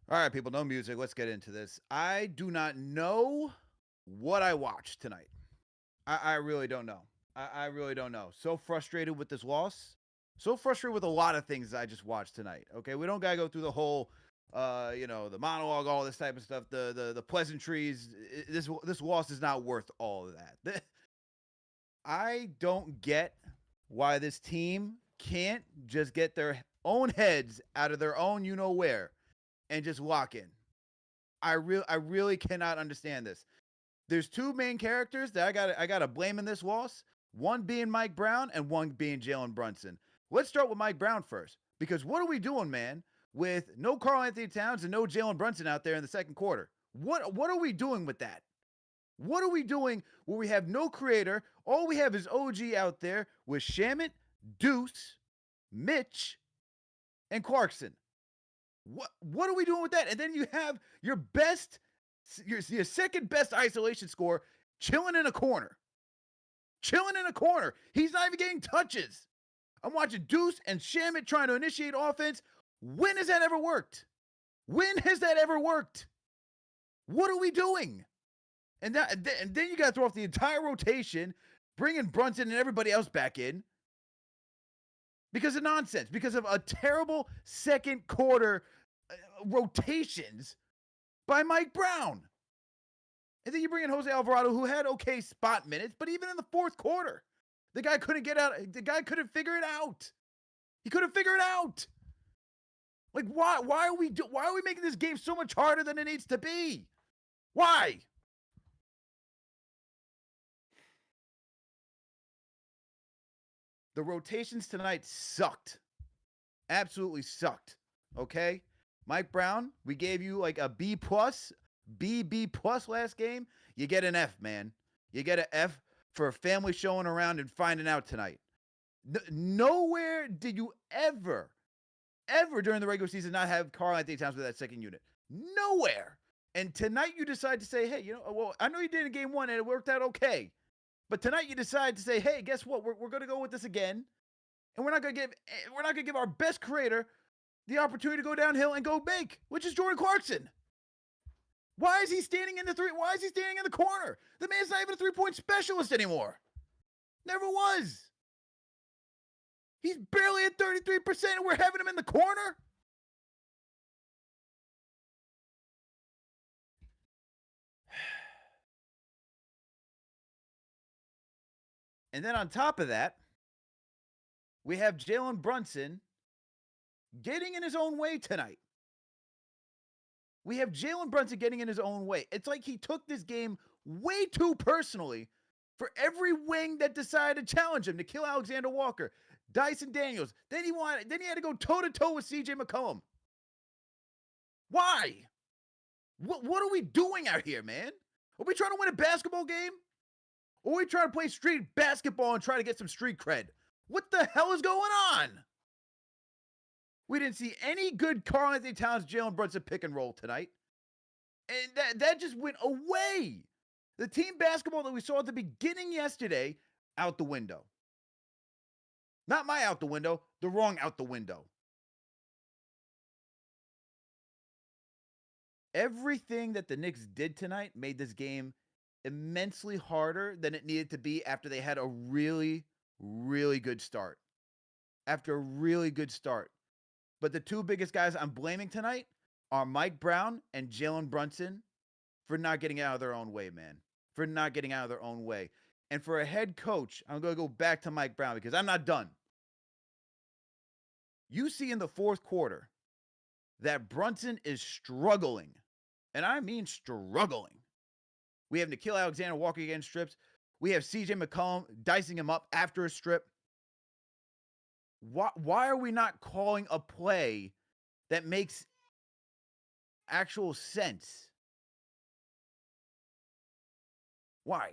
All right, people, no music. Let's get into this. I do not know what I watched tonight. I really don't know. I really don't know. So frustrated with this loss. So frustrated with a lot of things I just watched tonight. Okay, we don't gotta go through the whole, the monologue, all this type of stuff, the pleasantries. This loss is not worth all of that. I don't get why this team can't just get their own heads out of their own you know where and just lock in. I really cannot understand this. There's two main characters that I gotta blame in this loss. One being Mike Brown and one being Jalen Brunson. Let's start with Mike Brown first, because what are we doing, man? With no Karl-Anthony Towns and no Jalen Brunson out there in the second quarter. What are we doing with that? What are we doing where we have no creator? All we have is OG out there with Shamit, Deuce, Mitch, and Clarkson. What are we doing with that? And then you have your second best isolation score chilling in a corner. Chilling in a corner. He's not even getting touches. I'm watching Deuce and Shamit trying to initiate offense. When has that ever worked? When has that ever worked? What are we doing? And then you got to throw off the entire rotation, bringing Brunson and everybody else back in because of nonsense, because of a terrible second quarter rotations by Mike Brown. And then you bring in Jose Alvarado, who had okay spot minutes, but even in the fourth quarter, the guy couldn't get out. The guy couldn't figure it out. He couldn't figure it out. Like, why are we making this game so much harder than it needs to be? Why? The rotations tonight sucked. Absolutely sucked. Okay? Mike Brown, we gave you like a B plus, B plus last game. You get an F, man. You get an F for a family showing around and finding out tonight. Nowhere did you ever during the regular season not have Karl-Anthony Towns with that second unit. Nowhere. And tonight you decide to say, hey, I know you did in game one and it worked out okay. But tonight you decide to say, hey, guess what? We're going to go with this again. And we're not going to give our best creator the opportunity to go downhill and go big, which is Jordan Clarkson. Why is he standing in the corner? The man's not even a three-point specialist anymore. Never was. He's barely at 33% and we're having him in the corner? And then on top of that, we have Jalen Brunson getting in his own way tonight. We have Jalen Brunson getting in his own way. It's like he took this game way too personally for every wing that decided to challenge him, to kill Alexander Walker, Dyson Daniels. Then he had to go toe-to-toe with CJ McCollum. Why? What are we doing out here, man? Are we trying to win a basketball game? Or are we trying to play street basketball and try to get some street cred? What the hell is going on? We didn't see any good Karl-Anthony Towns, Jalen Brunson pick and roll tonight. And that just went away. The team basketball that we saw at the beginning yesterday, out the window. Not my out the window, the wrong out the window. Everything that the Knicks did tonight made this game immensely harder than it needed to be after they had a really, really good start. After a really good start. But the two biggest guys I'm blaming tonight are Mike Brown and Jalen Brunson for not getting out of their own way, man. For not getting out of their own way. And for a head coach, I'm going to go back to Mike Brown because I'm not done. You see in the fourth quarter that Brunson is struggling. And I mean struggling. We have Nickeil Alexander-Walker getting strips. We have CJ McCollum dicing him up after a strip. Why are we not calling a play that makes actual sense? Why?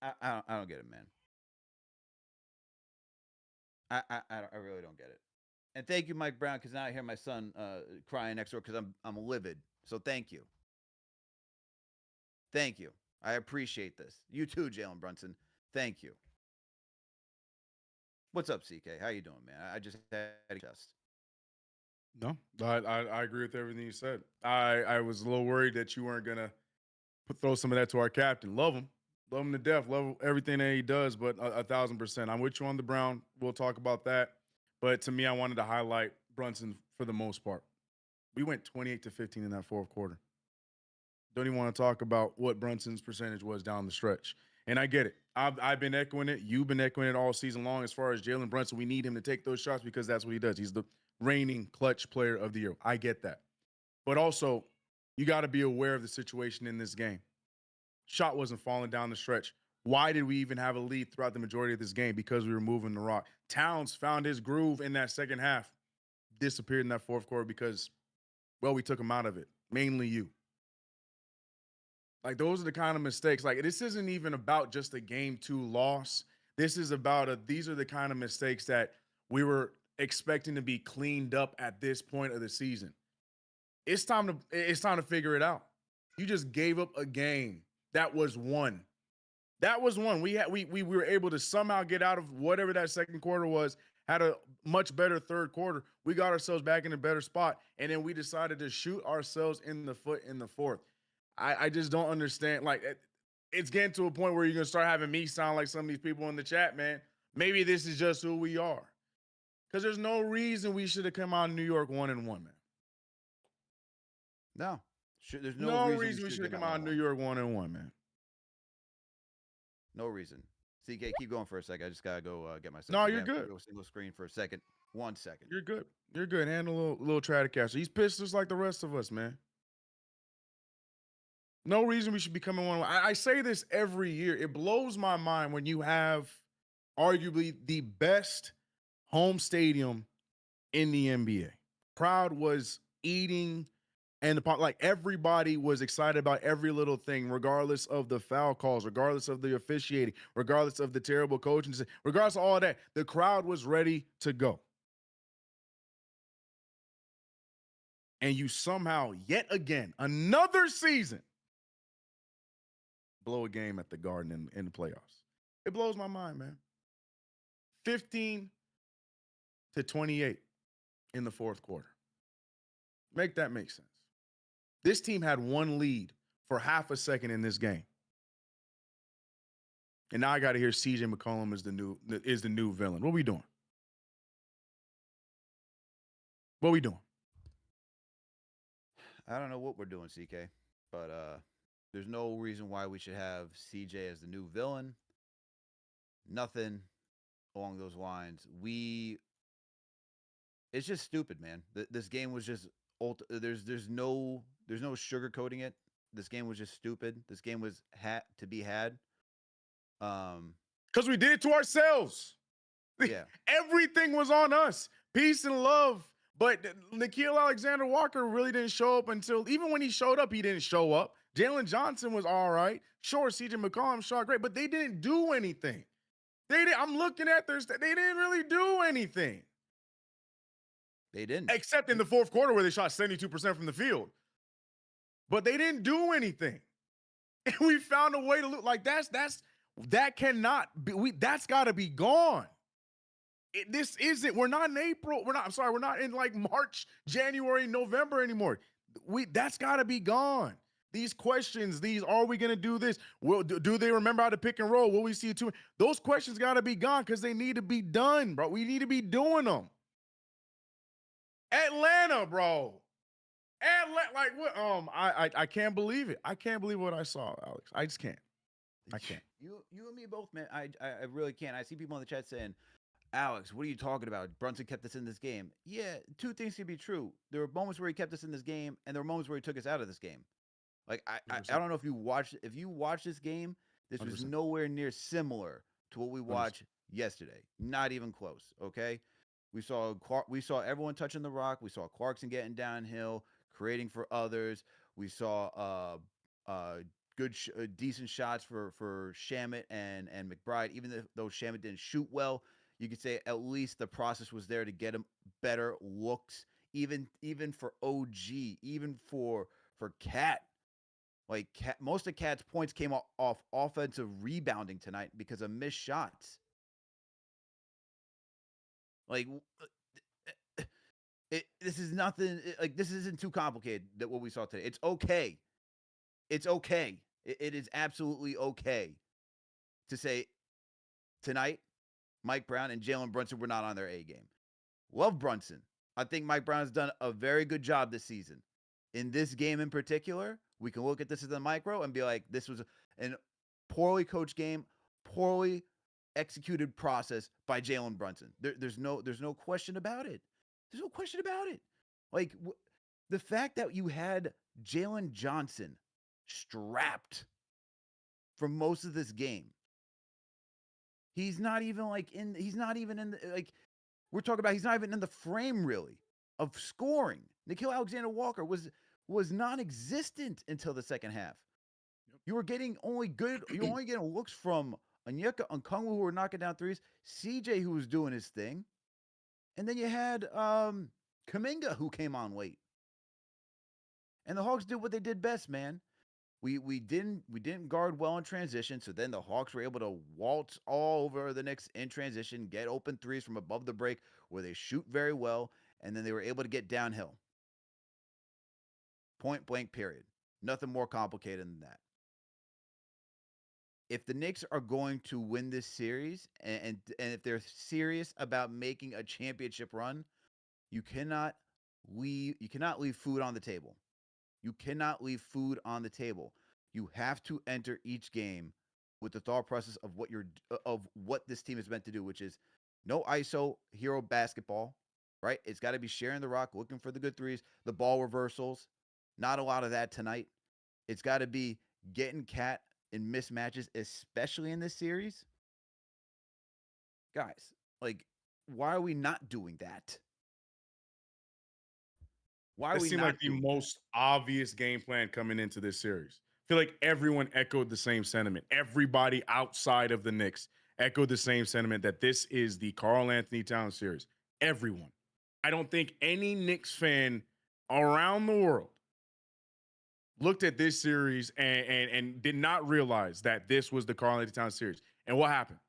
I don't get it, man. I really don't get it. And thank you, Mike Brown, because now I hear my son crying next door because I'm livid. So thank you. Thank you. I appreciate this. You too, Jalen Brunson. Thank you. What's up, CK? How you doing, man? I just had a test. No, I agree with everything you said. I was a little worried that you weren't gonna throw some of that to our captain. Love him to death, love everything that he does. But 1,000%, I'm with you on the Brown. We'll talk about that. But to me, I wanted to highlight Brunson for the most part. We went 28 to 15 in that fourth quarter. Don't even want to talk about what Brunson's percentage was down the stretch. And I get it. I've been echoing it. You've been echoing it all season long. As far as Jalen Brunson, we need him to take those shots because that's what he does. He's the reigning clutch player of the year. I get that. But also, you got to be aware of the situation in this game. Shot wasn't falling down the stretch. Why did we even have a lead throughout the majority of this game? Because we were moving the rock. Towns found his groove in that second half, disappeared in that fourth quarter because, well, we took him out of it. Mainly you. Like, those are the kind of mistakes. Like, this isn't even about just a game 2 loss. This is about these are the kind of mistakes that we were expecting to be cleaned up at this point of the season. It's time to figure it out. You just gave up a game that was won. That was one. We were able to somehow get out of whatever that second quarter was, had a much better third quarter. We got ourselves back in a better spot, and then we decided to shoot ourselves in the foot in the fourth. I just don't understand. Like, it's getting to a point where you're going to start having me sound like some of these people in the chat, man. Maybe this is just who we are. Because there's no reason we should have come out in New York 1-1, man. No. There's no reason we should have come out in New York 1-1, man. No reason. CK, keep going for a second. I just got to go get myself. No, you're good. Go single screen for a second. 1 second. You're good. You're good. Handle a little Stratocaster. He's pissed just like the rest of us, man. No reason we should be coming 1-1. I say this every year. It blows my mind when you have arguably the best home stadium in the NBA. Crowd was eating, and like everybody was excited about every little thing, regardless of the foul calls, regardless of the officiating, regardless of the terrible coaching, regardless of all that. The crowd was ready to go. And you somehow, yet again, another season, blow a game at the Garden in the playoffs. It blows my mind, man. 15 to 28 in the fourth quarter. Make that make sense. This team had one lead for half a second in this game. And now I got to hear CJ McCollum is the new villain. What are we doing? What are we doing? I don't know what we're doing, CK, but there's no reason why we should have CJ as the new villain. Nothing along those lines. It's just stupid, man. This game was just there's no sugarcoating it. This game was just stupid. This game was to be had. Because we did it to ourselves. Yeah. Everything was on us. Peace and love. But Nickeil Alexander-Walker really didn't show up until, even when he showed up, he didn't show up. Jalen Johnson was all right. Sure, CJ McCollum shot great, but they didn't do anything. I'm looking at they didn't really do anything. They didn't. Except in the fourth quarter where they shot 72% from the field. But they didn't do anything. And we found a way to look like that cannot be, that's got to be gone. We're not in April. We're not in like March, January, November anymore. That's got to be gone. These questions, are we going to do this? Do they remember how to pick and roll? Will we see it too? Those questions got to be gone because they need to be done, bro. We need to be doing them. Atlanta, bro. Like what? I can't believe it. I can't believe what I saw, Alex. I just can't. I can't. You and me both, man. I really can't. I see people in the chat saying, Alex, what are you talking about? Brunson kept us in this game. Yeah, two things can be true. There were moments where he kept us in this game, and there were moments where he took us out of this game. Like I don't know if you watched this game, this 100%. Was nowhere near similar to what we watched 100%. Yesterday. Not even close. Okay, we saw everyone touching the rock. We saw Clarkson getting downhill, creating for others. We saw decent shots for Shamet and McBride. Even though Shamet didn't shoot well, you could say at least the process was there to get him better looks. Even for OG, even for Cat. Like most of Cat's points came off offensive rebounding tonight because of missed shots. Like, this is nothing. Like, this isn't too complicated. That what we saw today. It's okay. It's okay. It is absolutely okay to say tonight, Mike Brown and Jalen Brunson were not on their A game. Love Brunson. I think Mike Brown has done a very good job this season. In this game in particular, we can look at this as a micro and be like, this was a poorly coached game, poorly executed process by Jalen Brunson. There's no question about it. There's no question about it. Like, the fact that you had Jalen Johnson strapped for most of this game. He's not even in the, like, we're talking about, he's not even in the frame really of scoring. Nickeil Alexander-Walker was non-existent until the second half. Yep. You were only getting looks from Onyeka Okongwu, who were knocking down threes, CJ, who was doing his thing, and then you had Kuminga, who came on late. And the Hawks did what they did best, man. We didn't guard well in transition, so then the Hawks were able to waltz all over the Knicks in transition, get open threes from above the break where they shoot very well, and then they were able to get downhill. Point blank, period. Nothing more complicated than that. If the Knicks are going to win this series, and if they're serious about making a championship run, you cannot leave food on the table. You cannot leave food on the table. You have to enter each game with the thought process of what this team is meant to do, which is no ISO hero basketball, right? It's got to be sharing the rock, looking for the good threes, the ball reversals. Not a lot of that tonight. It's got to be getting cat in mismatches, especially in this series. Guys, like, why are we not doing that? Why are we seemed not like the most obvious game plan coming into this series. I feel like everyone echoed the same sentiment. Everybody outside of the Knicks echoed the same sentiment that this is the Karl-Anthony Towns series. Everyone. I don't think any Knicks fan around the world looked at this series and did not realize that this was the Karl-Anthony Towns series. And what happened?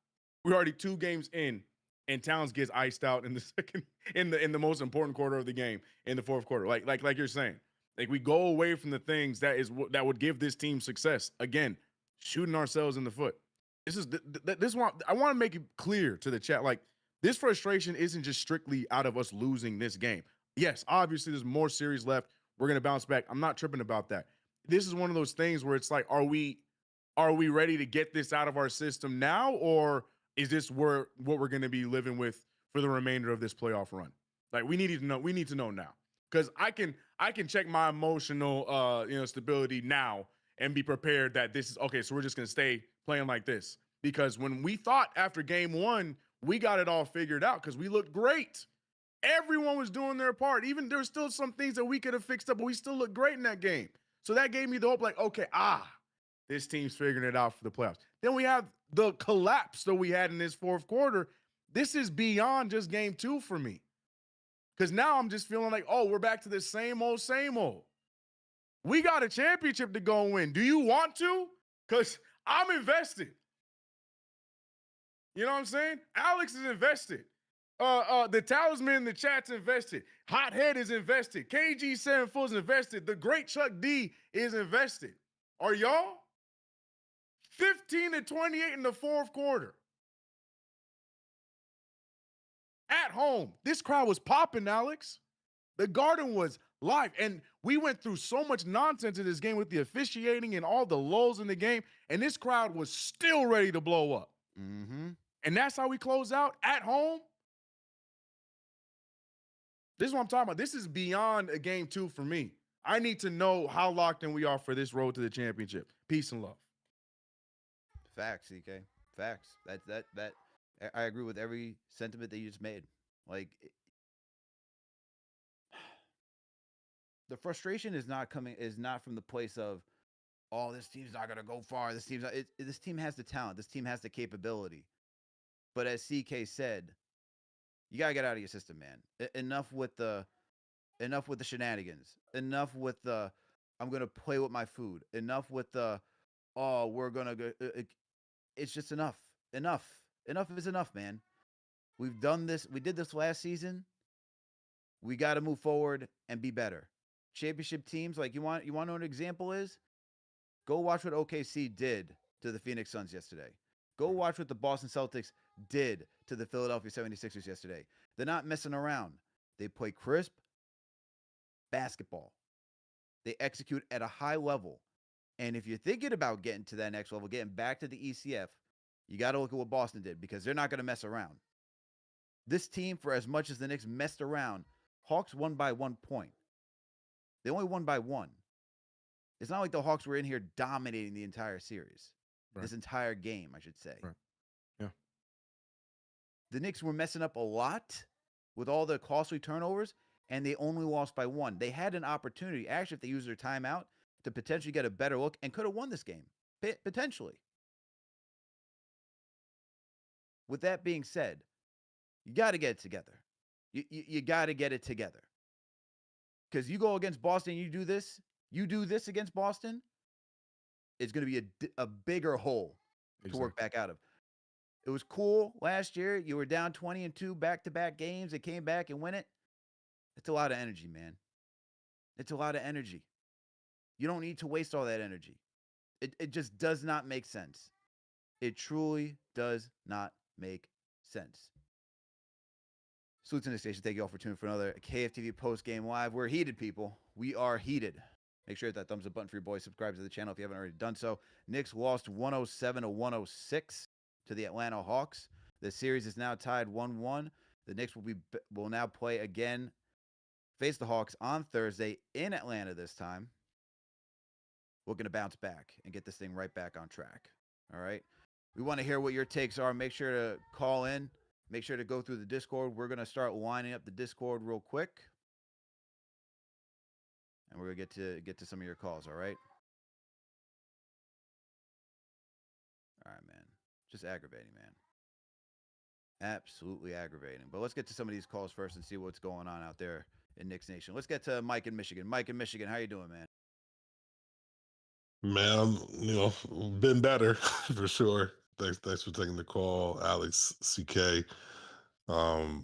We're already 2 games in, and Towns gets iced out in the second, in the most important quarter of the game, in the fourth quarter. Like you're saying, like, we go away from the things that would give this team success. Again, shooting ourselves in the foot. This one. I want to make it clear to the chat. Like, this frustration isn't just strictly out of us losing this game. Yes, obviously there's more series left. We're gonna bounce back. I'm not tripping about that. This is one of those things where it's like, are we ready to get this out of our system now, or is this what we're going to be living with for the remainder of this playoff run? Like, we need to know now, because I can check my emotional stability now and be prepared that this is okay. So we're just going to stay playing like this, because when we thought after game 1 we got it all figured out because we looked great. Everyone was doing their part. Even there's still some things that we could have fixed up, but we still looked great in that game. So that gave me the hope, like, okay, this team's figuring it out for the playoffs. Then we have the collapse that we had in this fourth quarter. This is beyond just game 2 for me. Because now I'm just feeling like, oh, we're back to the same old, same old. We got a championship to go win. Do you want to? Because I'm invested. You know what I'm saying? Alex is invested. The talisman in the chat's invested. Hothead is invested. KG7 Full is invested. The great Chuck D is invested. Are y'all? 15-28 in the fourth quarter. At home. This crowd was popping, Alex. The Garden was live. And we went through so much nonsense in this game with the officiating and all the lulls in the game. And this crowd was still ready to blow up. Mm-hmm. And that's how we close out at home. This is what I'm talking about. This is beyond a game 2 for me. I need to know how locked in we are for this road to the championship. Peace and love. Facts, CK. Facts. That I agree with every sentiment that you just made. Like, the frustration is not from the place of, oh, this team's not gonna go far. This team has the talent. This team has the capability. But as CK said, you gotta get out of your system, man. Enough with the shenanigans. Enough with the, I'm gonna play with my food. Enough with the, oh, we're gonna go. It's just enough. Enough is enough, man. We've done this. We did this last season. We got to move forward and be better. Championship teams, like you want to know what an example is? Go watch what OKC did to the Phoenix Suns yesterday. Go watch what the Boston Celtics did to the Philadelphia 76ers yesterday. They're not messing around. They play crisp basketball. They execute at a high level. And if you're thinking about getting to that next level, getting back to the ECF, you got to look at what Boston did because they're not going to mess around. This team, for as much as the Knicks messed around, Hawks won by 1 point. They only won by 1. It's not like the Hawks were in here dominating the entire series. Right. This entire game, I should say. Right. Yeah. The Knicks were messing up a lot with all the costly turnovers, and they only lost by 1. They had an opportunity, actually, if they used their timeout, to potentially get a better look and could have won this game. Potentially. With that being said, you got to get it together. You got to get it together. Because you go against Boston, you do this against Boston, it's going to be a bigger hole to work back out of. It was cool last year. You were down 20-2 back-to-back games. They came back and win it. It's a lot of energy, man. It's a lot of energy. You don't need to waste all that energy. It just does not make sense. It truly does not make sense. Salute to the station. Thank you all for tuning for another KFTV post-game live. We're heated, people. We are heated. Make sure to hit that thumbs up button for your boys. Subscribe to the channel if you haven't already done so. Knicks lost 107-106 to the Atlanta Hawks. The series is now tied 1-1. The Knicks will now play again, face the Hawks on Thursday in Atlanta this time. We're going to bounce back and get this thing right back on track. All right? We want to hear what your takes are. Make sure to call in. Make sure to go through the Discord. We're going to start lining up the Discord real quick. And we're going to get to some of your calls, all right? All right, man. Just aggravating, man. Absolutely aggravating. But let's get to some of these calls first and see what's going on out there in Knicks Nation. Let's get to Mike in Michigan. Mike in Michigan, how you doing, man? Man, been better for sure. Thanks for taking the call, Alex CK. We're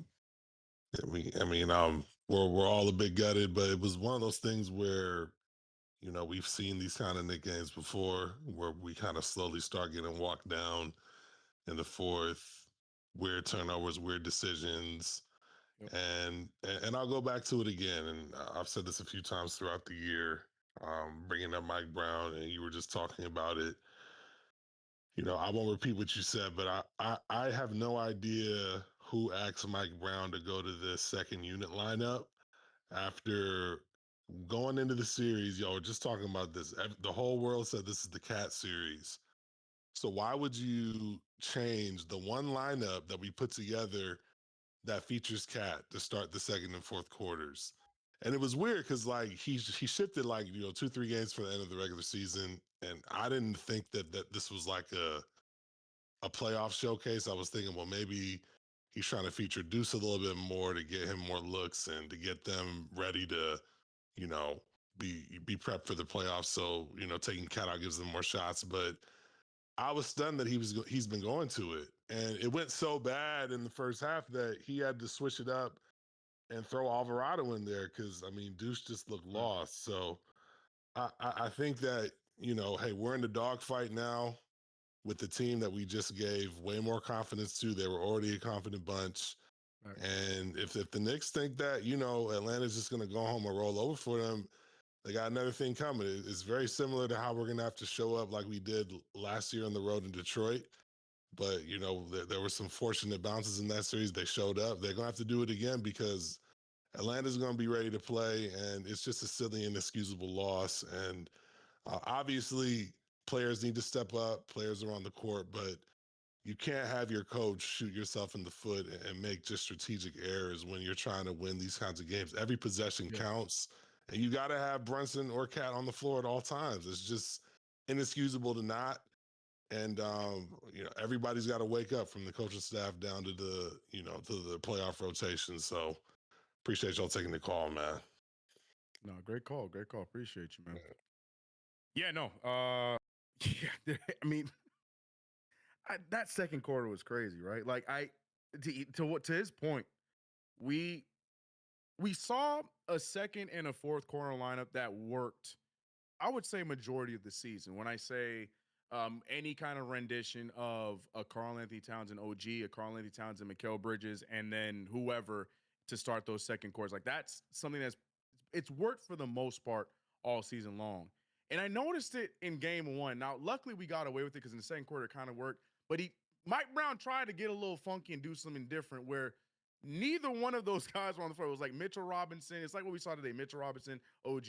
all a bit gutted, but it was one of those things where, we've seen these kind of Knick games before, where we kind of slowly start getting walked down in the fourth, weird turnovers, weird decisions. Yep. And I'll go back to it again. And I've said this a few times throughout the year, bringing up Mike Brown, and you were just talking about it. I won't repeat what you said, but I have no idea who asked Mike Brown to go to this second unit lineup after going into the series. Y'all were just talking about this. The whole world said this is the Cat series. So why would you change the one lineup that we put together that features Cat to start the second and fourth quarters? And it was weird because he shifted 2-3 games for the end of the regular season, and I didn't think that this was like a playoff showcase. I was thinking, well, maybe he's trying to feature Deuce a little bit more to get him more looks and to get them ready to, be prepped for the playoffs. So taking Cat out gives them more shots. But I was stunned that he's been going to it, and it went so bad in the first half that he had to switch it up and throw Alvarado in there because Deuce just looked lost. So I think that hey, we're in the dogfight now with the team that we just gave way more confidence to. They were already a confident bunch. Right. And if the Knicks think that, Atlanta's just going to go home and roll over for them, they got another thing coming. It's very similar to how we're going to have to show up like we did last year on the road in Detroit. But, there were some fortunate bounces in that series. They showed up. They're going to have to do it again because Atlanta's going to be ready to play, and it's just a silly, inexcusable loss. And obviously, players need to step up. Players are on the court, but you can't have your coach shoot yourself in the foot and make just strategic errors when you're trying to win these kinds of games. Every possession counts, and you got to have Brunson or Cat on the floor at all times. It's just inexcusable to not. And everybody's got to wake up from the coaching staff down to the to the playoff rotation. So appreciate y'all taking the call, man. No, great call. Great call. Appreciate you, man. Yeah, no. Yeah, that second quarter was crazy, right? to his point, we saw a second and a fourth quarter lineup that worked, I would say, majority of the season. When I say any kind of rendition of a Karl-Anthony Towns and OG, a Karl-Anthony Towns and Mikal Bridges, and then whoever to start those second quarters, like that's something it's worked for the most part all season long. And I noticed it in game one. Now, luckily we got away with it because in the second quarter it kind of worked. But Mike Brown tried to get a little funky and do something different where neither one of those guys were on the floor. It was like Mitchell Robinson. It's like what we saw today: Mitchell Robinson, OG,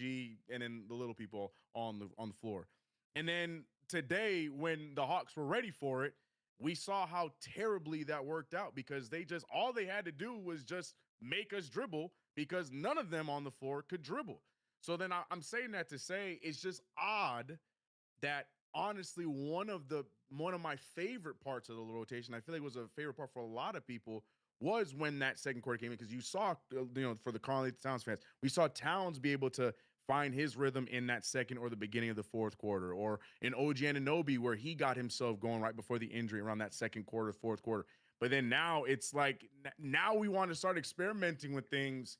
and then the little people on the floor. And then today, when the Hawks were ready for it, we saw how terribly that worked out because all they had to do was just make us dribble because none of them on the floor could dribble. So then I'm saying that to say it's just odd that honestly one of my favorite parts of the rotation, I feel like it was a favorite part for a lot of people, was when that second quarter came in, because you saw, for the Karl-Anthony Towns fans, we saw Towns be able to find his rhythm in that second or the beginning of the fourth quarter, or in OG Anunoby where he got himself going right before the injury around that second quarter, fourth quarter. But then now it's like, now we want to start experimenting with things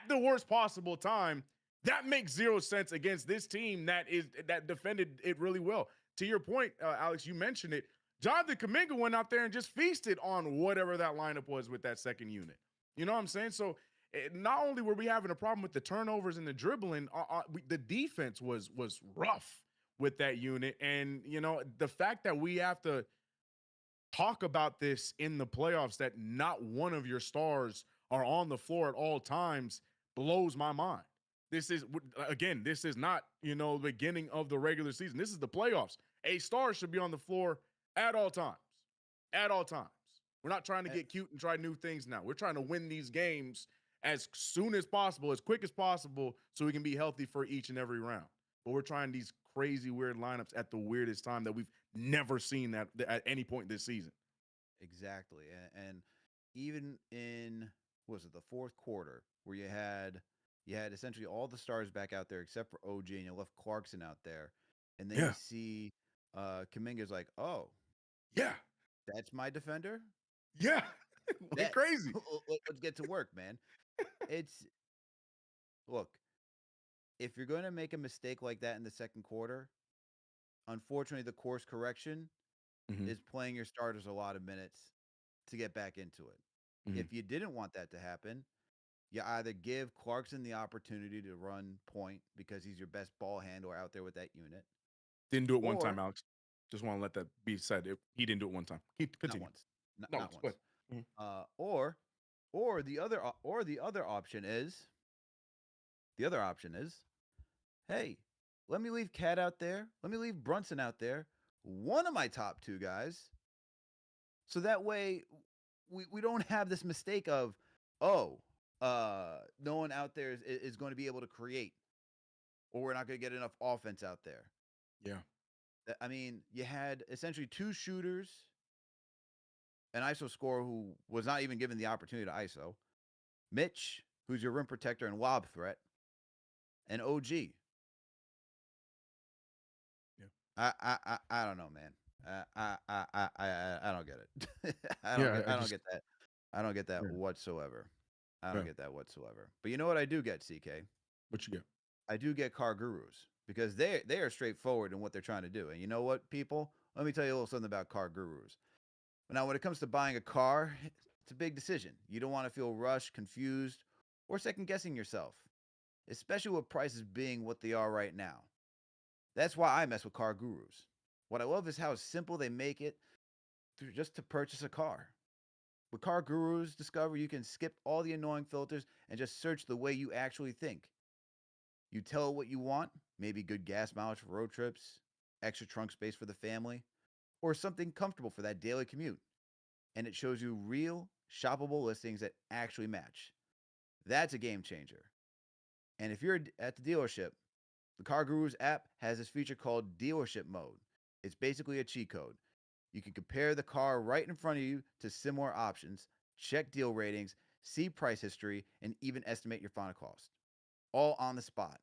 at the worst possible time. That makes zero sense against this team that defended it really well. To your point, Alex, you mentioned it. Jonathan Kuminga went out there and just feasted on whatever that lineup was with that second unit. You know what I'm saying? So not only were we having a problem with the turnovers and the dribbling, the defense was rough with that unit. And, the fact that we have to talk about this in the playoffs, that not one of your stars are on the floor at all times, blows my mind. This is not, the beginning of the regular season. This is the playoffs. A star should be on the floor at all times. At all times. We're not trying to get cute and try new things now. We're trying to win these games as soon as possible, as quick as possible, so we can be healthy for each and every round. But we're trying these crazy, weird lineups at the weirdest time that we've never seen that at any point this season. Exactly. And even in, the fourth quarter, where you had essentially all the stars back out there except for OG, and you left Clarkson out there. And then you see Kuminga's like, oh, yeah, that's my defender? Yeah. Crazy. Let's get to work, man. Look, if you're going to make a mistake like that in the second quarter, unfortunately, the course correction is playing your starters a lot of minutes to get back into it. If you didn't want that to happen, you either give Clarkson the opportunity to run point because he's your best ball handler out there with that unit. Didn't do it one time, Alex. Just want to let that be said. He didn't do it one time. Continue. Not once. Not once. Or the other option is, hey, let me leave Cat out there. Let me leave Brunson out there. One of my top two guys. So that way we don't have this mistake of, no one out there is going to be able to create, or we're not going to get enough offense out there. Yeah. I mean, you had essentially two shooters, an ISO scorer who was not even given the opportunity to ISO, Mitch, who's your rim protector and lob threat, and OG. Yeah. I don't know, man. I don't get it. I don't get that. I don't get that whatsoever. I don't get that whatsoever. But you know what I do get, CK? What you get? I do get car gurus, because they are straightforward in what they're trying to do. And you know what, people? Let me tell you a little something about car gurus. Now, when it comes to buying a car, it's a big decision. You don't want to feel rushed, confused, or second-guessing yourself, especially with prices being what they are right now. That's why I mess with car gurus. What I love is how simple they make it just to purchase a car. With Car Gurus, Discover, you can skip all the annoying filters and just search the way you actually think. You tell it what you want, maybe good gas mileage for road trips, extra trunk space for the family, or something comfortable for that daily commute. And it shows you real, shoppable listings that actually match. That's a game changer. And if you're at the dealership, the Car Gurus app has this feature called Dealership Mode. It's basically a cheat code. You can compare the car right in front of you to similar options, check deal ratings, see price history, and even estimate your final cost. All on the spot.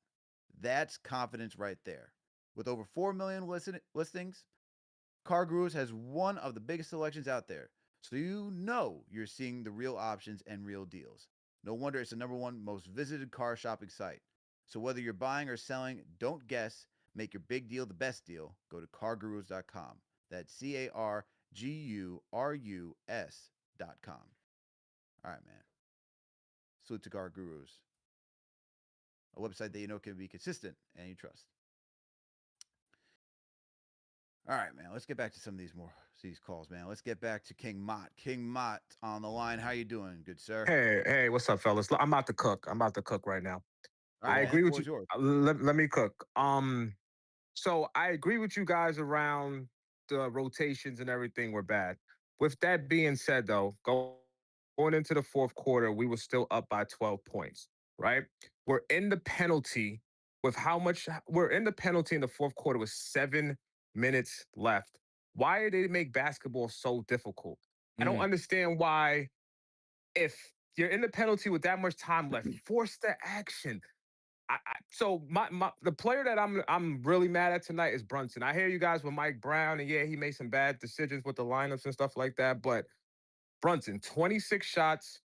That's confidence right there. With over 4 million listings, Car Gurus has one of the biggest selections out there. So you know you're seeing the real options and real deals. No wonder it's the number one most visited car shopping site. So whether you're buying or selling, don't guess. Make your big deal the best deal. Go to cargurus.com. That's CARGURUS.com. All right, man. Salute to Car Gurus, a website that you know can be consistent and you trust. All right, man. Let's get back to some of these calls, man. Let's get back to King Mott. King Mott on the line. How you doing, good sir? Hey, what's up, fellas? I'm about to cook. I'm about to cook right now. All I right, agree the with floor you. is yours. Let me cook. So I agree with you guys around the rotations and everything were bad. With that being said, though, going into the fourth quarter, we were still up by 12 points, right? We're in the penalty with how much we're in the penalty in the fourth quarter with 7 minutes left. Why did they make basketball so difficult? I don't understand why, if you're in the penalty with that much time left, force the action. So the player that I'm really mad at tonight is Brunson. I hear you guys with Mike Brown, and yeah, he made some bad decisions with the lineups and stuff like that. But Brunson, 26 shots,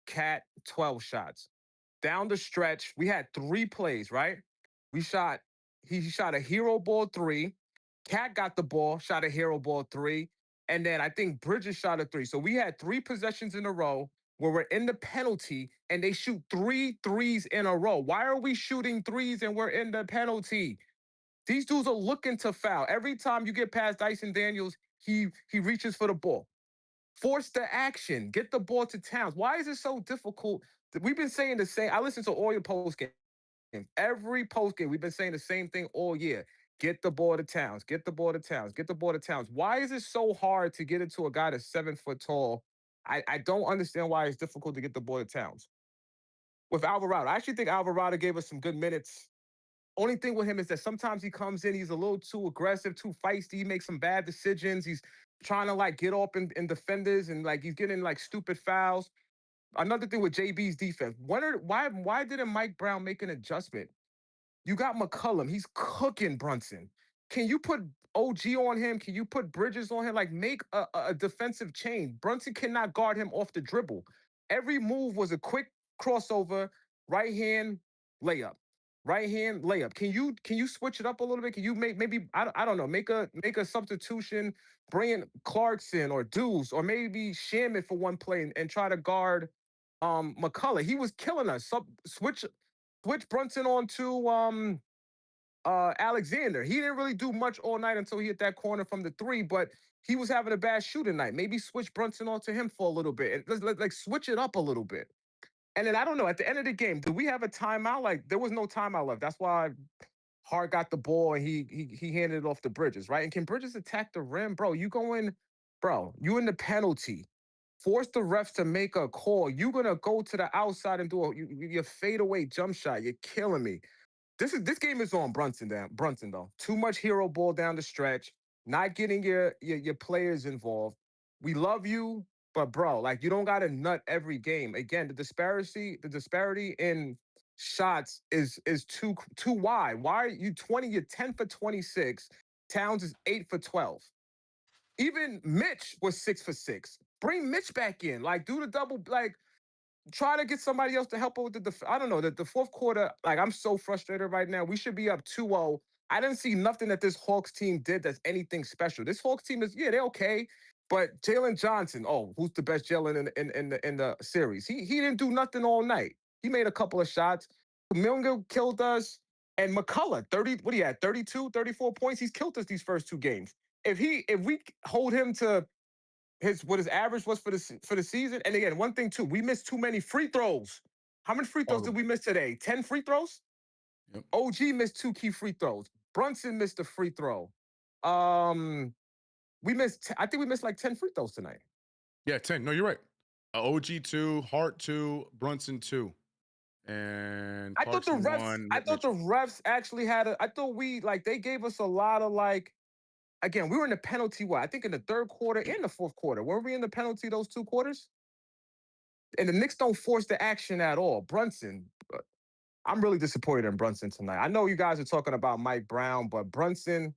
Cat 12 shots. Down the stretch, we had 3 plays, right? He shot a hero ball 3. Cat got the ball, shot a hero ball 3. And then I think Bridges shot a 3. So we had 3 possessions in a row where we're in the penalty and they shoot 3 threes in a row. Why are we shooting threes and we're in the penalty? These dudes are looking to foul. Every time you get past Dyson Daniels, he reaches for the ball. Force the action. Get the ball to Towns. Why is it so difficult? We've been saying the same. I listen to all your post games. Every post game, we've been saying the same thing all year. Get the ball to Towns. Get the ball to Towns. Get the ball to Towns. Why is it so hard to get it to a guy that's 7 foot tall? I don't understand why it's difficult to get the ball to Towns. With Alvarado, I actually think Alvarado gave us some good minutes. Only thing with him is that sometimes he comes in, he's a little too aggressive, too feisty. He makes some bad decisions. He's trying to like get up in defenders and like he's getting like stupid fouls. Another thing with JB's defense. Why didn't Mike Brown make an adjustment? You got McCollum. He's cooking Brunson. Can you put OG on him? Can you put Bridges on him? Like, make a defensive change. Brunson cannot guard him off the dribble. Every move was a quick crossover, right hand layup, right hand layup. Can you switch it up a little bit? Can you maybe I don't know, make a substitution, bring in Clarkson or Deuce or maybe Shamit for one play and try to guard McCullough. He was killing us. Switch Brunson on to Alexander. He didn't really do much all night until he hit that corner from the 3, but he was having a bad shooting night. Maybe switch Brunson on to him for a little bit. And let's like switch it up a little bit. And then I don't know, at the end of the game, do we have a timeout? Like there was no timeout left. That's why Hart got the ball and he handed it off to Bridges, right? And can Bridges attack the rim? Bro, you in the penalty. Force the refs to make a call. You're gonna go to the outside and do your fadeaway jump shot. You're killing me. This game is on Brunson though. Too much hero ball down the stretch, not getting your players involved. We love you, but bro, like you don't gotta nut every game. Again, the disparity in shots is too wide. Why are you 20? You're 10 for 26. Towns is 8 for 12. Even Mitch was 6 for 6. Bring Mitch back in. Like, do the double, like, try to get somebody else to help with I don't know, the fourth quarter, like, I'm so frustrated right now. We should be up 2-0. I didn't see nothing that this Hawks team did that's anything special. This Hawks team is, yeah, they're okay. But Jalen Johnson, who's the best Jalen in the series? He didn't do nothing all night. He made a couple of shots. Kuminga killed us. And McCullough, 30, what he had, 32, 34 points. He's killed us these first 2 games. If we hold him to what his average was for the season, and again, one thing too, we missed too many free throws. How many free throws did we miss today? 10 free throws? Yep. OG missed 2 key free throws. Brunson missed a free throw. I think we missed like 10 free throws tonight. Yeah, 10. No, you're right. OG 2, Hart 2, Brunson 2. And I thought the refs actually I thought they gave us a lot of like, again, we were in the penalty, I think in the third quarter and the fourth quarter. Were we in the penalty those 2 quarters? And the Knicks don't force the action at all. Brunson, I'm really disappointed in Brunson tonight. I know you guys are talking about Mike Brown, but Brunson,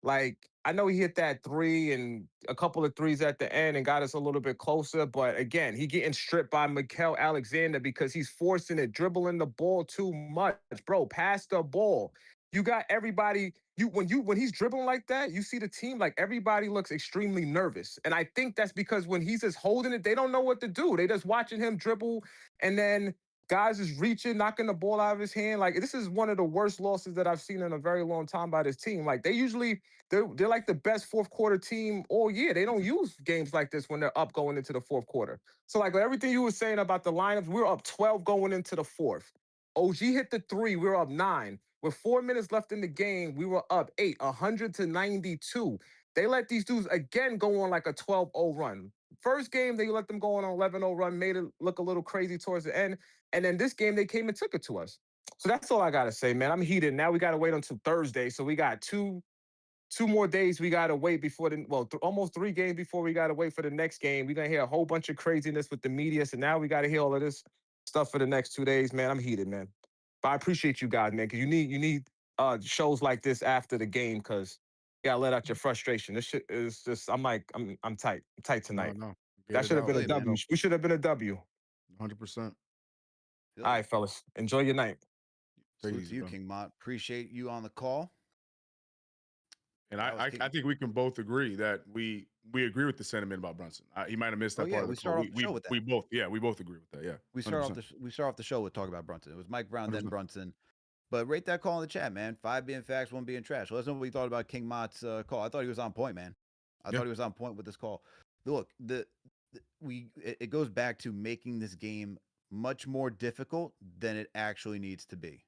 Like, I know he hit that three and a couple of threes at the end and got us a little bit closer. But again, he getting stripped by Mikael Alexander because he's forcing it, dribbling the ball too much. Bro, pass the ball. You got everybody. When he's dribbling like that, you see the team, like everybody looks extremely nervous. And I think that's because when he's just holding it, they don't know what to do. They just watching him dribble, and then guys is reaching, knocking the ball out of his hand. Like, this is one of the worst losses that I've seen in a very long time by this team. Like, they're like the best fourth quarter team all year. They don't use games like this when they're up going into the fourth quarter. So, like, everything you were saying about the lineups, we were up 12 going into the fourth. OG hit the three, we were up 9. With 4 minutes left in the game, we were up 8, 100-92. They let these dudes again go on like a 12-0 run. First game, they let them go on an 11-0 run, made it look a little crazy towards the end. And then this game, they came and took it to us. So that's all I got to say, man. I'm heated. Now we got to wait until Thursday. So we got two more days we got to wait before almost 3 games before we got to wait for the next game. We're going to hear a whole bunch of craziness with the media. So now we got to hear all of this stuff for the next 2 days, man. I'm heated, man. But I appreciate you guys, man, because you need shows like this after the game, because you got to let out your frustration. This shit is just, I'm tight. I'm tight tonight. No. That should have been a out, man. W. We should have been a W. 100%. All right, fellas. Enjoy your night. Salute to you, King Mott. Appreciate you on the call. And I think we can both agree that we agree with the sentiment about Brunson. He might have missed that part of the call. We both agree with that. Yeah, we start off the show with talking about Brunson. It was Mike Brown, 100%. Then Brunson. But rate that call in the chat, man. 5 being facts, 1 being trash. Let us know what you thought about King Mott's call. I thought he was on point, man. I thought he was on point with this call. Look, it goes back to making this game much more difficult than it actually needs to be.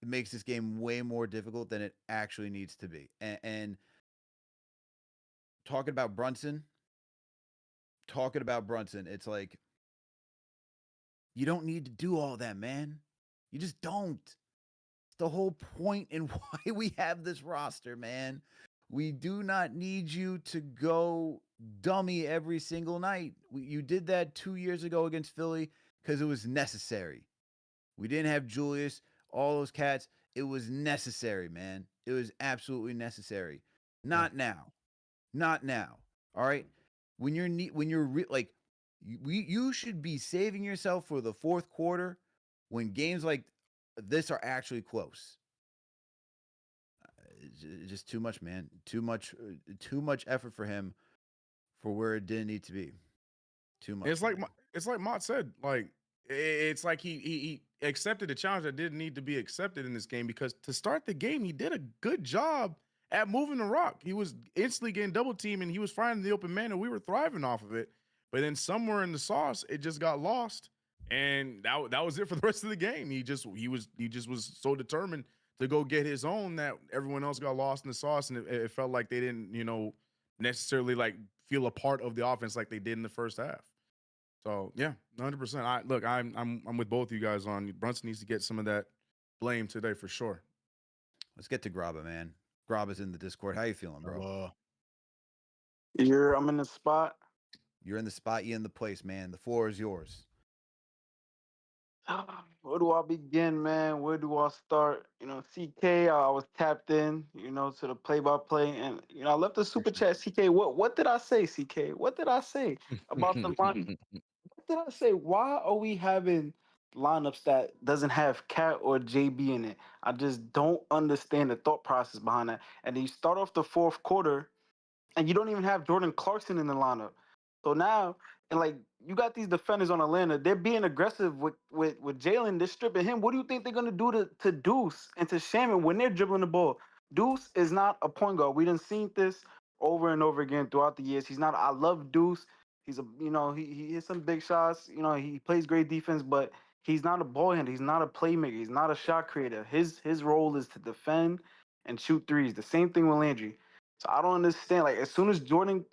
It makes this game way more difficult than it actually needs to be. And talking about Brunson, it's like, you don't need to do all that, man. You just don't. It's the whole point in why we have this roster, man. We do not need you to go dummy every single night. You did that 2 years ago against Philly because it was necessary. We didn't have Julius, all those cats. It was necessary, man. It was absolutely necessary. Not now. All right. You should be saving yourself for the fourth quarter when games like this are actually close. It's just too much, man. Too much effort for him for where it didn't need to be. Too much. It's like Mott said. Like, it's like he accepted a challenge that didn't need to be accepted in this game, because to start the game, he did a good job at moving the rock. He was instantly getting double teamed and he was finding the open man, and we were thriving off of it. But then somewhere in the sauce, it just got lost, and that was it for the rest of the game. He just was so determined to go get his own that everyone else got lost in the sauce, and it felt like they didn't, necessarily like feel a part of the offense like they did in the first half. So yeah, 100%. I'm with both of you guys on Brunson needs to get some of that blame today for sure. Let's get to Grabba, man. Grabba's in the Discord. How you feeling, bro? I'm in the spot. You're in the spot. You're in the place, man. The floor is yours. Where do I begin, man? Where do I start? CK, I was tapped in, to the play-by-play, and I left the super chat. CK, what did I say, CK? What did I say about the line? What did I say? Why are we having lineups that doesn't have Cat or JB in it? I just don't understand the thought process behind that. And then you start off the fourth quarter, and you don't even have Jordan Clarkson in the lineup. So now, you got these defenders on Atlanta. They're being aggressive with Jalen. They're stripping him. What do you think they're gonna do to Deuce and to Shaman when they're dribbling the ball? Deuce is not a point guard. We done seen this over and over again throughout the years. He's not. I love Deuce. He's he hits some big shots. He plays great defense, but he's not a ball handler. He's not a playmaker. He's not a shot creator. His role is to defend and shoot threes. The same thing with Landry. So I don't understand. Like, as soon as Jordan,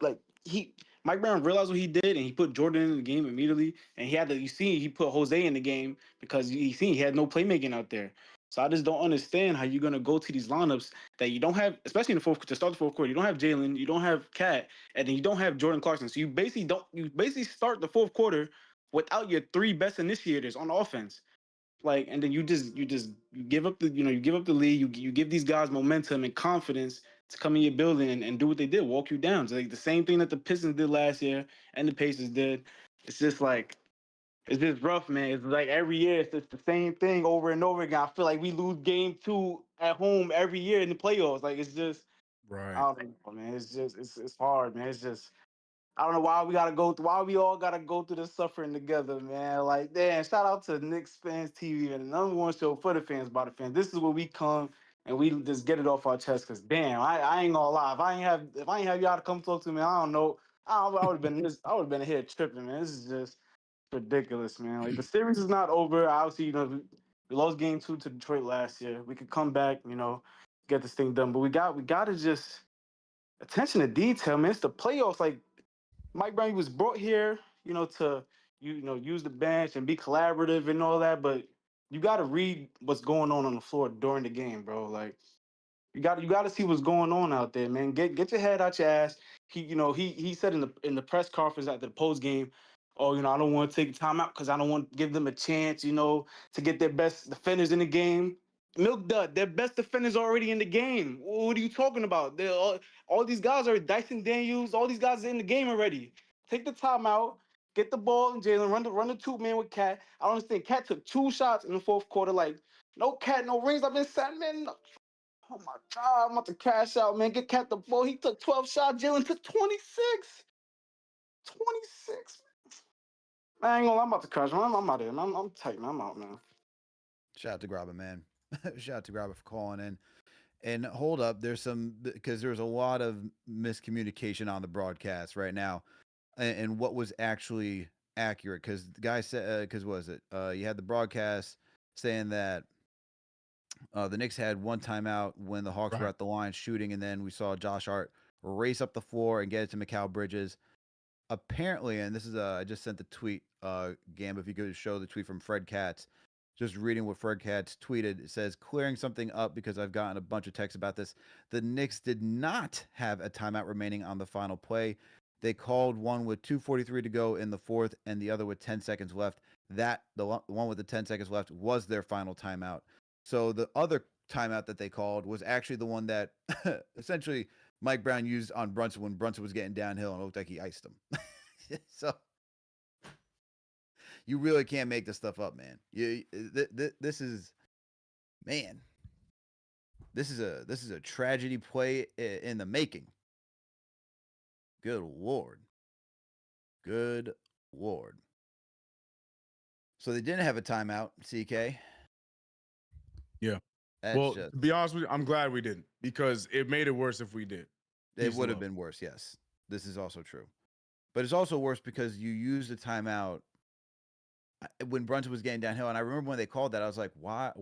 Mike Brown realized what he did, and he put Jordan in the game immediately. And he put Jose in the game because he had no playmaking out there. So I just don't understand how you're gonna go to these lineups that you don't have, especially in the fourth, to start the fourth quarter. You don't have Jalen, you don't have Cat, and then you don't have Jordan Clarkson. So you basically start the fourth quarter without your 3 best initiators on offense. And then you give up the lead. You give these guys momentum and confidence to come in your building and do what they did, walk you down. It's like the same thing that the Pistons did last year and the Pacers did. It's just like, it's just rough, man. It's like every year it's just the same thing over and over again. I feel like we lose game 2 at home every year in the playoffs. Like it's just, I Right. don't know, man. It's just, it's hard, man. It's just, I don't know why we gotta go through, why we all gotta go through this suffering together, man. Like, damn, shout out to Knicks Fans TV, and the number one show for the fans by the fans. This is where we come and we just get it off our chest. Cause damn, I ain't gonna lie. If I ain't have y'all to come talk to me, I don't know. I would have been I would have been here tripping, man. This is just ridiculous, man. Like the series is not over. Obviously, we lost game 2 to Detroit last year. We could come back, get this thing done. But we gotta just attention to detail, man. It's the playoffs. Like Mike Brown was brought here, to use the bench and be collaborative and all that, but you got to read what's going on the floor during the game, bro. Like you got to see what's going on out there, man. Get your head out your ass. He said in the press conference after the post game, oh, I don't want to take time out because I don't want to give them a chance, to get their best defenders in the game. Milk Dud, their best defenders already in the game. What are you talking about? They're all these guys are Dyson Daniels. All these guys are in the game already. Take the timeout, get the ball, and Jalen run the 2-man with Cat. I don't understand. Cat took 2 shots in the fourth quarter. Like no Cat, no rings. I've been saying, man. Oh my God, I'm about to cash out, man. Get Cat the ball. He took 12 shots. Jalen took 26. 26. Man, I ain't gonna lie, I'm about to crash. I'm out of here, man. I'm tight, man. I'm out, man. Shout out to Grabba, man. Shout out to Grabba for calling in. And hold up, because there's a lot of miscommunication on the broadcast right now, and what was actually accurate. Because the guy said, because what was it? You had the broadcast saying that the Knicks had 1 timeout when the Hawks were Right. at the line shooting, and then we saw Josh Hart race up the floor and get it to Mikal Bridges. Apparently, and this is I just sent the tweet, Gamba, if you could show the tweet from Fred Katz. Just reading what Fred Katz tweeted, it says, clearing something up because I've gotten a bunch of texts about this. The Knicks did not have a timeout remaining on the final play. They called one with 2:43 to go in the fourth and the other with 10 seconds left. The one with the 10 seconds left was their final timeout. So the other timeout that they called was actually the one that essentially Mike Brown used on Brunson when Brunson was getting downhill and it looked like he iced him. So you really can't make this stuff up, man. This is a tragedy play in the making. Good Lord. Good Lord. So they didn't have a timeout, CK. Yeah. That's To be honest with you, I'm glad we didn't, because it made it worse if we did. It would have been worse, yes. This is also true. But it's also worse because you used a timeout when Brunson was getting downhill. And I remember when they called that, I was like, why?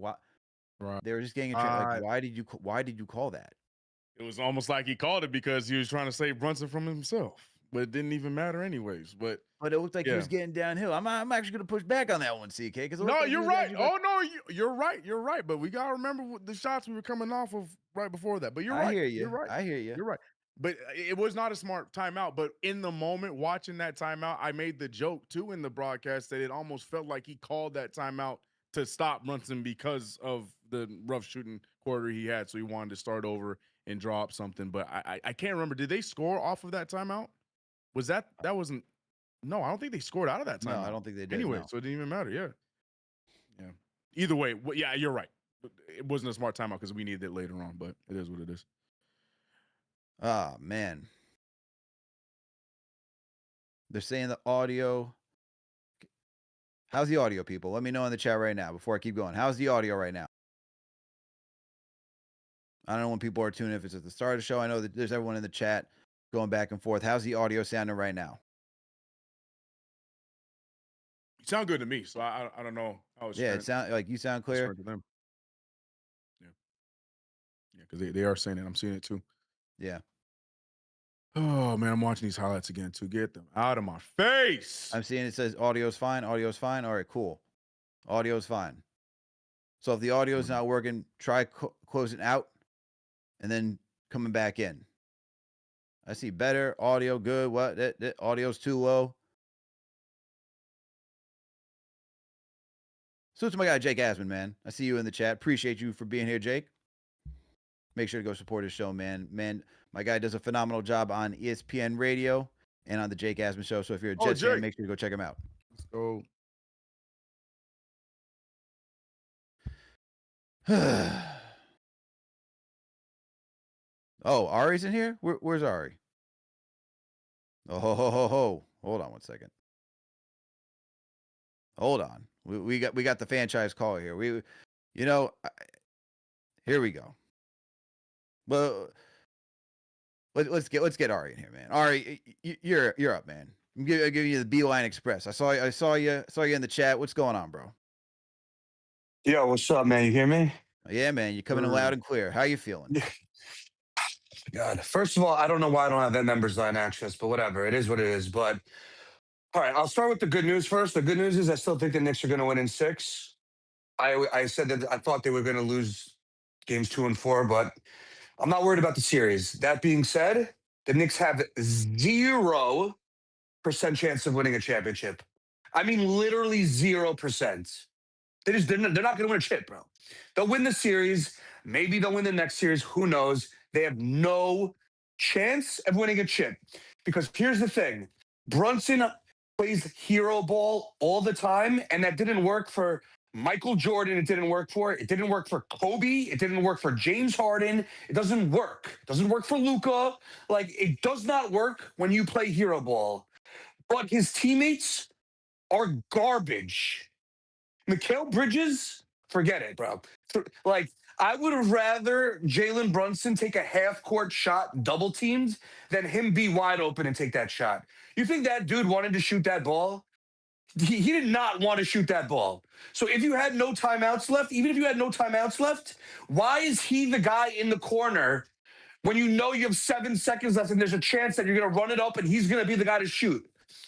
Right. They were just getting like, why did you call that? It was almost like he called it because he was trying to save Brunson from himself, but it didn't even matter anyways. But it looked like he was getting downhill. I'm actually going to push back on that one, CK. Because no, you're right. Oh no, you're right. You're right. But we gotta remember the shots we were coming off of right before that. But you're right. I hear you. You're right. I hear you. You're right. But it was not a smart timeout. But in the moment, watching that timeout, I made the joke too in the broadcast that it almost felt like he called that timeout to stop Brunson because of the rough shooting quarter he had. So he wanted to start over and draw up something. But I can't remember. Did they score off of that timeout? Was that wasn't? No, I don't think they scored out of that timeout. No, I don't think they did. Anyway, no. so it didn't even matter. Yeah. Either way, yeah, you're right. It wasn't a smart timeout because we needed it later on. But it is what it is. Oh, man. They're saying the audio. How's the audio, people? Let me know in the chat right now before I keep going. How's the audio right now? I don't know when people are tuning, if it's at the start of the show. I know that there's everyone in the chat going back and forth. How's the audio sounding right now? You sound good to me, so I don't know how it's. Yeah, it sound like you sound clear. To them. Yeah, because they are saying it. I'm seeing it too. Yeah. Oh man, I'm watching these highlights again too. Get them out of my face. I'm seeing it says audio's fine. Audio's fine. All right, cool. Audio's fine. So if the audio's not working, try closing out and then coming back in. I see better audio. Good. What? Audio's too low. So it's my guy Jake Asman, man. I see you in the chat. Appreciate you for being here, Jake. make sure to go support his show, man. Man, my guy does a phenomenal job on ESPN Radio and on the Jake Asman Show. So if you're a Jets fan, Jake. make sure to go check him out. Let's go. Oh, Ari's in here? Where's Ari? Oh, ho. Hold on one second. Hold on. We got the franchise caller here. Here we go. Well, let's get Ari in here, man. Ari, you're up, man. I'm giving you the Beeline Express. I saw you in the chat. What's going on, bro? Yo, what's up, man? You hear me? Yeah, man. You're coming in loud and clear. How you feeling? God, first of all, I don't know why I don't have that members line access, but whatever. It is what it is. But all right, I'll start with the good news first. The good news is I still think the Knicks are going to win in 6. I said that I thought they were going to lose games 2 and 4, but I'm not worried about the series. That being said, the Knicks have 0% chance of winning a championship. I mean, literally 0%. They're not going to win a chip, bro. They'll win the series. Maybe they'll win the next series. Who knows? They have no chance of winning a chip. Because here's the thing. Brunson plays hero ball all the time, and that didn't work for Michael Jordan. It didn't work for. It didn't work for Kobe. It didn't work for James Harden. It doesn't work. It doesn't work for Luka. Like, it does not work when you play hero ball. But his teammates are garbage. Mikal Bridges, forget it, bro. Like, I would have rather Jalen Brunson take a half-court shot double teamed than him be wide open and take that shot. You think that dude wanted to shoot that ball? He did not want to shoot that ball. So if you had no timeouts left, even if you had no timeouts left, why is he the guy in the corner when you know you have 7 seconds left and there's a chance that you're going to run it up and he's going to be the guy to shoot?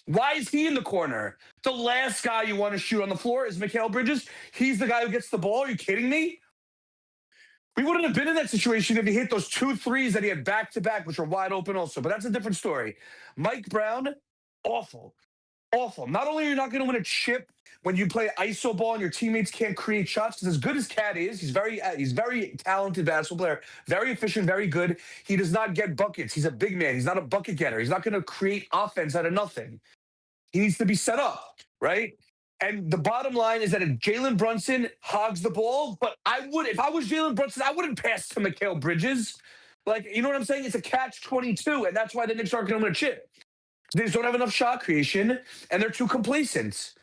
Why is he in the corner? The last guy you want to shoot on the floor is Mikal Bridges. He's the guy who gets the ball. Are you kidding me? We wouldn't have been in that situation if he hit those 2 threes that he had back-to-back, which were wide open also. But that's a different story. Mike Brown, awful. Awful. Not only are you not going to win a chip when you play iso ball and your teammates can't create shots, because as good as Cat is, he's very talented basketball player, very efficient, very good. He does not get buckets. He's a big man. He's not a bucket getter. He's not going to create offense out of nothing. He needs to be set up, right? And the bottom line is that if Jalen Brunson hogs the ball, but if I was Jalen Brunson, I wouldn't pass to Mikal Bridges. Like, you know what I'm saying? It's a catch-22, and that's why the Knicks aren't going to win a chip. They just don't have enough shot creation, and they're too complacent.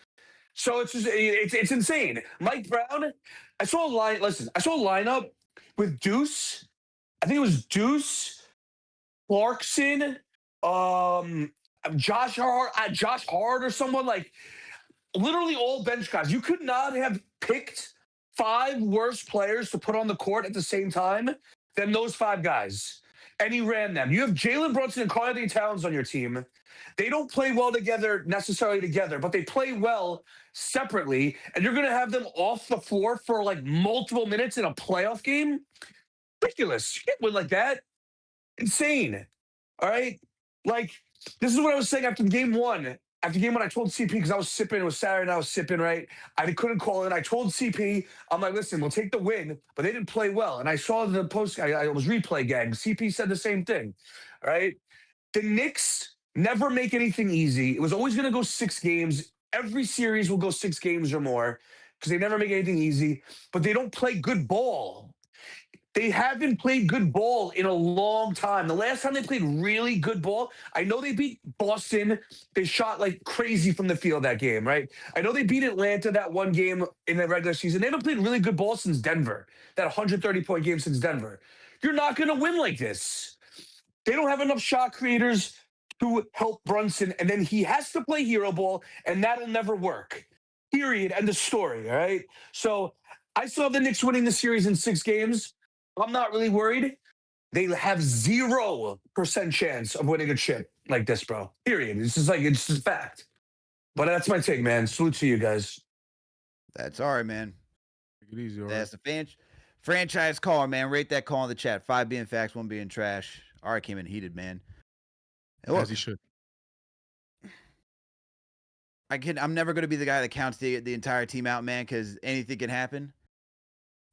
So it's insane. Mike Brown, I saw a lineup with Deuce. I think it was Deuce, Clarkson, Josh Hart or someone, like literally all bench guys. You could not have picked 5 worse players to put on the court at the same time than those 5 guys. And he ran them. You have Jalen Brunson and Karl-Anthony Towns on your team. They don't play well necessarily together, but they play well separately. And you're going to have them off the floor for like multiple minutes in a playoff game? Ridiculous. You can't win like that. Insane. All right? Like, this is what I was saying after game 1. After game 1, I told CP, because I was sipping. It was Saturday and I was sipping, right? I couldn't call it. I told CP, I'm like, listen, we'll take the win, but they didn't play well. And I saw the post, I was replay gang. CP said the same thing, all right? The Knicks never make anything easy. It was always going to go 6 games. Every series will go 6 games or more because they never make anything easy, but they don't play good ball. They haven't played good ball in a long time. The last time they played really good ball, I know they beat Boston. They shot like crazy from the field that game, right? I know they beat Atlanta that one game in the regular season. They haven't played really good ball since Denver, that 130-point game since Denver. You're not going to win like this. They don't have enough shot creators to help Brunson, and then he has to play hero ball, and that'll never work. Period. End of story, all right? So I saw the Knicks winning the series in 6 games. I'm not really worried. They have 0% chance of winning a chip like this, bro. Period. It's just it's just a fact. But that's my take, man. Salute to you guys. That's all right, man. Take it easy, all right? That's the franchise caller, man. Rate that call in the chat. 5 being facts, 1 being trash. All right, came in heated, man. As he should. I'm never going to be the guy that counts the entire team out, man, because anything can happen.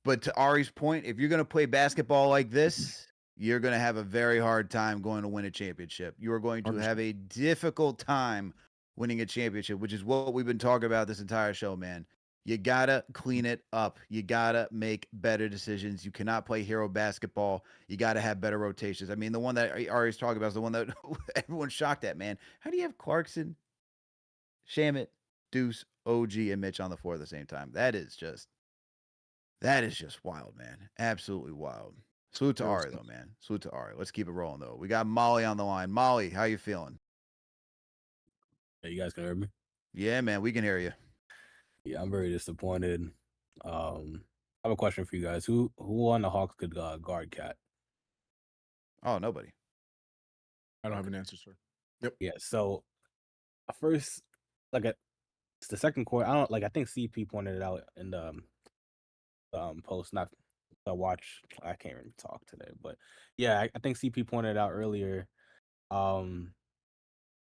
But to Ari's point, if you're going to play basketball like this, you're going to have a very hard time going to win a championship. You are going to have a difficult time winning a championship, which is what we've been talking about this entire show, man. You got to clean it up. You got to make better decisions. You cannot play hero basketball. You got to have better rotations. I mean, the one that Ari's talking about is the one that everyone's shocked at, man. How do you have Clarkson, Shamet, Deuce, OG, and Mitch on the floor at the same time? That is just wild, man. Absolutely wild. Salute to Ari, though, man. Salute to Ari. Let's keep it rolling, though. We got Molly on the line. Molly, how you feeling? Hey, you guys can hear me? Yeah, man, we can hear you. Yeah, I'm very disappointed. I have a question for you guys. Who on the Hawks could guard Cat? Oh, nobody. I don't have an answer, sir. Yep. Yeah, so first, it's the second quarter. I think CP pointed it out in the post, not the watch. I can't really talk today, but yeah, I think CP pointed it out earlier. In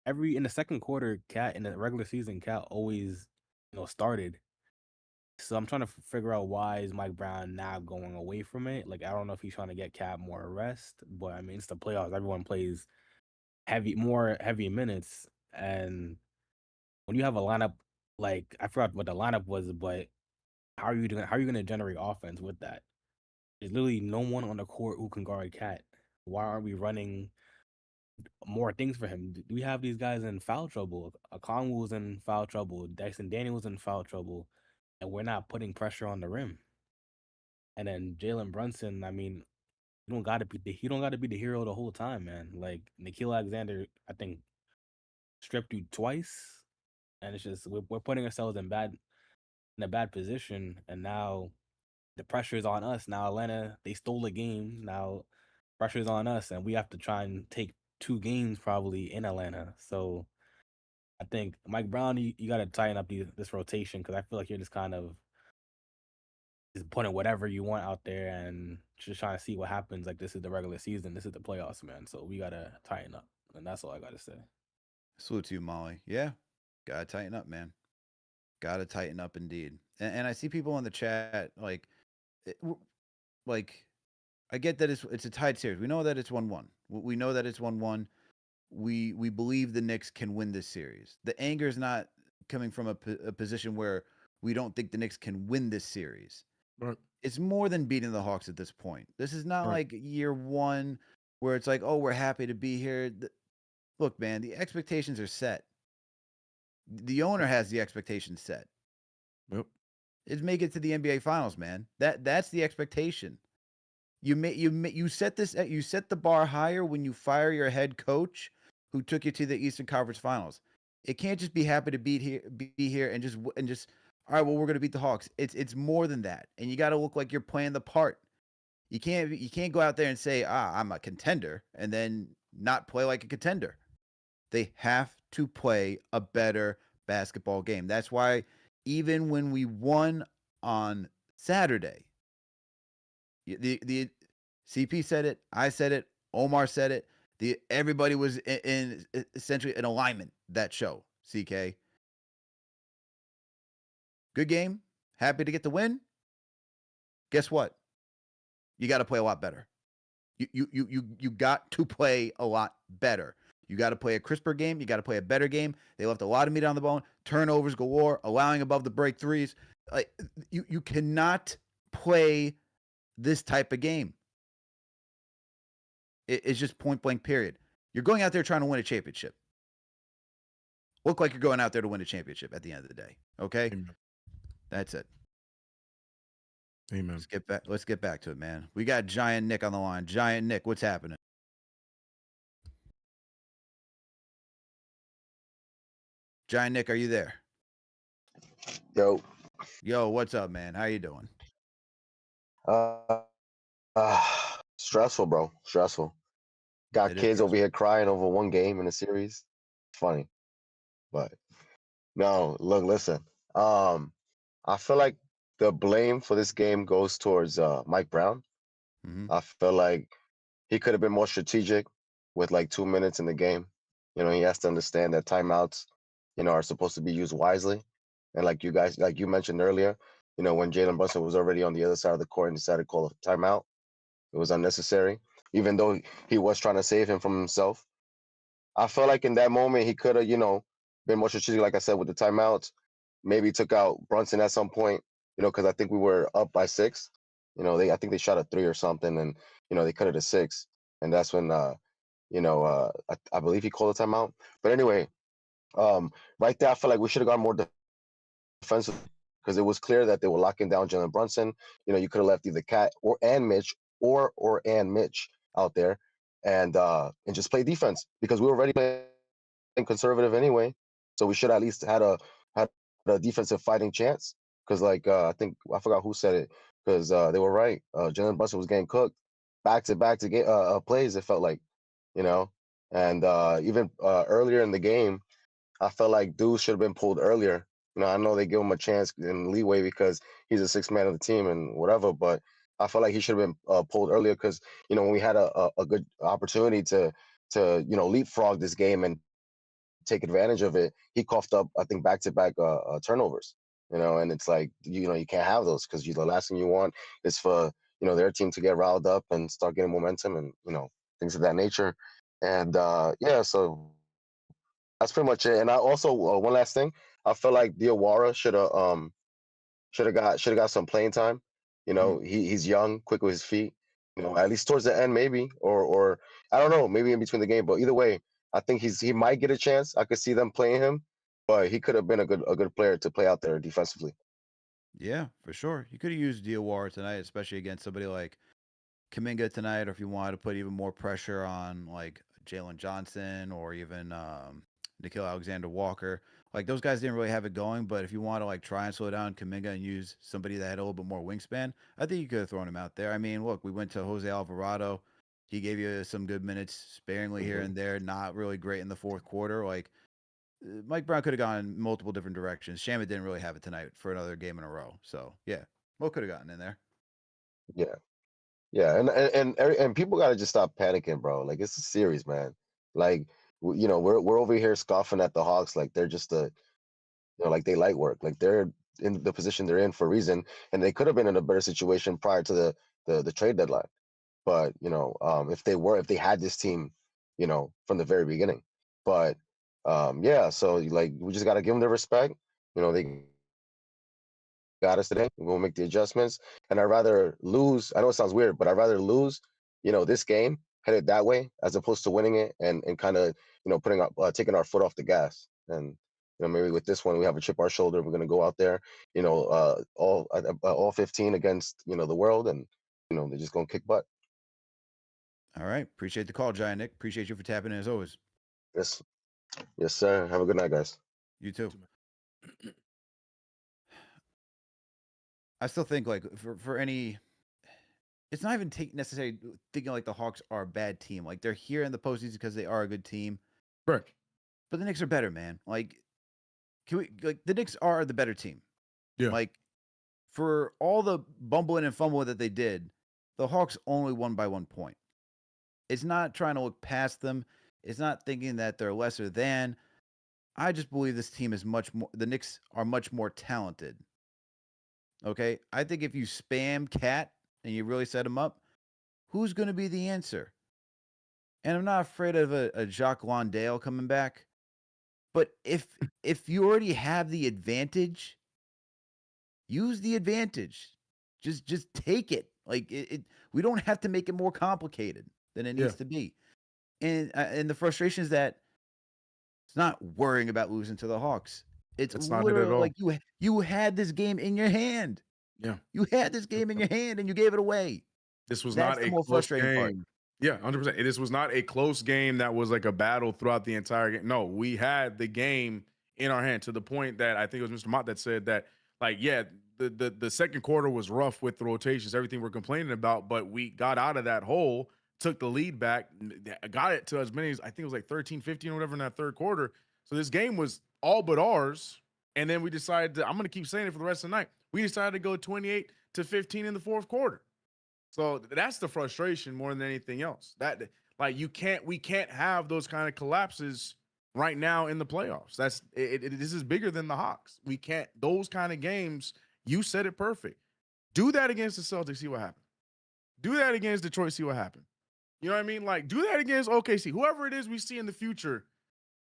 the second quarter, Cat in the regular season, Cat always started. So I'm trying to figure out why is Mike Brown now going away from it. Like, I don't know if he's trying to get Cat more rest, but I mean, it's the playoffs. Everyone plays more heavy minutes, and when you have a lineup like, I forgot what the lineup was, but how are you going to generate offense with that? There's literally no one on the court who can guard Cat. Why aren't we running more things for him? Do we have these guys in foul trouble? Okongwu's in foul trouble. Dyson Daniels in foul trouble, and we're not putting pressure on the rim. And then Jalen Brunson, I mean, he don't got to be the hero the whole time, man. Like, Nikhil Alexander, I think, stripped you twice, and it's just we're putting ourselves in a bad position, and now the pressure is on us. Now Atlanta, they stole the game. Now pressure's on us, and we have to try and take 2 games probably in Atlanta. So I think Mike Brown, you got to tighten up this rotation, because I feel like you're just kind of just putting whatever you want out there and just trying to see what happens. Like, this is the regular season, this is the playoffs, man. So we gotta tighten up, and that's all I gotta say. Salute to you, Molly. Yeah, gotta tighten up, man. Gotta tighten up indeed. And I see people in the chat like I get that it's a tied series. We know that it's 1-1. We know that it's 1-1. We believe the Knicks can win this series. The anger is not coming from a position where we don't think the Knicks can win this series. Right. It's more than beating the Hawks at this point. This is not like year 1 where it's like, oh, we're happy to be here. Look, man, the expectations are set. The owner has the expectations set. Yep. It's make it to the NBA Finals, man. That's the expectation. You set the bar higher when you fire your head coach who took you to the Eastern Conference Finals. It can't just be happy to be here and just all right, well, we're going to beat the Hawks. It's more than that. And you got to look like you're playing the part. You can't go out there and say, I'm a contender, and then not play like a contender. They have to play a better basketball game. That's why even when we won on Saturday, the CP said it, I said it, Omar said it. Everybody was in essentially in alignment that show. CK, good game, happy to get the win. Guess what? You got to play a lot better. You got to play a lot better. You got to play a crisper game. You got to play a better game. They left a lot of meat on the bone. Turnovers galore, allowing above the break threes. Like, you cannot play this type of game. It's just point blank, period. You're going out there trying to win a championship. Look like you're going out there to win a championship at the end of the day. Okay? Amen. That's it. Amen. Let's get back to it, man. We got GiantKnick on the line. GiantKnick, what's happening? GiantKnick, are you there? Yo, what's up, man? How you doing? Stressful, bro. Stressful. Got kids over here crying over one game in a series. Funny. But no, look, listen. I feel like the blame for this game goes towards Mike Brown. Mm-hmm. I feel like he could have been more strategic with like 2 minutes in the game. You know, he has to understand that timeouts, are supposed to be used wisely. And like you mentioned earlier, when Jalen Brunson was already on the other side of the court and decided to call a timeout. It was unnecessary, even though he was trying to save him from himself. I felt like in that moment he could have, been more strategic, like I said, with the timeouts. Maybe took out Brunson at some point, because I think we were up by 6. I think they shot a 3 or something, and they cut it to 6, and that's when I believe he called a timeout. But anyway, right there, I feel like we should have gone more defensive because it was clear that they were locking down Jalen Brunson. You could have left either Cat and Mitch or Mitch out there and just play defense because we were already playing conservative anyway. So we should at least had a defensive fighting chance. Because I think I forgot who said it because they were right. Jalen Brunson was getting cooked back to back to get plays. It felt like, and even earlier in the game, I felt like dudes should have been pulled earlier. I know they give him a chance and leeway because he's a 6th man of the team and whatever, but I felt like he should have been pulled earlier because, when we had a good opportunity to leapfrog this game and take advantage of it, he coughed up, I think, back-to-back turnovers, and it's like, you can't have those because the last thing you want is for, their team to get riled up and start getting momentum and, things of that nature. And, so that's pretty much it. And I also, one last thing, I feel like Diawara should have got some playing time. He's young, quick with his feet. At least towards the end, maybe, or I don't know, maybe in between the game. But either way, I think he might get a chance. I could see them playing him, but he could have been a good player to play out there defensively. Yeah, for sure. You could have used Diawara tonight, especially against somebody like Kuminga tonight, or if you wanted to put even more pressure on like Jalen Johnson or even Nickeil Alexander-Walker. Like those guys didn't really have it going, but if you want to like try and slow down Kuminga and use somebody that had a little bit more wingspan, I think you could have thrown him out there. I mean, look, we went to Jose Alvarado. He gave you some good minutes sparingly here and there, not really great in the 4th quarter. Like Mike Brown could have gone multiple different directions. Shamet didn't really have it tonight for another game in a row. So yeah, Mo could have gotten in there. Yeah. Yeah, and people got to just stop panicking, bro. Like it's a series, man. Like we're over here scoffing at the Hawks like they're just like they light work. Like they're in the position they're in for a reason, and they could have been in a better situation prior to the trade deadline. But if they had this team, from the very beginning. But so like we just got to give them their respect. They got us today. We'll make the adjustments. And I'd rather lose. I know it sounds weird, but I'd rather lose, this game headed that way as opposed to winning it and kind of, taking our foot off the gas. And, maybe with this one, we have a chip on our shoulder. We're going to go out there, all 15 against, the world. And, they're just going to kick butt. All right. Appreciate the call, GiantKnick. Appreciate you for tapping in as always. Yes. Yes, sir. Have a good night, guys. You too. I still think like for any, it's not even necessarily thinking like the Hawks are a bad team. Like they're here in the postseason because they are a good team. Right. But the Knicks are better, man. Like, the Knicks are the better team. Yeah. Like, for all the bumbling and fumbling that they did, the Hawks only won by 1 point. It's not trying to look past them. It's not thinking that they're lesser than. I just believe this team is much more. The Knicks are much more talented. Okay, I think if you spam Cat and you really set him up, who's going to be the answer? And I'm not afraid of a Jacques Landale coming back. But if you already have the advantage, use the advantage. Just take it. Like we don't have to make it more complicated than it needs to be. And the frustration is that it's not worrying about losing to the Hawks. It's not it at all. like you had this game in your hand. Yeah. You had this game in your hand and you gave it away. This was That's not the a more close frustrating part. game. Yeah, 100%. This was not a close game that was like a battle throughout the entire game. No, we had the game in our hand to the point that I think it was Mr. Mott that said that, like, yeah, the second quarter was rough with the rotations, everything we're complaining about, but we got out of that hole, took the lead back, got it to as many as, I think it was like 13, 15 or whatever in that third quarter. So this game was all but ours. And then we decided I'm going to keep saying it for the rest of the night. We decided to go 28-15 in the 4th quarter. So that's the frustration more than anything else. That like we can't have those kind of collapses right now in the playoffs. This is bigger than the Hawks. We can't, those kind of games You said it perfect. Do that against the Celtics, see what happens. Do that against Detroit, see what happens. You know what I mean? Like, do that against OKC. Whoever it is we see in the future,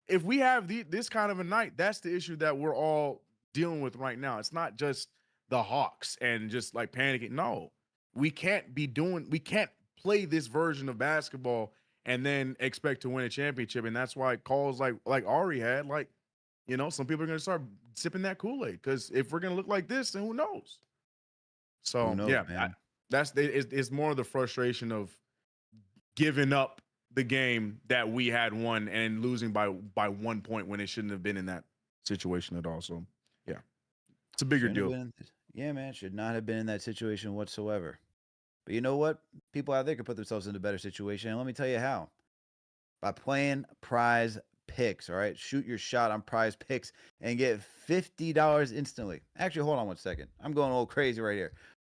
if we have this kind of a night, that's the issue that we're all dealing with right now. It's not just the Hawks and just like panicking. No, we can't play this version of basketball and then expect to win a championship. And that's why calls like Ari had, like, you know, some people are going to start sipping that Kool-Aid, because if we're going to look like this, then who knows? So, Who knows, yeah, man? it's more the frustration of giving up the game that we had won and losing by 1 point when it shouldn't have been in that situation at all. So, yeah, it's a bigger deal. Yeah, man, should not have been in that situation whatsoever. But you know what? People out there can put themselves in a better situation. And let me tell you how. By playing Prize Picks, all right? Shoot your shot on Prize Picks and get $50 instantly. Actually, hold on one second. I'm going a little crazy right here.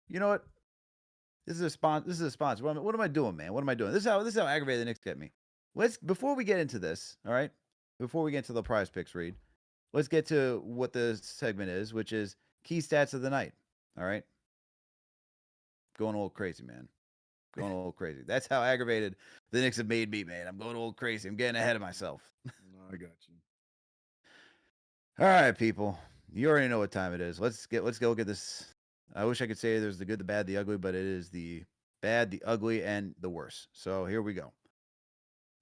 You know what? This is a sponsor. What am I doing, man? What am I doing? This is how aggravated the Knicks get me. Before we get into this, all right? Before we get into the Prize Picks read, let's get to what the segment is, which is key stats of the night. All right? Going a little crazy, man. Going a little crazy. That's how aggravated the Knicks have made me, man. I'm going a little crazy. I'm getting ahead of myself. I got you. All right, people. You already know what time it is. Let's go get this. I wish I could say there's the good, the bad, the ugly, but it is the bad, the ugly, and the worst. So here we go.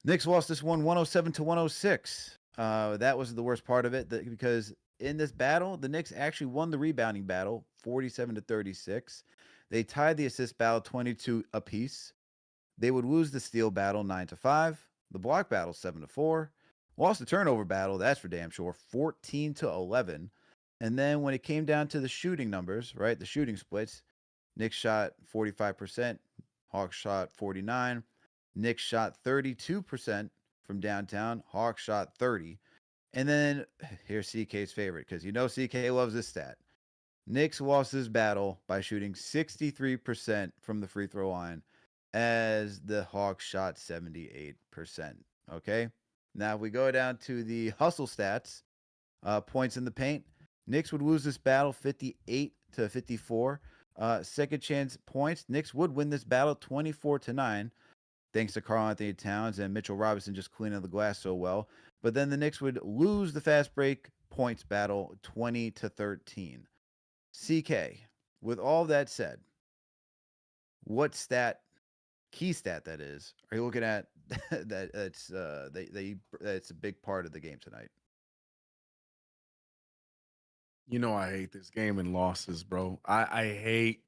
Knicks lost this one 107-106. That was the worst part of it, because in this battle, the Knicks actually won the rebounding battle 47-36. They tied the assist battle 22 apiece. They would lose the steal battle 9-5, the block battle 7-4, lost the turnover battle, that's for damn sure, 14-11. And then when it came down to the shooting numbers, right, the shooting splits, Knicks shot 45%, Hawks shot 49%, Knicks shot 32% from downtown, Hawks shot 30%. And then here's CK's favorite, because you know CK loves this stat. Knicks lost this battle by shooting 63% from the free throw line, as the Hawks shot 78%. Okay? Now, if we go down to the hustle stats, points in the paint, Knicks would lose this battle 58-54. Second chance points, Knicks would win this battle 24-9, thanks to Karl-Anthony Towns and Mitchell Robinson just cleaning the glass so well. But then the Knicks would lose the fast break points battle 20-13. CK, with all that said, what key stat that is, are you looking at that's a big part of the game tonight? You know I hate this game and losses, bro. I hate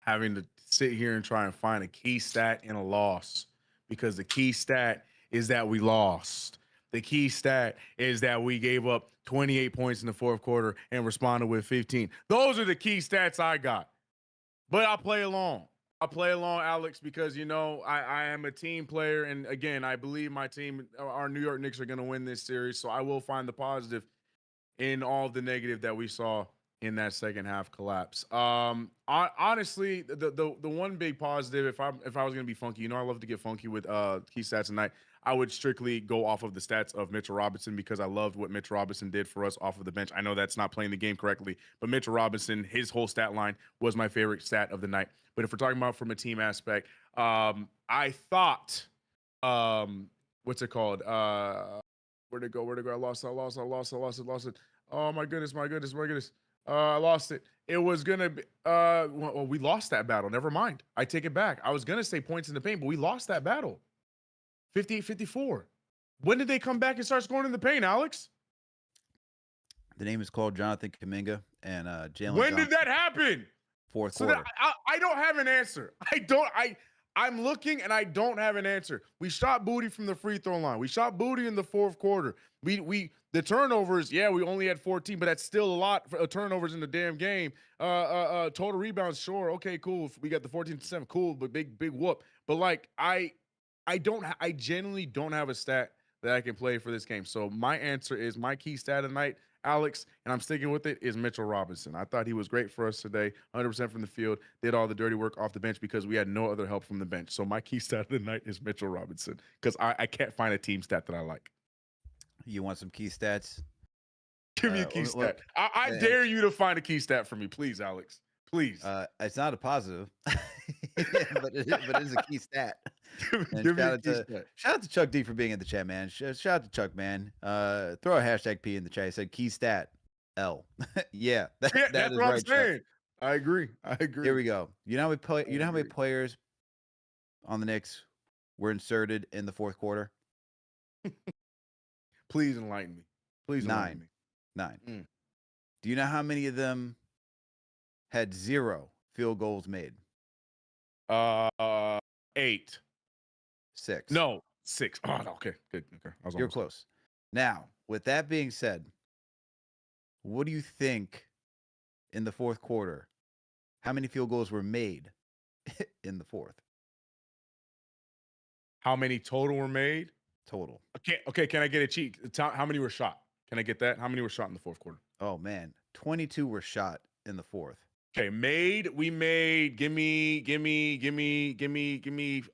having to sit here and try and find a key stat in a loss, because the key stat is that we lost. The key stat is that we gave up 28 points in the fourth quarter and responded with 15. Those are the key stats I got. But I'll play along. Alex, because, you know, I am a team player. And, again, I believe my team, our New York Knicks, are going to win this series. So I will find the positive in all the negative that we saw in that second half collapse. Honestly, the one big positive, if I was going to be funky, you know, I love to get funky with key stats tonight. I would strictly go off of the stats of Mitchell Robinson, because I loved what Mitchell Robinson did for us off of the bench. I know that's not playing the game correctly, but Mitchell Robinson, his whole stat line was my favorite stat of the night. But if we're talking about from a team aspect, I thought, what's it called? Where'd it go? I lost it. Oh my goodness. I lost it. It was gonna be well, we lost that battle. Never mind. I take it back. I was gonna say points in the paint, but we lost that battle. 58-54. When did they come back and start scoring in the paint, Alex? The name is called Jonathan Kuminga and Jalen. When did that happen? Fourth quarter. I don't have an answer. I'm looking and I don't have an answer. We shot booty from the free throw line. We shot booty in the fourth quarter. The turnovers, yeah, we only had 14, but that's still a lot of turnovers in the damn game. Total rebounds, sure, okay, cool. We got the 14-7, cool, but big whoop. But like I genuinely don't have a stat that I can play for this game. So my answer is, my key stat of the night, Alex, and I'm sticking with it, is Mitchell Robinson. I thought he was great for us today, 100% from the field, did all the dirty work off the bench because we had no other help from the bench. So my key stat of the night is Mitchell Robinson, because I can't find a team stat that I like. You want some key stats? Give me a key Well, stat. I dare you to find a key stat for me, please, Alex. Please. It's not a positive, but it is a key stat. And Give me a key stat. shout out to Chuck D for being in the chat, man. Shout out to Chuck, man. Throw a hashtag P in the chat. He said key stat L. Yeah, That's is what I'm right, Chuck. saying. I agree. Here we go. You know how many players on the Knicks were inserted in the fourth quarter? Please enlighten me. Please enlighten me. 9. Mm. Do you know how many of them had 0 field goals made? 8. 6. No, 6. Oh, okay, good. Okay, You're close. Now, with that being said, what do you think in the fourth quarter? How many field goals were made in the fourth? How many total were made? Total. Okay. Can I get a cheat? How many were shot? Can I get that? How many were shot in the fourth quarter? Oh man, 22 were shot in the fourth. Okay, made. We made. Give me.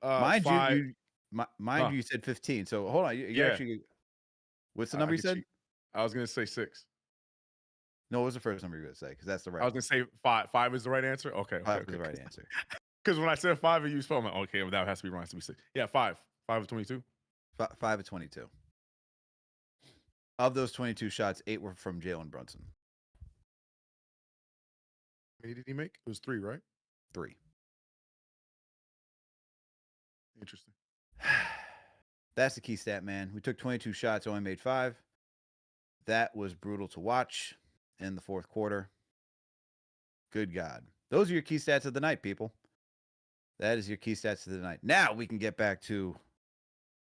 Mind 5. you said 15. So hold on. You actually. What's the number you said? Cheat. I was gonna say 6. No, what was the first number you were gonna say? Because that's the right. I was gonna say 5. 5 is the right answer. Okay. 5 is the right answer. Because when I said 5 and you spelled, I'm like, okay, well, that has to be wrong. It has to be 6. Yeah, 5. 5 of 22. 5 of 22. Of those 22 shots, 8 were from Jalen Brunson. How many did he make? It was 3, right? 3. Interesting. That's the key stat, man. We took 22 shots, only made 5. That was brutal to watch in the fourth quarter. Good God. Those are your key stats of the night, people. That is your key stats of the night. Now we can get back to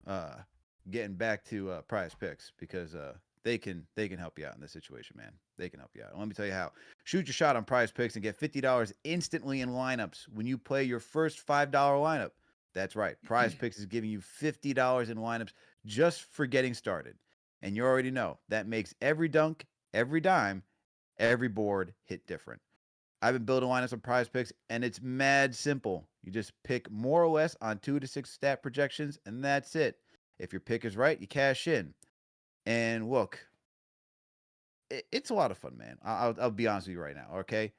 prize picks because they can help you out in this situation, man. They can help you out. And let me tell you how. Shoot your shot on prize picks and get $50 instantly in lineups when you play your first $5 lineup. That's right. Prize picks is giving you $50 in lineups just for getting started. And you already know that makes every dunk, every dime, every board hit different. I've been building lineups on prize picks, and it's mad simple. You just pick more or less on 2 to 6 stat projections, and that's it. If your pick is right, you cash in. And look, it's a lot of fun, man. I'll be honest with you right now, okay?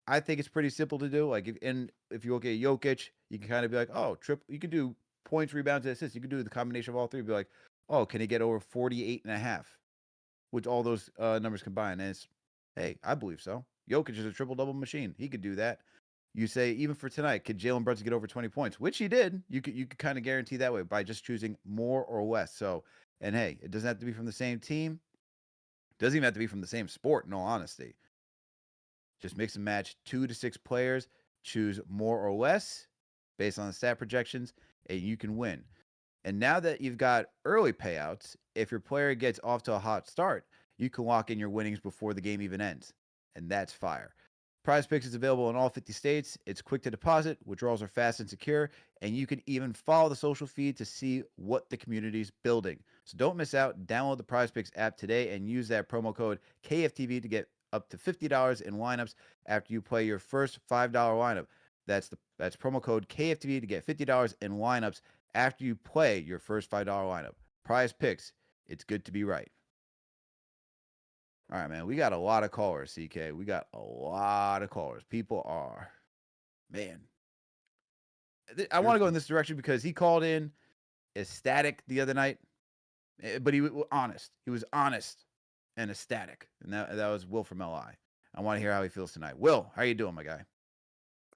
I think it's pretty simple to do. Like, if you look at Jokic, you can kind of be like, oh, you can do points, rebounds, and assists. You can do the combination of all 3. Be like, oh, can he get over 48.5? With all those numbers combined. And it's, hey, I believe so. Jokic is a triple-double machine. He could do that. You say, even for tonight, could Jalen Brunson get over 20 points? Which he did. You could kind of guarantee that way by just choosing more or less. So, and hey, it doesn't have to be from the same team. It doesn't even have to be from the same sport, in all honesty. Just mix and match 2 to 6 players. Choose more or less based on the stat projections, and you can win. And now that you've got early payouts, if your player gets off to a hot start, you can lock in your winnings before the game even ends. And that's fire. Prize Picks is available in all 50 states. It's quick to deposit, withdrawals are fast and secure, and you can even follow the social feed to see what the community's building. So don't miss out. Download the Prize Picks app today and use that promo code KFTV to get up to $50 in lineups after you play your first $5 lineup. That's promo code KFTV to get $50 in lineups after you play your first $5 lineup. Prize Picks. It's good to be right. All right, man. We got a lot of callers, CK. We got a lot of callers. People are, man. I want to go in this direction because he called in ecstatic the other night, but he was honest. He was honest and ecstatic, and that was Will from LI. I want to hear how he feels tonight. Will, how you doing, my guy?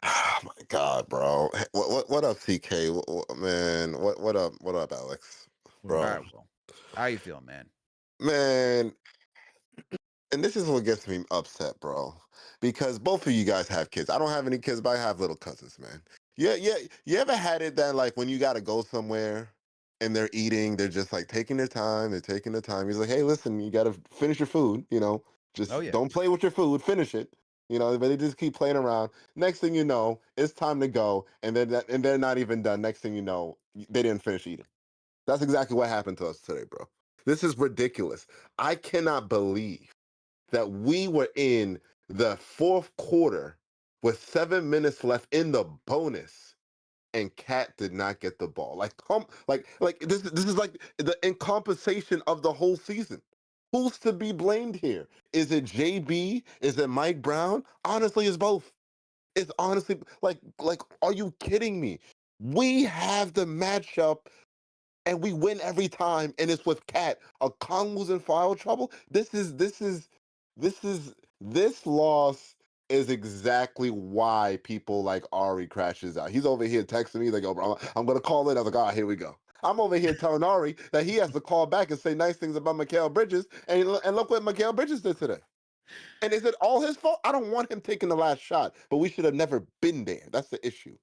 Oh my God, bro. What up, CK? Man, what up, Alex? Bro. All right, Will. How you feeling, man? Man, and this is what gets me upset, bro. Because both of you guys have kids. I don't have any kids, but I have little cousins, man. Yeah. You ever had it that like when you gotta go somewhere and they're eating, they're just like taking their time, He's like, hey, listen, you gotta finish your food, just don't play with your food, finish it. But they just keep playing around. Next thing you know, it's time to go, and they're not even done. Next thing you know, they didn't finish eating. That's exactly what happened to us today, bro. This is ridiculous. I cannot believe that we were in the fourth quarter with 7 minutes left in the bonus, and Cat did not get the ball. Like this is like the incompensation of the whole season. Who's to be blamed here? Is it JB? Is it Mike Brown? Honestly, it's both. It's honestly like, are you kidding me? We have the matchup and we win every time, and it's with Cat. A Kongwu's in foul trouble. This loss is exactly why people like Ari crashes out. He's over here texting me like, "Yo, bro, I'm gonna call in." I was like, "All right, here we go." I'm over here telling Ari that he has to call back and say nice things about Mikal Bridges, and look what Mikal Bridges did today. And is it all his fault? I don't want him taking the last shot, but we should have never been there. That's the issue.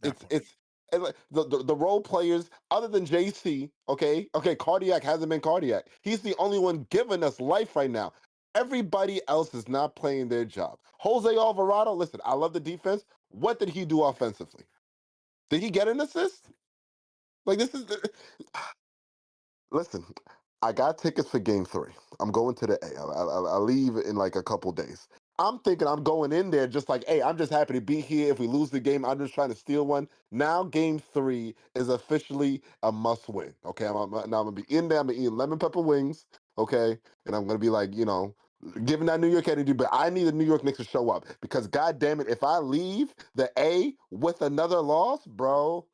It's like the role players other than JC, okay, Cardiac hasn't been Cardiac. He's the only one giving us life right now. Everybody else is not playing their job. Jose Alvarado, listen, I love the defense. What did he do offensively? Did he get an assist? Like this is listen. I got tickets for Game 3. I'm going to the A. I leave in like a couple days. I'm thinking I'm going in there just like, hey, I'm just happy to be here. If we lose the game, I'm just trying to steal one. Now Game 3 is officially a must win. Okay, now I'm gonna be in there. I'm gonna eat lemon pepper wings. Okay, and I'm gonna be like, giving that New York energy. But I need the New York Knicks to show up because, God damn it, if I leave the A with another loss, bro,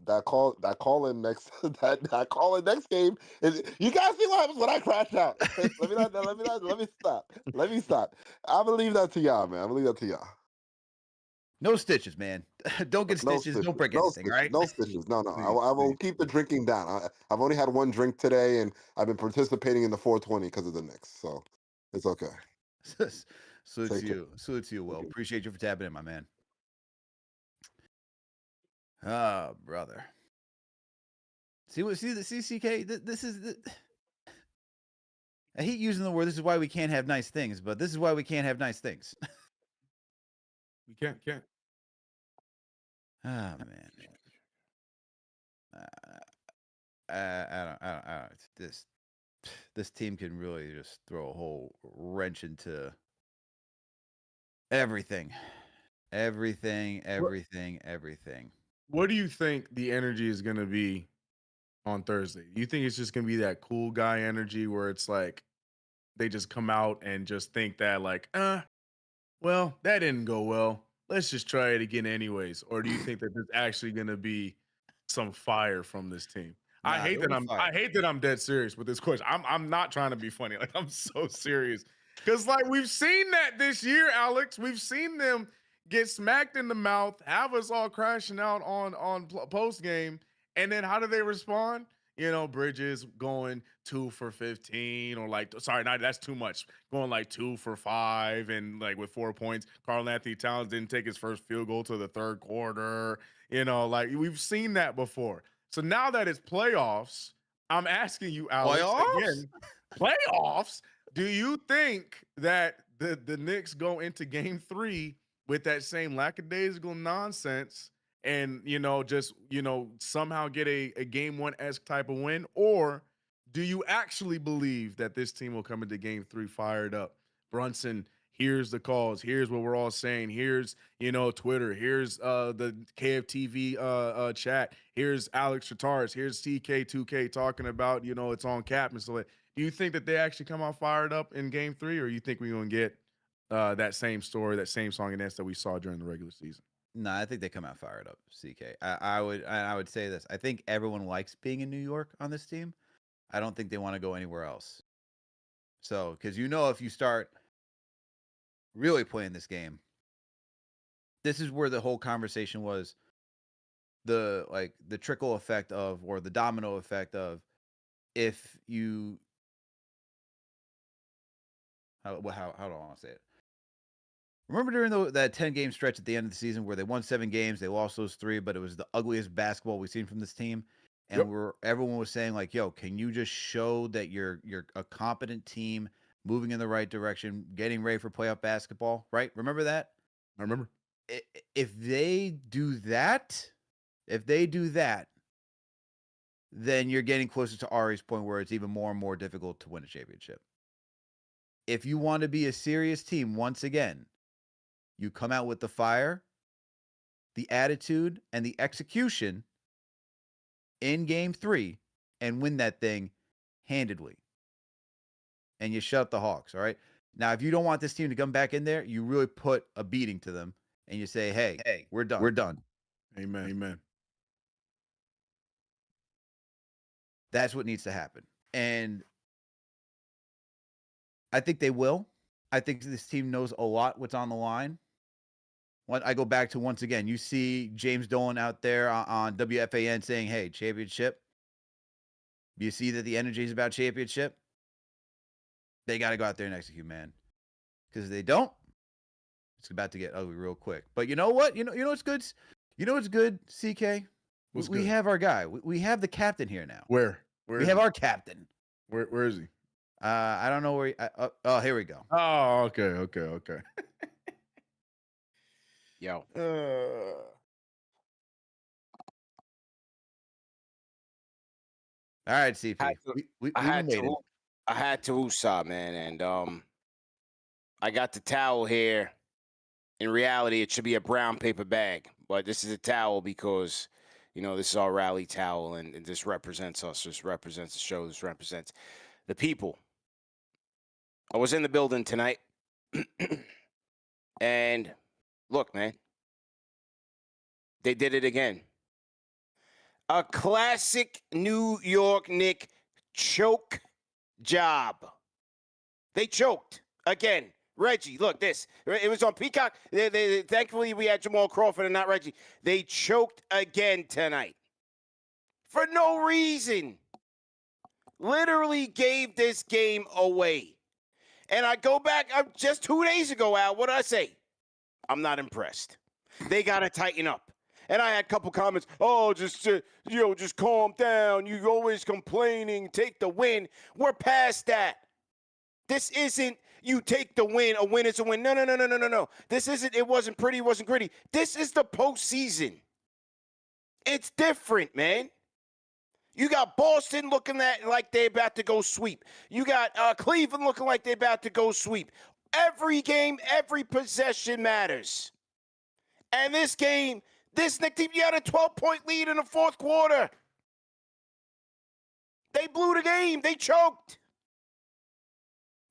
that call in next that call in next game is, you guys see what happens when I crash out. let me stop. I'm gonna leave that to y'all, man. I'm gonna leave that to y'all. No stitches, man. Don't get No stitches. Don't stitches. break No anything, stitches. right? No stitches. No. Please, I will please. keep the drinking down. I've only had one drink today, and I've been participating in the 420 because of the Knicks, so it's okay. Salute Take to care. you. Salute to you, Will. Okay. Appreciate you for tapping in, my man. Ah, brother. See CK. This is. I hate using the word. This is why we can't have nice things, but this is why we can't have nice things. We can't. Ah, man. I don't. This team can really just throw a whole wrench into everything. Everything. What do you think the energy is going to be on Thursday? Do you think it's just going to be that cool guy energy where it's like they just come out and just think that like, well, that didn't go well. Let's just try it again anyways. Or do you think that there's actually going to be some fire from this team? Nah, I hate there'll that be I fire. hate that I'm dead serious with this question. I'm not trying to be funny. Like I'm so serious. Cuz like we've seen that this year, Alex. We've seen them get smacked in the mouth, have us all crashing out on post game, and then how do they respond? Bridges going 2 for 15, or like, sorry, not that's too much. Going like 2 for 5 and like with 4 points. Karl-Anthony Towns didn't take his first field goal to the third quarter. Like we've seen that before. So now that it's playoffs, I'm asking you, Alex, again, playoffs. Do you think that the Knicks go into Game 3 with that same lackadaisical nonsense and just somehow get a Game 1-esque type of win? Or do you actually believe that this team will come into Game 3 fired up? Brunson, here's the calls, here's what we're all saying, here's Twitter, here's the KFTV chat, here's Alex Chatars, here's TK2K talking about it's on cap and so. Do you think that they actually come out fired up in Game 3, or you think we're going to get that same story, that same song and dance that we saw during the regular season? No, I think they come out fired up, CK. I would say this. I think everyone likes being in New York on this team. I don't think they want to go anywhere else. So, because if you start really playing this game, this is where the whole conversation was. The trickle effect of, or the domino effect of, if you how do I want to say it? Remember during that 10-game stretch at the end of the season where they won 7 games, they lost those 3, but it was the ugliest basketball we've seen from this team, and everyone was saying like, "Yo, can you just show that you're a competent team, moving in the right direction, getting ready for playoff basketball?" Right? Remember that? I remember. If they do that, then you're getting closer to Ari's point where it's even more and more difficult to win a championship. If you want to be a serious team, once again, you come out with the fire, the attitude, and the execution in Game 3 and win that thing handedly. and you shut up the Hawks, all right? Now, if you don't want this team to come back in there, you really put a beating to them, and you say, hey, we're done. We're done. Amen. Amen. That's what needs to happen. And I think they will. I think this team knows a lot what's on the line. I go back to, once again, you see James Dolan out there on WFAN saying, hey, championship. You see that the energy is about championship. They got to go out there and execute, man. Because if they don't, it's about to get ugly real quick. But you know what? You know what's good? You know what's good, CK? We have our guy. We have the captain here now. Where we have our captain. Where is he? I don't know where. Oh, here we go. Oh, okay. Yo. All right, CP. I had to Usa, man, and I got the towel here. In reality, it should be a brown paper bag, but this is a towel because, this is our rally towel, and this represents us. This represents the show. This represents the people. I was in the building tonight, and look, man, they did it again. A classic New York Knicks choke job. They choked again. Reggie, look, this. It was on Peacock. Thankfully, we had Jamal Crawford and not Reggie. They choked again tonight. For no reason. Literally gave this game away. And I go back just 2 days ago, Al. What did I say? I'm not impressed. They got to tighten up. And I had a couple comments. Oh, just calm down. You always complaining. Take the win. We're past that. This isn't you take the win. A win is a win. No. This isn't. It wasn't pretty. It wasn't gritty. This is the postseason. It's different, man. You got Boston looking like they're about to go sweep. You got Cleveland looking like they're about to go sweep. Every game, every possession matters. And this game, this Knicks team, you had a 12-point lead in the fourth quarter. They blew the game. They choked.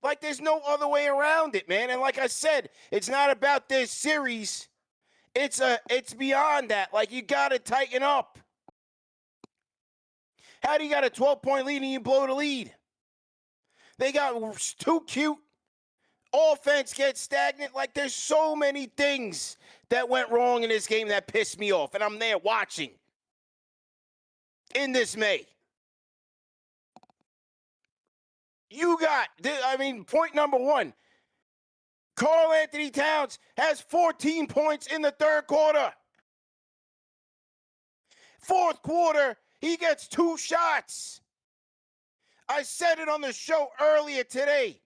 Like there's no other way around it, man. And like I said, it's not about this series. It's beyond that. Like you got to tighten up. How do you got a 12-point lead and you blow the lead? They got too cute. Offense gets stagnant. Like there's so many things that went wrong in this game that pissed me off. And I'm there watching. In this May. Point number one. Karl-Anthony Towns has 14 points in the third quarter. Fourth quarter, he gets 2 shots. I said it on the show earlier today.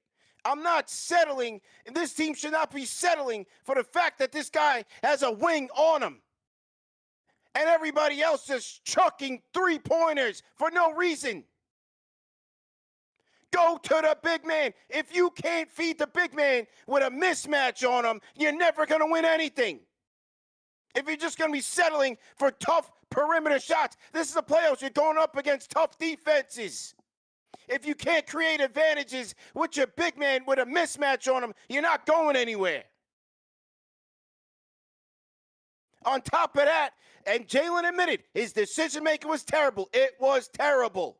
I'm not settling, and this team should not be settling for the fact that this guy has a wing on him. And everybody else is chucking 3-pointers for no reason. Go to the big man. If you can't feed the big man with a mismatch on him, you're never going to win anything. If you're just going to be settling for tough perimeter shots, this is the playoffs. You're going up against tough defenses. If you can't create advantages with your big man with a mismatch on him, you're not going anywhere. On top of that, and Jalen admitted, his decision-making was terrible. It was terrible.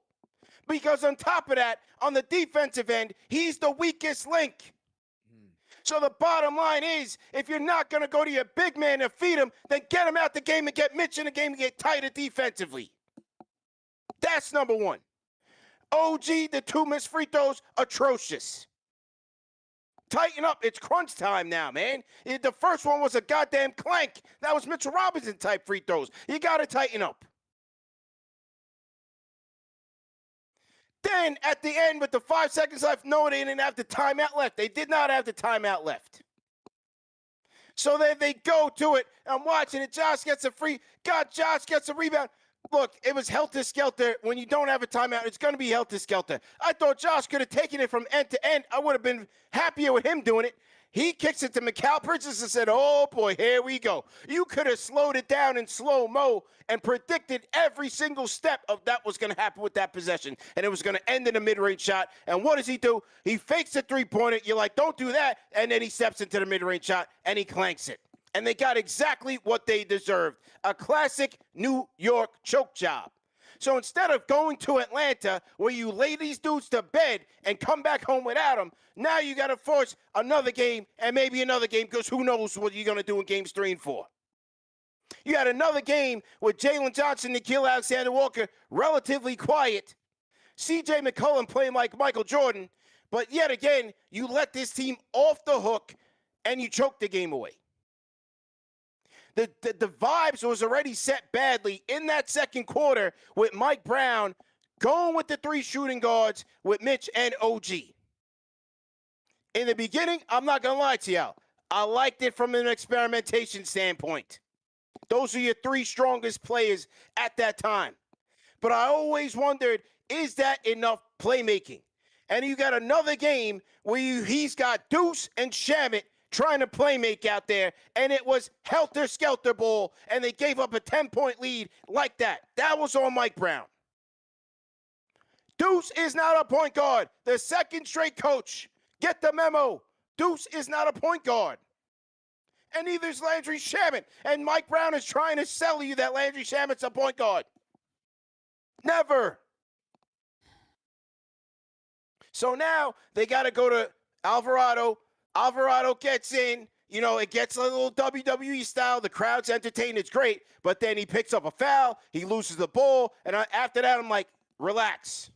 Because on top of that, on the defensive end, he's the weakest link. So the bottom line is, if you're not going to go to your big man to feed him, then get him out the game and get Mitch in the game and get tighter defensively. That's number one. OG, the 2 missed free throws, atrocious. Tighten up. It's crunch time now, man. The first one was a goddamn clank. That was Mitchell Robinson type free throws. You got to tighten up. Then, at the end, with the 5 seconds left, no, they didn't have the timeout left. They did not have the timeout left. So then they go to it. I'm watching it. Josh gets a rebound. Look, it was helter-skelter. When you don't have a timeout, it's going to be helter-skelter. I thought Josh could have taken it from end to end. I would have been happier with him doing it. He kicks it to Mikal Bridges and said, oh, boy, here we go. You could have slowed it down in slow-mo and predicted every single step of that was going to happen with that possession, and it was going to end in a mid-range shot. And what does he do? He fakes a three-pointer. You're like, don't do that. And then he steps into the mid-range shot, and he clanks it. And they got exactly what they deserved, a classic New York choke job. So instead of going to Atlanta where you lay these dudes to bed and come back home without them, now you got to force another game and maybe another game because who knows what you're going to do in games 3 and 4. You had another game with Jalen Johnson, Nickeil Alexander-Walker relatively quiet, C.J. McCollum playing like Michael Jordan, but yet again, you let this team off the hook and you choke the game away. The vibes was already set badly in that second quarter with Mike Brown going with the 3 shooting guards with Mitch and OG. In the beginning, I'm not going to lie to y'all, I liked it from an experimentation standpoint. Those are your 3 strongest players at that time. But I always wondered, is that enough playmaking? And you got another game where he's got Deuce and Shamet trying to play make out there, and it was helter-skelter ball, and they gave up a 10-point lead like that. That was on Mike Brown. Deuce is not a point guard. The second straight coach. Get the memo. Deuce is not a point guard. And neither is Landry Shamet. And Mike Brown is trying to sell you that Landry Shamet's a point guard. Never. So now they got to go to Alvarado. Alvarado gets in, it gets a little WWE style. The crowd's entertained. It's great. But then he picks up a foul. He loses the ball. And after that, I'm like, relax.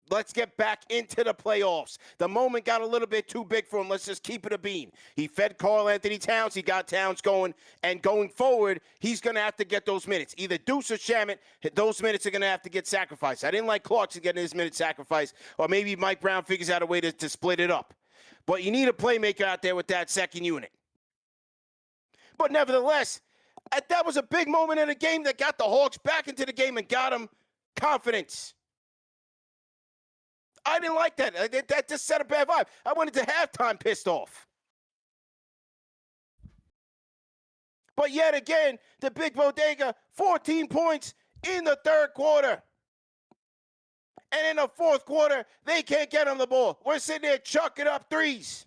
Let's get back into the playoffs. The moment got a little bit too big for him. Let's just keep it a bean. He fed Karl-Anthony Towns. He got Towns going. And going forward, he's going to have to get those minutes. Either Deuce or Shamet, those minutes are going to have to get sacrificed. I didn't like Clarkson getting his minutes sacrificed. Or maybe Mike Brown figures out a way to split it up. But you need a playmaker out there with that second unit. But nevertheless, that was a big moment in the game that got the Hawks back into the game and got them confidence. I didn't like that. That just set a bad vibe. I went into halftime pissed off. But yet again, the big bodega, 14 points in the third quarter. And in the fourth quarter, they can't get on the ball. We're sitting there chucking up threes.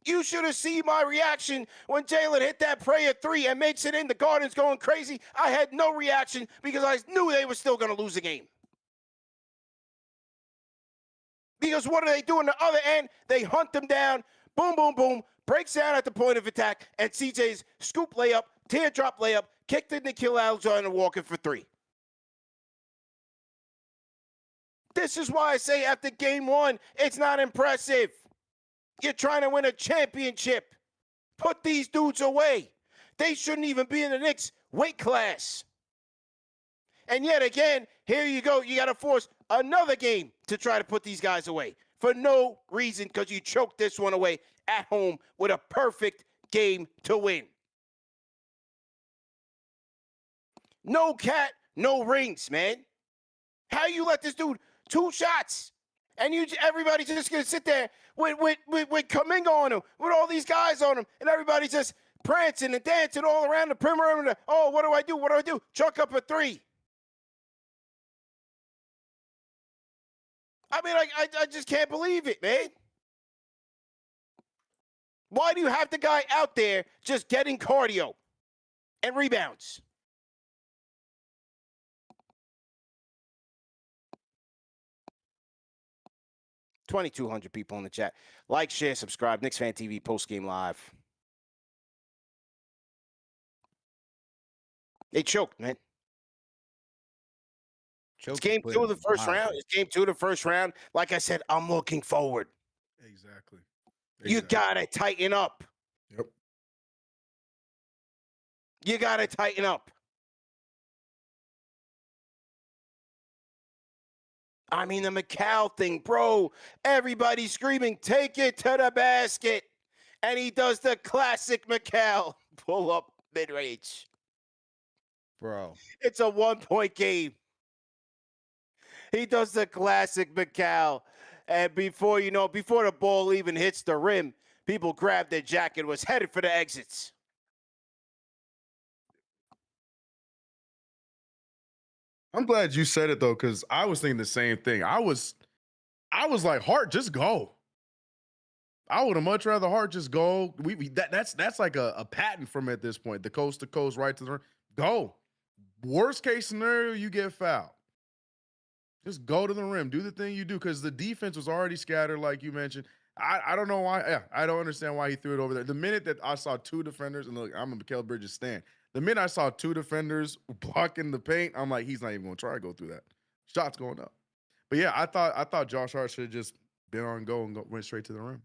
You should have seen my reaction when Jalen hit that prayer 3 and makes it in. The Garden's going crazy. I had no reaction because I knew they were still going to lose the game. Because what do they do on the other end? They hunt them down. Boom, boom, boom. Breaks down at the point of attack. And CJ's scoop layup, teardrop layup, kicked to Nickeil Alexander-Walker for 3. This is why I say after game 1, it's not impressive. You're trying to win a championship. Put these dudes away. They shouldn't even be in the Knicks weight class. And yet again, here you go. You got to force another game to try to put these guys away for no reason because you choked this one away at home with a perfect game to win. No cat, no rings, man. How you let this dude 2 shots and everybody's just going to sit there with Kuminga on him, with all these guys on him, and everybody's just prancing and dancing all around the perimeter. Oh, what do I do? What do I do? Chuck up a 3. I mean, I just can't believe it, man. Why do you have the guy out there just getting cardio and rebounds? $2,200 people in the chat. Like, share, subscribe. Knicks Fan TV post-game live. They choked, man. It's game 2 of the first round. It's game 2 of the first round. Like I said, I'm looking forward. Exactly. You got to tighten up. Yep. You got to tighten up. I mean, the Mikal thing, bro. Everybody's screaming, take it to the basket. And he does the classic Mikal pull up mid-range. Bro. It's a 1-point game. He does the classic Mikal. And before you know, before the ball even hits the rim, people grabbed their jacket, was headed for the exits. I'm glad you said it though, because I was thinking the same thing. I was like, Hart, just go. I would have much rather Hart just go. That's like a patent from at this point. The coast to coast, right to the rim. Go. Worst case scenario, you get fouled. Just go to the rim. Do the thing you do, because the defense was already scattered, like you mentioned. I don't know why. Yeah, I don't understand why he threw it over there. The minute that I saw two defenders, and look, I'm a Mikal Bridges stan. The minute I saw two defenders blocking the paint, I'm like, he's not even going to try to go through that. Shots going up. But yeah, I thought Josh Hart should have just been on go and went straight to the rim.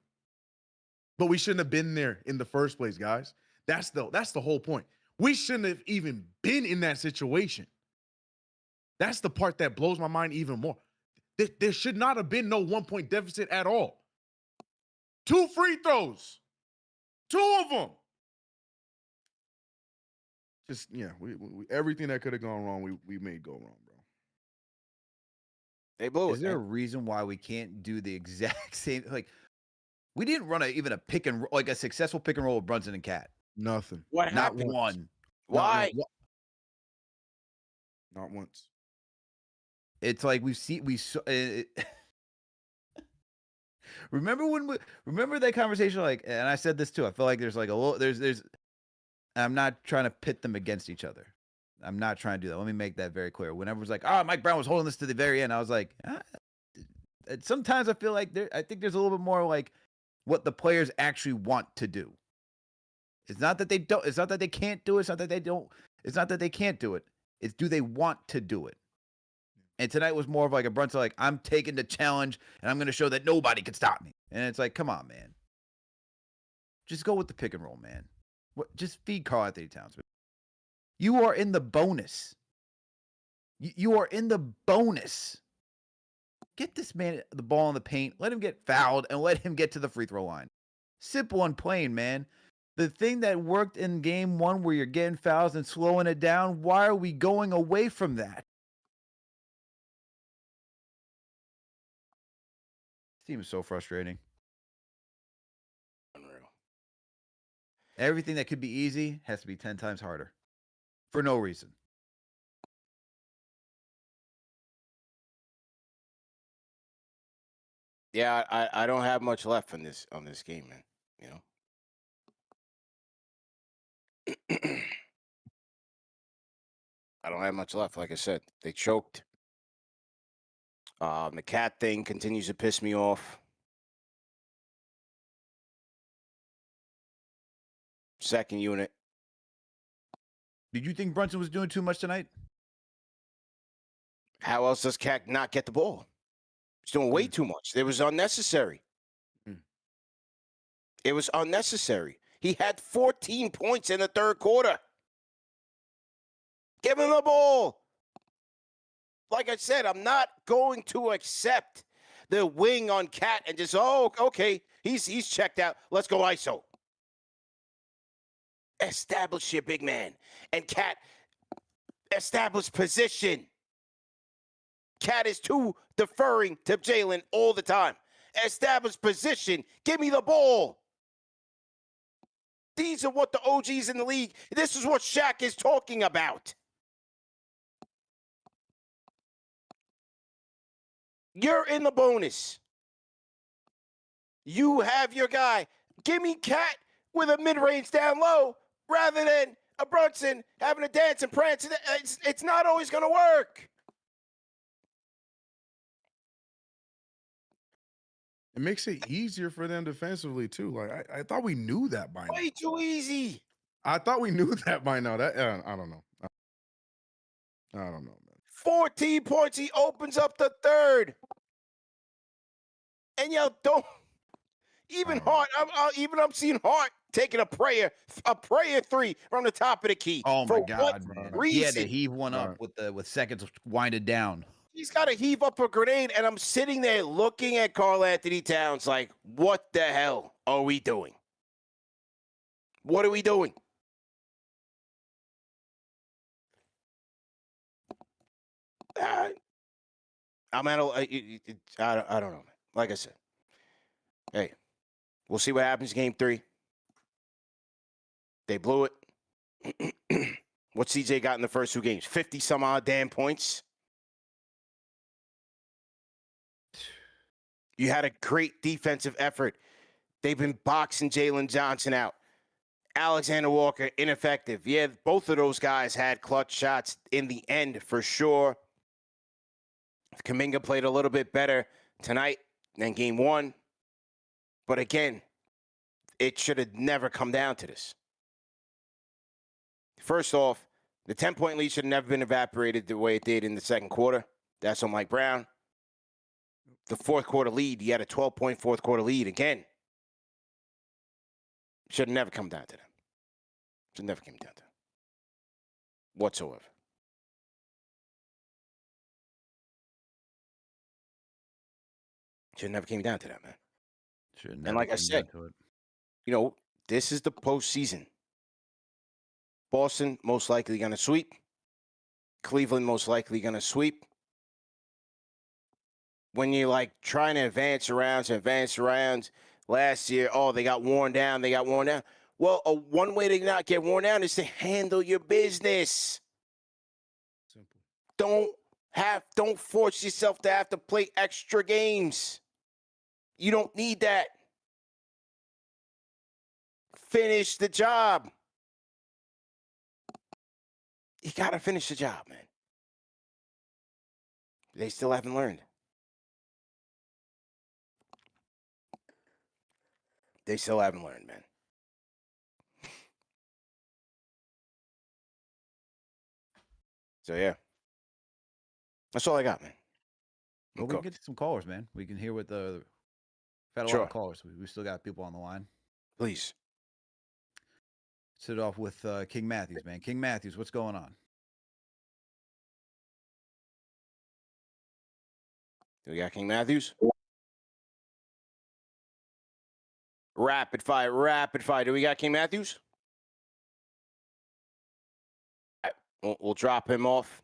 But we shouldn't have been there in the first place, guys. That's the whole point. We shouldn't have even been in that situation. That's the part that blows my mind even more. There should not have been no 1-point deficit at all. 2 free throws. 2 of them. Just, yeah, we everything that could have gone wrong, we made go wrong, bro. They blew it. Is there a reason why we can't do the exact same? Like, we didn't run even a pick and roll, like a successful pick and roll with Brunson and Cat. Nothing. What Not happened? one. Why? Not once. It's like remember that conversation, like, and I said this too. I feel like there's like a little there's I'm not trying to pit them against each other. I'm not trying to do that. Let me make that very clear. Whenever it was like, Mike Brown was holding this to the very end, I was like, sometimes I feel like I think there's a little bit more like what the players actually want to do. It's not that they don't. It's not that they can't do it. It's not that they don't. It's not that they can't do it. It's do they want to do it? And tonight was more of like a Brunson, like, I'm taking the challenge and I'm going to show that nobody can stop me. And it's like, come on, man. Just go with the pick and roll, man. Just feed Karl-Anthony Towns. You are in the bonus. You are in the bonus. Get this man the ball in the paint. Let him get fouled and let him get to the free throw line. Simple and plain, man. The thing that worked in game 1 where you're getting fouls and slowing it down, why are we going away from that? Seems so frustrating. Unreal. Everything that could be easy has to be 10 times harder. For no reason. Yeah, I don't have much left on this game, man. You know? I don't have much left. Like I said, they choked. The cat thing continues to piss me off. Second unit. Did you think Brunson was doing too much tonight? How else does Cat not get the ball? He's doing way too much. It was unnecessary. It was unnecessary. He had 14 points in the third quarter. Give him the ball. Like I said, I'm not going to accept the wing on Cat and just, okay, he's checked out. Let's go ISO. Establish your big man. And Cat, establish position. Cat is too deferring to Jalen all the time. Establish position. Give me the ball. These are what the OGs in the league, this is what Shaq is talking about. You're in the bonus. You have your guy. Give me Cat with a mid-range down low rather than a Brunson having a dance and prance. It's not always going to work. It makes it easier for them defensively too. Like I thought we knew that by now. Way too easy. I thought we knew that by now. That I don't know. I don't know, man. 14 points. He opens up the third. And don't even Hart. I'm seeing Hart taking a prayer 3 from the top of the key. Oh my God, man. Reason? He had to heave one up with seconds winded down. He's got to heave up a grenade, and I'm sitting there looking at Karl-Anthony Towns like, what the hell are we doing? What are we doing? I'm at I don't know, man. like I said, hey, we'll see what happens in game 3. They blew it. What CJ got in the first 2 games? 50 some odd damn points. You had a great defensive effort. They've been boxing Jalen Johnson out. Alexander Walker, ineffective. Yeah, both of those guys had clutch shots in the end for sure. Kuminga played a little bit better tonight than game 1. But again, it should have never come down to this. First off, the 10-point lead should have never been evaporated the way it did in the second quarter. That's on Mike Brown. The fourth quarter lead, you had a 12-point fourth quarter lead again. Should have never come down to them. Should never came down to them. Whatsoever. Should never came down to that, man. Should And like I said, you know, this is the postseason. Boston most likely going to sweep. Cleveland most likely going to sweep. When you're like trying to advance around last year, oh, they got worn down. Well, one way to not get worn down is to handle your business. Simple. Don't force yourself to have to play extra games. You don't need that. Finish the job. You got to finish the job, man. They still haven't learned. They still haven't learned, man. So, yeah. That's all I got, man. Well, we can get to some callers, man. We can hear what the... We've had a lot of callers. We still got people on the line. Please. Start off with King Matthews, man. King Matthews, what's going on? Do we got King Matthews? Rapid fire. Do we got King Matthews? We'll drop him off.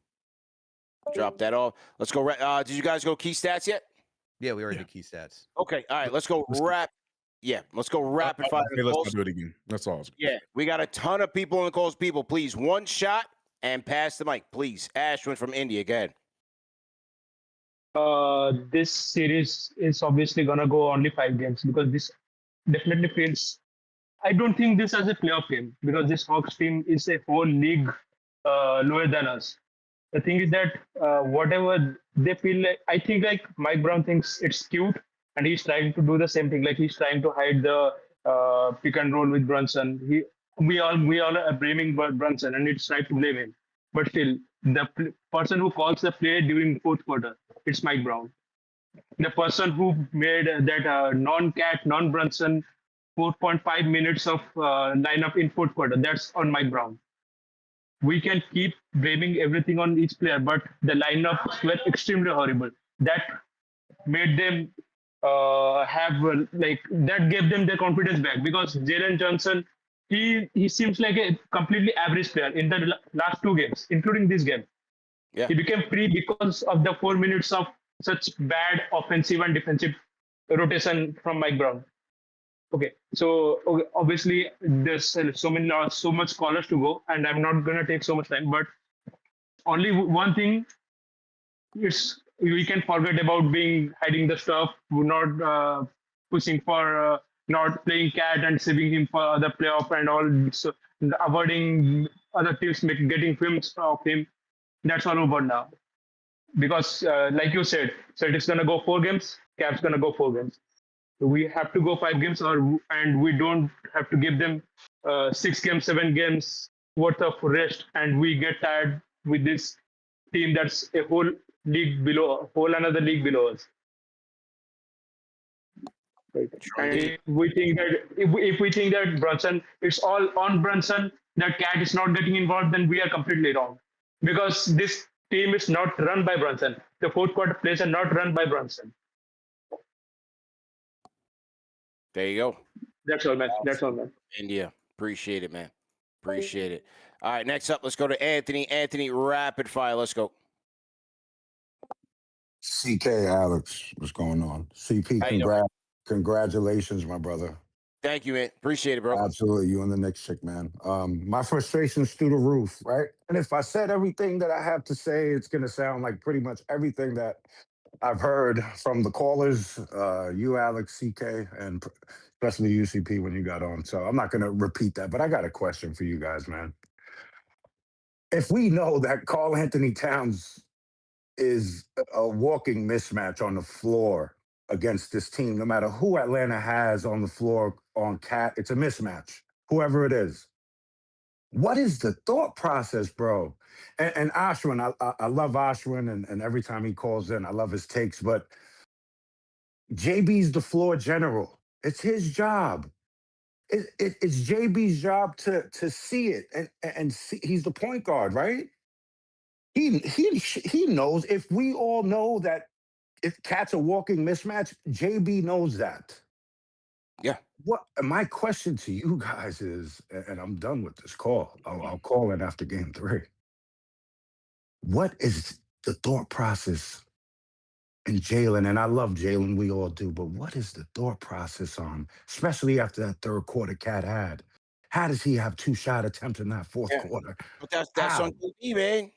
Drop that off. Let's go. Did you guys go key stats yet? Yeah, we already did key stats. Okay. All right. Let's go let's go rapid fire. Okay, let's do it again. That's all. Yeah, we got a ton of people in the calls. People, please, one shot and pass the mic, please. Ashwin from India, go ahead. This series is obviously gonna go only 5 games because this definitely feels. I don't think this as a playoff game because this Hawks team is a whole league lower than us. The thing is that whatever they feel like, I think like Mike Brown thinks it's cute and he's trying to do the same thing. Like he's trying to hide the pick and roll with Brunson. We all are blaming Brunson and it's right to blame him. But still, the person who calls the play during the fourth quarter, it's Mike Brown. The person who made that non-Cat, non-Brunson 4.5 minutes of lineup in fourth quarter, that's on Mike Brown. We can keep blaming everything on each player, but the lineups were extremely horrible. That made them that gave them their confidence back because Jalen Johnson, he seems like a completely average player in the last 2 games, including this game. Yeah. He became free because of the 4 minutes of such bad offensive and defensive rotation from Mike Brown. Okay, so obviously there's so much callers to go, and I'm not gonna take so much time. But only one thing is we can forget about hiding the stuff. We're not pushing for not playing Cat and saving him for the playoff and all. So avoiding other teams getting films of him. That's all over now. Because like you said, Celtics gonna go 4 games. Cap's gonna go 4 games. We have to go 5 games, and we don't have to give them 6 games, 7 games worth of rest, and we get tired with this team that's a whole another league below us. Right. And if we think that Brunson, it's all on Brunson, that Cat is not getting involved, then we are completely wrong. Because this team is not run by Brunson. The fourth quarter plays are not run by Brunson. There you go. That's all, man. That's all, man. India. Appreciate it, man. Appreciate it. All right, next up, let's go to Anthony. Anthony, rapid fire. Let's go. CK Alex, what's going on? CP, How you doing? congratulations, my brother. Thank you, man. Appreciate it, bro. Absolutely, you and the Knicks chick, man. My frustration's through the roof, right? And if I said everything that I have to say, it's gonna sound like pretty much everything that I've heard from the callers, you, Alex, CK, and especially UCP when you got on. So I'm not gonna repeat that, but I got a question for you guys, man. If we know that Karl-Anthony Towns is a walking mismatch on the floor against this team, no matter who Atlanta has on the floor on Cat, it's a mismatch, whoever it is. What is the thought process, bro? And Ashwin, I love Ashwin, and every time he calls in, I love his takes, but JB's the floor general. It's his job. It's JB's job to see it and see, he's the point guard, right? He knows. If we all know that if Cat's a walking mismatch, JB knows that. Yeah. What my question to you guys is, and I'm done with this call. I'll call in after game 3. What is the thought process in Jalen? And I love Jalen, we all do, but what is the thought process on, especially after that third quarter Cat had? How does he have 2 shot attempts in that fourth quarter? But that's on JB, man.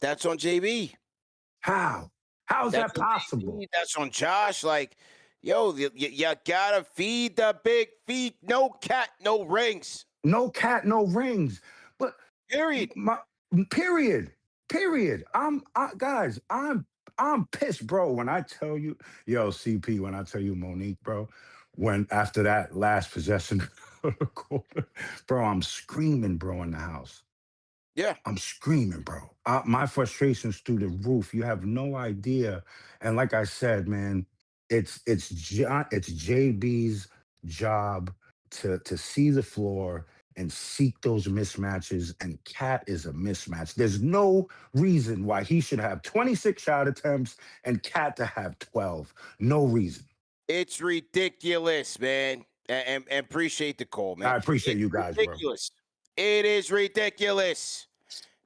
That's on JB. How? How is that possible? JB, that's on Josh. Like, yo, you gotta feed the big feet. No cat, no rings. No cat, no rings. But period. Period. Guys, I'm pissed, bro. When I tell you, yo, CP, when I tell you Monique, bro, when after that last possession, bro, I'm screaming, bro, in the house. Yeah. I'm screaming, bro. My frustration's through the roof. You have no idea. And like I said, man, it's JB's job to see the floor and seek those mismatches, and Cat is a mismatch. There's no reason why he should have 26 shot attempts and Cat to have 12. No reason. It's ridiculous, man. And appreciate the call, man. I appreciate you guys, ridiculous. Bro. It is ridiculous.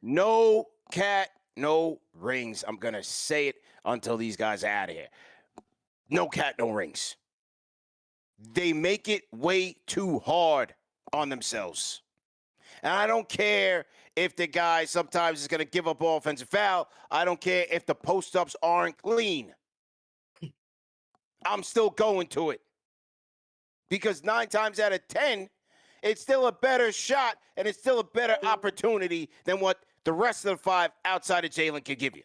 No cat, no rings. I'm going to say it until these guys are out of here. No cat, no rings. They make it way too hard on themselves. And I don't care if the guy sometimes is going to give up offensive foul. I don't care if the post-ups aren't clean. I'm still going to it. Because 9 times out of 10, it's still a better shot and it's still a better opportunity than what the rest of the 5 outside of Jalen can give you.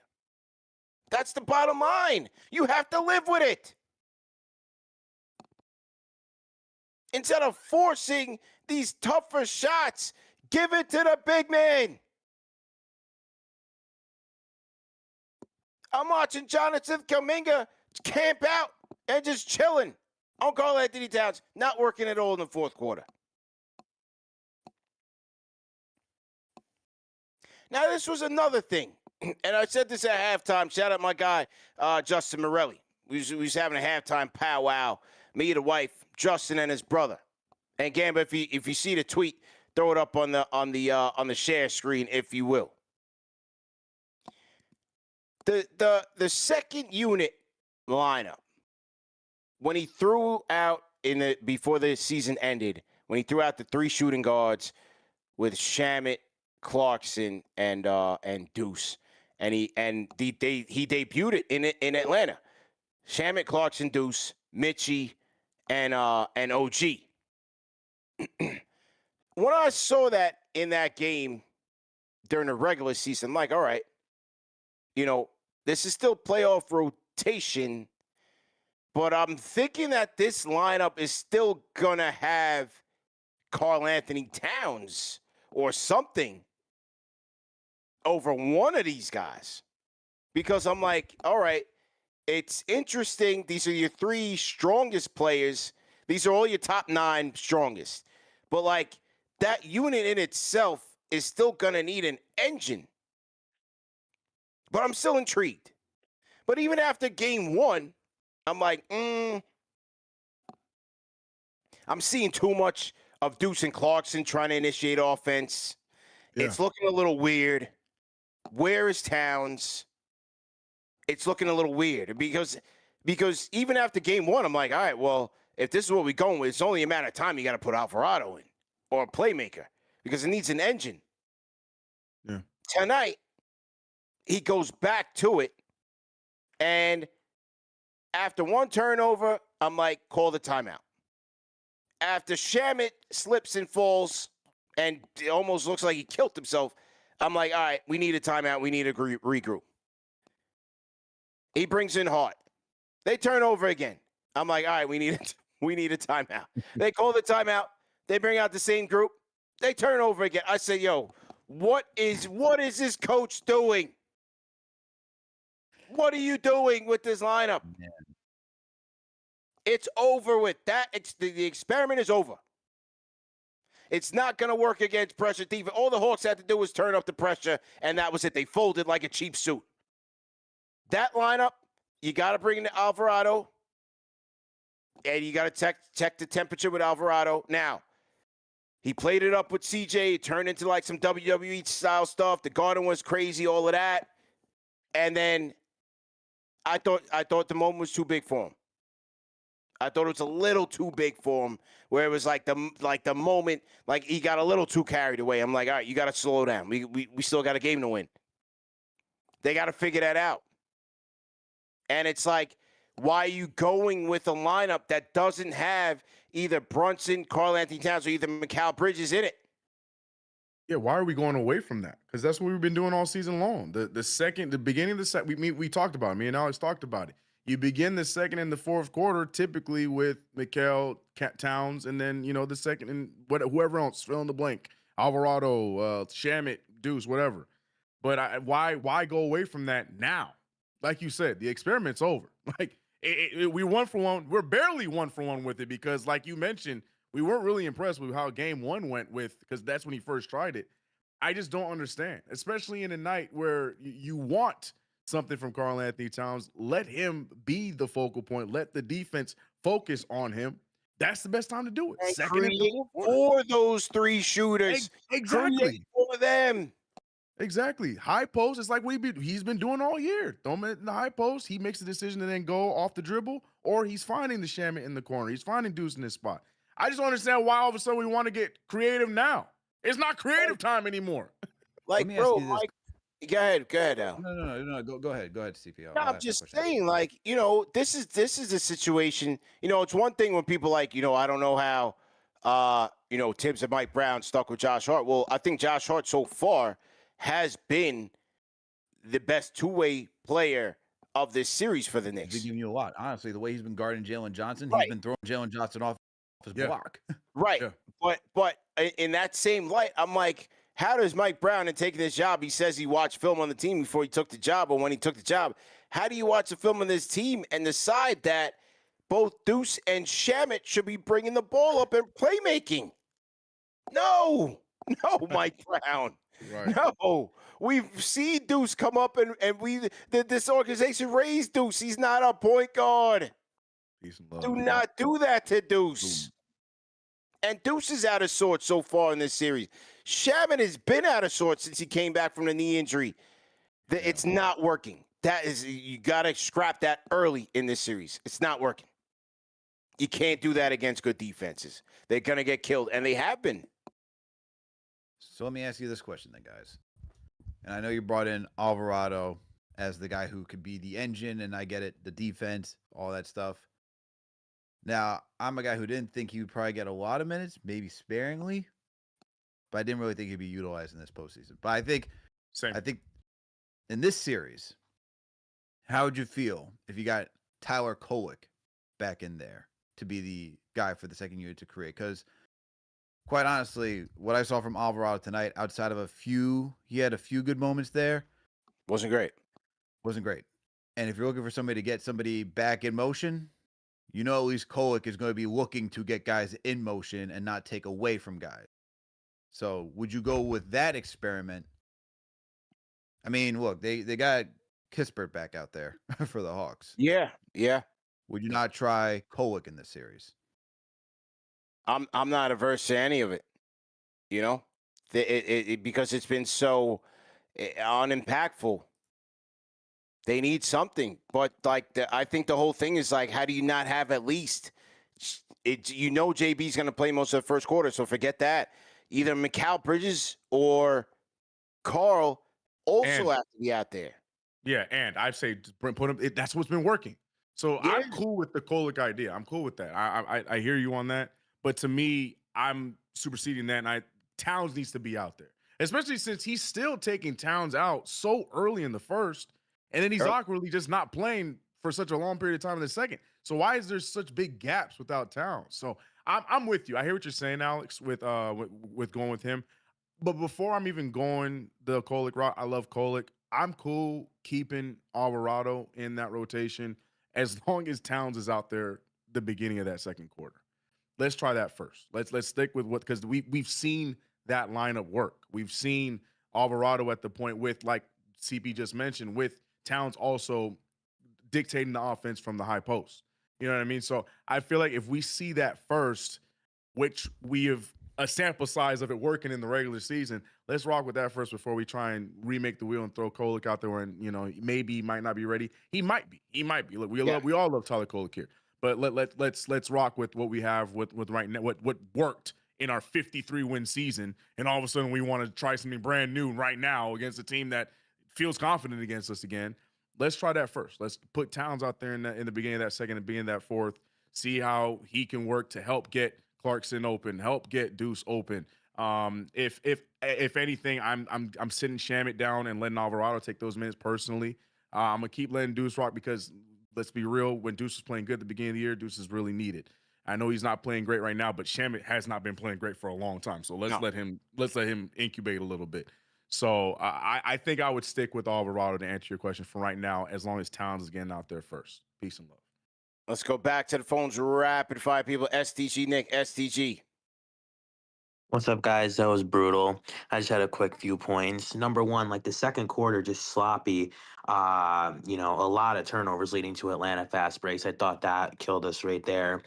That's the bottom line. You have to live with it. Instead of forcing these tougher shots, give it to the big man. I'm watching Jonathan Kuminga camp out and just chilling on Karl-Anthony Towns, not working at all in the fourth quarter. Now, this was another thing, and I said this at halftime. Shout out my guy, Justin Morelli. We was having a halftime powwow, me, the wife, Justin, and his brother. And Gamba, if you see the tweet, throw it up on the share screen, if you will. The second unit lineup, when he threw out before the season ended, when he threw out the 3 shooting guards with Shamet, Clarkson, and Deuce, and he debuted it in Atlanta. Shamet, Clarkson, Deuce, Mitchie, and OG. When I saw that in that game during the regular season, I'm like, all right, this is still playoff rotation, but I'm thinking that this lineup is still gonna have Karl-Anthony Towns or something over one of these guys. Because I'm like, all right, it's interesting. These are your 3 strongest players. These are all your top 9 strongest. But, like, that unit in itself is still going to need an engine. But I'm still intrigued. But even after game 1, I'm like, I'm seeing too much of Deuce and Clarkson trying to initiate offense. Yeah. It's looking a little weird. Where is Towns? it's looking a little weird because even after game one, I'm like, all right, well, if this is what we're going with, it's only a matter of time you got to put Alvarado in or a playmaker because it needs an engine. Yeah. Tonight, he goes back to it, and after one turnover, I'm like, call the timeout. After Shamet slips and falls and it almost looks like he killed himself, I'm like, all right, we need a timeout. We need to regroup. He brings in Hart. They turn over again. I'm like, all right, we need a timeout. They call the timeout. They bring out the same group. They turn over again. I say, yo, what is this coach doing? What are you doing with this lineup? Man. It's over with that. The experiment is over. It's not going to work against pressure defense. All the Hawks had to do was turn up the pressure, and that was it. They folded like a cheap suit. That lineup, you got to bring in Alvarado, and you got to check the temperature with Alvarado. Now, he played it up with CJ. It turned into like some WWE-style stuff. The Garden was crazy, all of that. And then I thought the moment was too big for him. I thought it was a little too big for him, where it was like the moment, like he got a little too carried away. I'm like, all right, you got to slow down. We still got a game to win. They got to figure that out. And it's like, why are you going with a lineup that doesn't have either Brunson, Karl-Anthony Towns, or either Mikal Bridges in it? Yeah, why are we going away from that? Because that's what we've been doing all season long. The beginning of the set, we talked about it. Me and Alex talked about it. You begin the second and the fourth quarter typically with Mikal Towns, and then the second and whoever else, fill in the blank, Alvarado, Shamet, Deuce, whatever. But why go away from that now? Like you said, the experiment's over. Like we 1 for 1. We're barely 1 for 1 with it because, like you mentioned, we weren't really impressed with how game one went because that's when he first tried it. I just don't understand, especially in a night where you want something from Karl-Anthony Towns. Let him be the focal point. Let the defense focus on him. That's the best time to do it. And Second and create for those three shooters. Exactly. Create for them. Exactly. High post. It's like he's been doing all year. Throw him in the high post. He makes the decision to then go off the dribble, or he's finding the Shamet in the corner. He's finding Deuce in this spot. I just don't understand why all of a sudden we want to get creative now. It's not creative time anymore. Like, bro, Mike, go ahead, Al. No. Go ahead, CP. No, I'm just saying, like, this is a situation. It's one thing when people like, I don't know how, Tibbs and Mike Brown stuck with Josh Hart. Well, I think Josh Hart so far has been the best two-way player of this series for the Knicks. He's been giving you a lot. Honestly, the way he's been guarding Jalen Johnson, Right. he's been throwing Jalen Johnson off his block. Right. Yeah. But in that same light, I'm like, how does Mike Brown, in taking this job, he says he watched film on the team before he took the job, or when he took the job, how do you watch the film on this team and decide that both Deuce and Shamet should be bringing the ball up and playmaking? No, Mike Brown. Right. No, we've seen Deuce come up and this organization raised Deuce. He's not a point guard. Do not do that to Deuce. And Deuce is out of sorts so far in this series. Shamet has been out of sorts since he came back from the knee injury. It's not working. You got to scrap that early in this series. It's not working. You can't do that against good defenses. They're going to get killed, and they have been. So let me ask you this question then, guys. And I know you brought in Alvarado as the guy who could be the engine, and I get it, the defense, all that stuff. Now, I'm a guy who didn't think he would probably get a lot of minutes, maybe sparingly, but I didn't really think he'd be utilized in this postseason. But I think in this series, how would you feel if you got Tyler Kolek back in there to be the guy for the second unit to create? Because quite honestly, what I saw from Alvarado tonight, outside of he had a few good moments there. Wasn't great. And if you're looking for somebody to get somebody back in motion, at least Kolek is going to be looking to get guys in motion and not take away from guys. So would you go with that experiment? I mean, look, they got Kispert back out there for the Hawks. Yeah. Would you not try Kolek in this series? I'm not averse to any of it, because it's been so unimpactful. They need something. But like, I think the whole thing is like, how do you not have at least? JB's going to play most of the first quarter, so forget that. Either Mikal Bridges or Karl also have to be out there. Yeah, and I'd say put him. That's what's been working. So I'm cool with the Kolek idea. I'm cool with that. I hear you on that. But to me, I'm superseding that, and Towns needs to be out there, especially since he's still taking Towns out so early in the first, and then he's awkwardly just not playing for such a long period of time in the second. So why is there such big gaps without Towns? So I'm with you. I hear what you're saying, Alex, with going with him. But before I'm even going the Kolek route, I love Kolek. I'm cool keeping Alvarado in that rotation as long as Towns is out there the beginning of that second quarter. Let's try that first. Let's stick with what, because we've seen that lineup work. We've seen Alvarado at the point with, like CP just mentioned, with Towns also dictating the offense from the high post. You know what I mean? So I feel like if we see that first, which we have a sample size of it working in the regular season, let's rock with that first before we try and remake the wheel and throw Kolek out there and, maybe he might not be ready. He might be. Look, we all love Tyler Kolek here. But let's rock with what we have with right now, what worked in our 53-win season, and all of a sudden we want to try something brand new right now against a team that feels confident against us again. Let's try that first. Let's put Towns out there in the beginning of that second and beginning of that fourth. See how he can work to help get Clarkson open, help get Deuce open. If anything, I'm sitting Shamit down and letting Alvarado take those minutes personally. I'm gonna keep letting Deuce rock because let's be real, when Deuce was playing good at the beginning of the year, Deuce is really needed. I know he's not playing great right now, but Shamit has not been playing great for a long time. So let's let him incubate a little bit. So I think I would stick with Alvarado to answer your question for right now, as long as Towns is getting out there first. Peace and love. Let's go back to the phones rapid fire, people. STG Nick, STG. What's up, guys? That was brutal. I just had a quick few points. Number one, like the second quarter, just sloppy. A lot of turnovers leading to Atlanta fast breaks. I thought that killed us right there.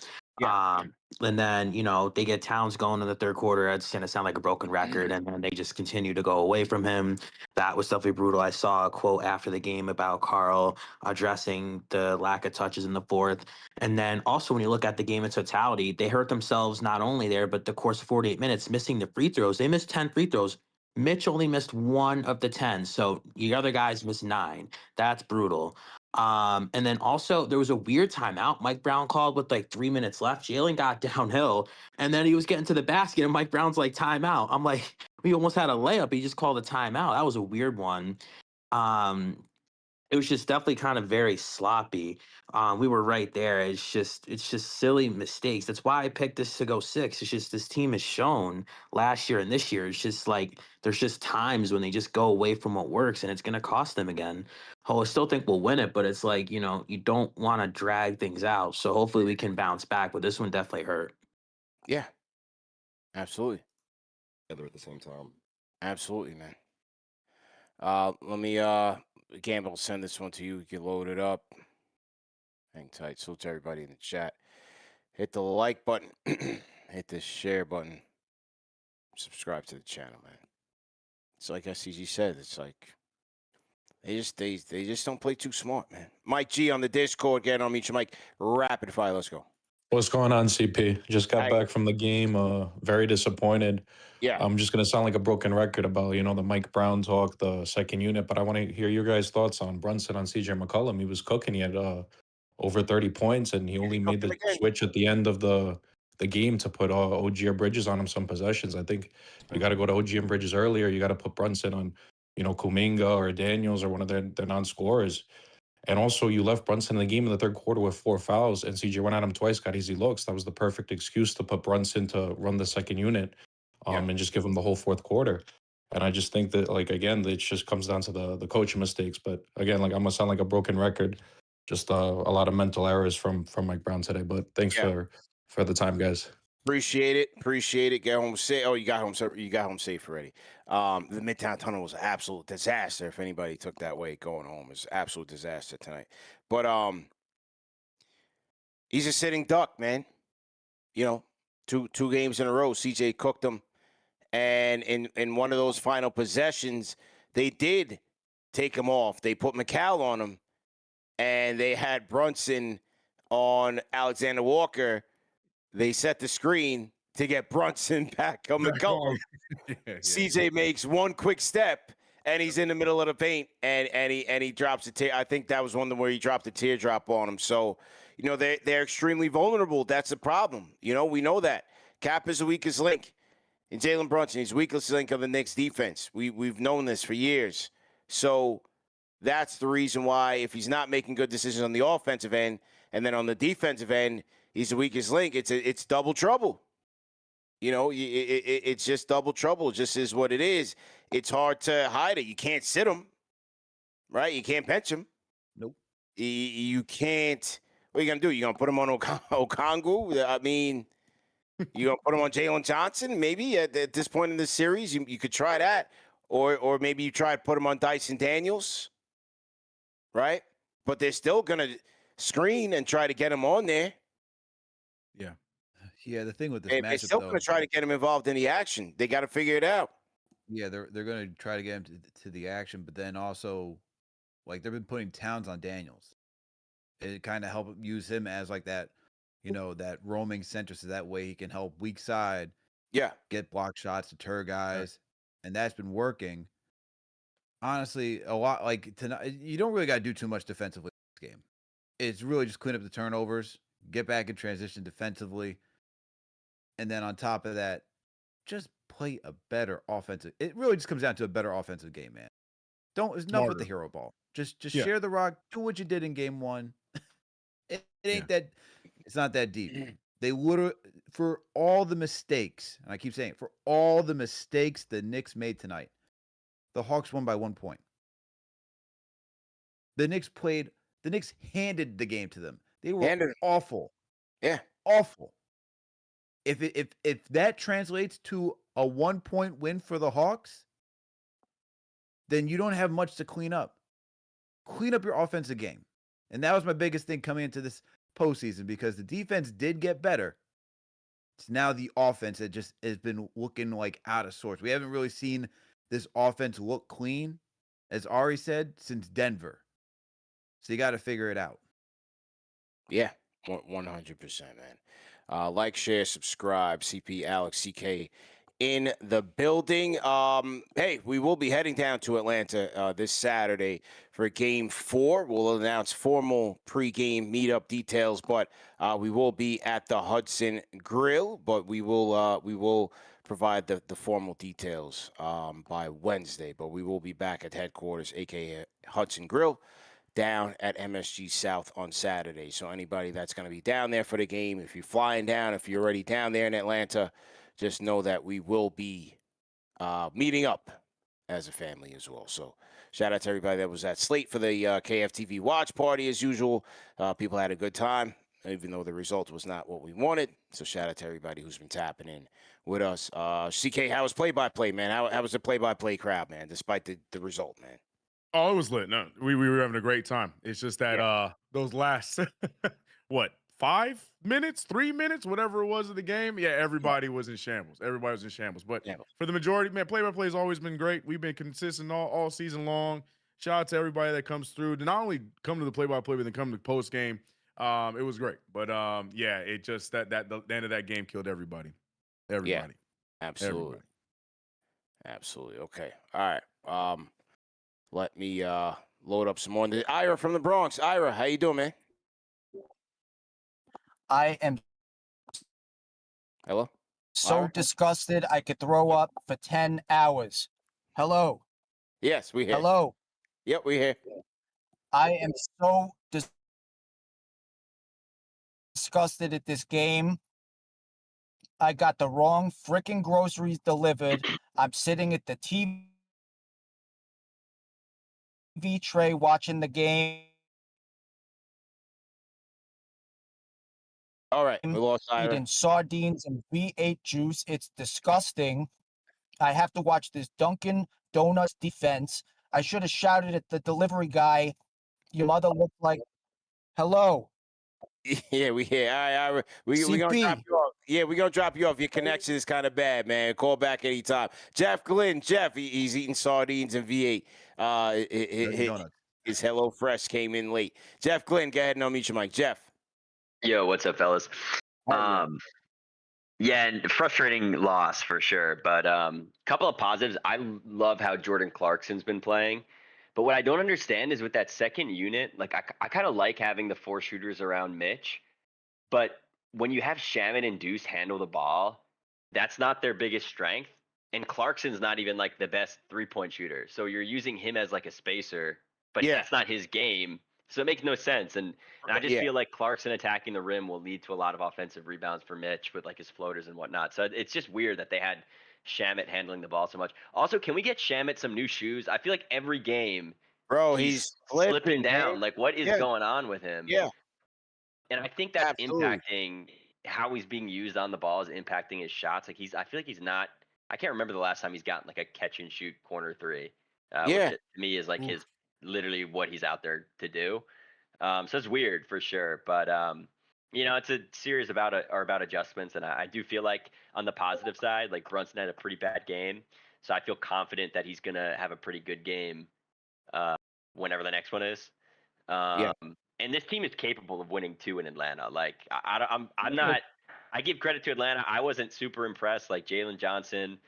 And then, they get Towns going in the third quarter. It's going to sound like a broken record. And then they just continue to go away from him. That was definitely brutal. I saw a quote after the game about Karl addressing the lack of touches in the fourth. And then also when you look at the game in totality, they hurt themselves not only there, but the course of 48 minutes, missing the free throws. They missed 10 free throws. Mitch only missed 1 of the 10. So the other guys missed 9. That's brutal. And then also there was a weird timeout Mike Brown called with like 3 minutes left. Jalen got downhill and then he was getting to the basket and Mike Brown's like, timeout. I'm like, we almost had a layup. He just called a timeout. That was a weird one. It was just definitely kind of very sloppy. We were right there. It's just silly mistakes. That's why I picked this to go 6. It's just this team has shown last year and this year. It's just like there's just times when they just go away from what works, and it's going to cost them again. Oh, I still think we'll win it, but it's like, you don't want to drag things out. So hopefully we can bounce back. But this one definitely hurt. Yeah, absolutely. Together at the same time. Absolutely, man. Let me Gamble, send this one to you. You can load it up. Hang tight. Salute to everybody in the chat. Hit the like button. Hit the share button. Subscribe to the channel, man. It's like SCG said. It's like they just don't play too smart, man. Mike G on the Discord. Get on mute your mic. Rapid fire. Let's go. What's going on, CP? Just got back from the game. Very disappointed. Yeah. I'm just going to sound like a broken record about, the Mike Brown talk, the second unit, but I want to hear your guys' thoughts on Brunson, on CJ McCollum. He was cooking. He had over 30 points, and he only made the switch at the end of the game to put OG or Bridges on him some possessions. I think you got to go to OG and Bridges earlier. You got to put Brunson on, Kuminga or Daniels or one of their non-scorers. And also, you left Brunson in the game in the third quarter with 4 fouls, and CJ went at him twice, got easy looks. That was the perfect excuse to put Brunson to run the second unit and just give him the whole fourth quarter. And I just think that, again, it just comes down to the coaching mistakes. But again, I'm going to sound like a broken record. Just a lot of mental errors from Mike Brown today. But thanks for the time, guys. Appreciate it. Get home safe. Oh, you got home safe already. The Midtown Tunnel was an absolute disaster. If anybody took that way going home, it was an absolute disaster tonight. But he's a sitting duck, man. Two games in a row, CJ cooked him. And in one of those final possessions, they did take him off. They put Mikal on him, and they had Brunson on Alexander Walker, they set the screen to get Brunson back on McCollum. CJ makes one quick step, and he's in the middle of the paint, and he drops a tear. I think that was one where he dropped a teardrop on him. So, you know, they're extremely vulnerable. That's the problem. You know, we know that. Cap is the weakest link. And Jalen Brunson, he's the weakest link of the Knicks defense. We've known this for years. So that's the reason why if he's not making good decisions on the offensive end, and then on the defensive end, he's the weakest link, it's double trouble. You know, it's just double trouble. It just is what it is. It's hard to hide it. You can't sit him, right? You can't bench him. Nope. You can't. What are you going to do? You going to put him on Okongwu? I mean, you going to put him on Jalen Johnson? Maybe at this point in the series, you could try that. Or maybe you try to put him on Dyson Daniels, right? But they're still going to screen and try to get him on there. Yeah. Yeah, the thing with this They're matchup, still going to try to get him involved in the action. They got to figure it out. Yeah, they're going to try to get him to the action, but then also, like, they've been putting Towns on Daniels. It kind of help use him as like that, you know, that roaming center, so that way he can help weak side. Yeah, get block shots, deter guys, and that's been working. Honestly, a lot like tonight. You don't really got to do too much defensively in this game. It's really just clean up the turnovers, get back in transition defensively, and then on top of that, just play a better offensive. It really just comes down to a better offensive game, man. It's enough with the hero ball. Just share the rock. Do what you did in game one. It ain't that. It's not that deep. They literally, for all the mistakes, and I keep saying it, for all the mistakes the Knicks made tonight, the Hawks won by 1 point. The Knicks handed the game to them. They were awful. Yeah. Awful. If that translates to a 1 point win for the Hawks, then you don't have much to clean up. Clean up your offensive game. And that was my biggest thing coming into this postseason, because the defense did get better. It's now the offense that just has been looking like out of sorts. We haven't really seen this offense look clean, as Ari said, since Denver. So you got to figure it out. Yeah, 100%, man. Like, share, subscribe. CP, Alex, CK in the building. Hey, we will be heading down to Atlanta this Saturday for Game 4. We'll announce formal pregame meetup details, but we will be at the Hudson Grill. But we will provide the formal details by Wednesday. But we will be back at headquarters, aka Hudson Grill, down at MSG South on Saturday. So anybody that's going to be down there for the game, if you're flying down, if you're already down there in Atlanta, just know that we will be meeting up as a family as well. So shout out to everybody that was at Slate for the KFTV watch party as usual. People had a good time, even though the result was not what we wanted. So shout out to everybody who's been tapping in with us. CK, how was play-by-play, man? How was the play-by-play crowd, man, despite the result, man? Oh, it was lit. No, we were having a great time. It's just that those last, 5 minutes, 3 minutes, whatever it was of the game, everybody was in shambles. Everybody was in shambles. But for the majority, man, play-by-play has always been great. We've been consistent all season long. Shout out to everybody that comes through to not only come to the play-by-play, but then come to the post-game. It was great. But, it just the end of that game killed everybody. Everybody. Yeah, absolutely. Everybody. Absolutely. Okay. All right. Let me load up some more. Ira from the Bronx. Ira, how you doing, man? I am Hello? so Ira? disgusted I could throw up for 10 hours. Hello. Yes, we hear. Hello. Yep, we hear. I am so disgusted at this game. I got the wrong freaking groceries delivered. I'm sitting at the TV tray watching the game. All right, we lost Ira. Eating sardines and V8 juice. It's disgusting. I have to watch this Dunkin' Donuts defense. I should have shouted at the delivery guy. Your mother looked like. Hello. Yeah, we hear. All right, Ira. We're going to drop you off. Yeah, we're going to drop you off. Your connection is kind of bad, man. Call back anytime. Jeff Glenn. Jeff, he's eating sardines and V8. His Hello Fresh came in late. Jeff Glenn, go ahead and unmute your mic. Jeff. Yo, what's up, fellas? Yeah, and frustrating loss for sure. But couple of positives. I love how Jordan Clarkson's been playing. But what I don't understand is with that second unit, like I kind of like having the 4 shooters around Mitch. But when you have Shaman and Deuce handle the ball, that's not their biggest strength. And Clarkson's not even like the best 3-point shooter. So you're using him as like a spacer, but that's not his game. So it makes no sense. And I just feel like Clarkson attacking the rim will lead to a lot of offensive rebounds for Mitch with like his floaters and whatnot. So it's just weird that they had Shamet handling the ball so much. Also, can we get Shamet some new shoes? I feel like every game, bro, he's slipping down. man. Like, what is going on with him? Yeah. And I think that's impacting how he's being used on the ball, is impacting his shots. Like I feel like he's not. I can't remember the last time he's gotten like a catch and shoot corner 3. Which to me is like his literally what he's out there to do. So it's weird for sure, but it's a series about adjustments, and I do feel like on the positive side, like Brunson had a pretty bad game, so I feel confident that he's gonna have a pretty good game whenever the next one is. And this team is capable of winning 2 in Atlanta. Like I'm not. I give credit to Atlanta. I wasn't super impressed. Like Jalen Johnson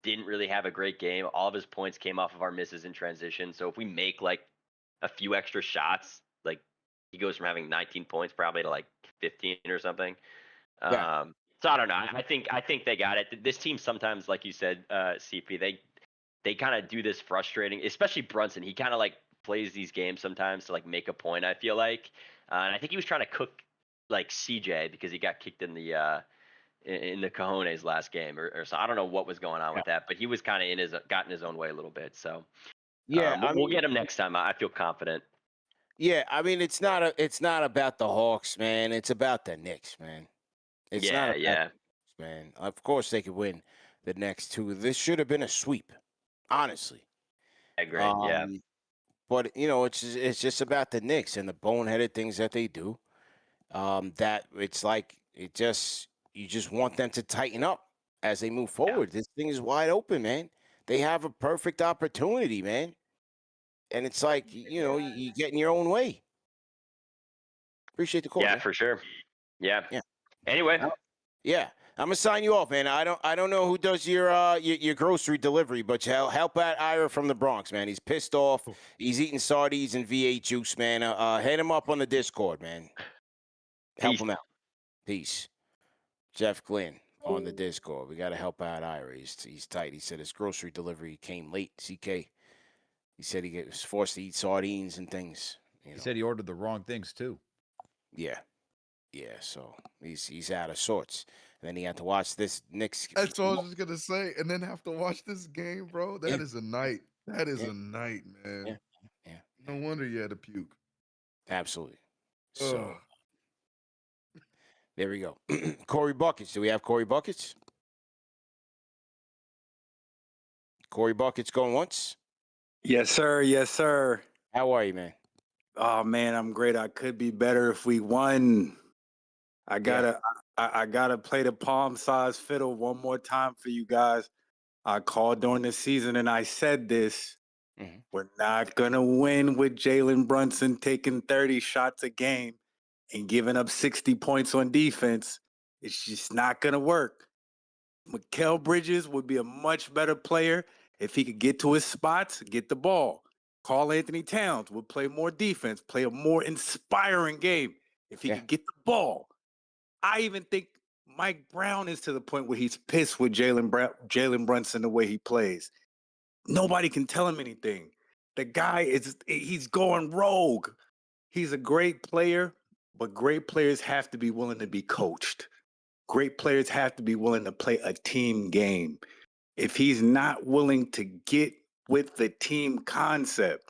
didn't really have a great game. All of his points came off of our misses in transition. So if we make like a few extra shots, like he goes from having 19 points probably to like 15 or something. So I don't know. I think they got it. This team sometimes, like you said, CP, they kind of do this frustrating, especially Brunson. He kind of like plays these games sometimes to like make a point, I feel like. And I think he was trying to cook like CJ because he got kicked in the cojones last game or so. I don't know what was going on with that, but he was kind of got in his own way a little bit. So we'll get him next time. I feel confident. Yeah, I mean it's not about the Hawks, man. It's about the Knicks, man. It's not about the Knicks, man. Of course they could win the next 2. This should have been a sweep, honestly. I agree. But it's just about the Knicks and the boneheaded things that they do. That it's like you just want them to tighten up as they move forward. This thing is wide open, man. They have a perfect opportunity, man. And it's like, you get in your own way. Appreciate the call. Yeah, man. for sure. Yeah. Anyway. Yeah. I'm gonna sign you off, man. I don't know who does your grocery delivery, but help out Ira from the Bronx, man. He's pissed off. He's eating sardines and V8 juice, man. Hit him up on the Discord, man. Help him out. Peace. Jeff Glenn on the Discord. We gotta help out Ira. He's tight. He said his grocery delivery came late. CK. He said he was forced to eat sardines and things. He said he ordered the wrong things too. Yeah. So he's out of sorts. And then he had to watch this Knicks. That's what I was just gonna say. And then have to watch this game, bro. That is a night. That is a night, man. Yeah. No wonder you had to puke. Absolutely. So there we go. Korey Buckets. Do we have Korey Buckets? Korey Buckets going once? Yes, sir. Yes, sir. How are you, man? Oh man, I'm great. I could be better if we won. I gotta play the palm size fiddle one more time for you guys. I called during the season and I said this. We're not gonna win with Jalen Brunson taking 30 shots a game and giving up 60 points on defense. It's just not gonna work. Mikal Bridges would be a much better player if he could get to his spots, get the ball. Karl-Anthony Towns would play more defense, play a more inspiring game if he could get the ball. I even think Mike Brown is to the point where he's pissed with Jalen Brunson the way he plays. Nobody can tell him anything. The guy he's going rogue. He's a great player, but great players have to be willing to be coached. Great players have to be willing to play a team game. If he's not willing to get with the team concept,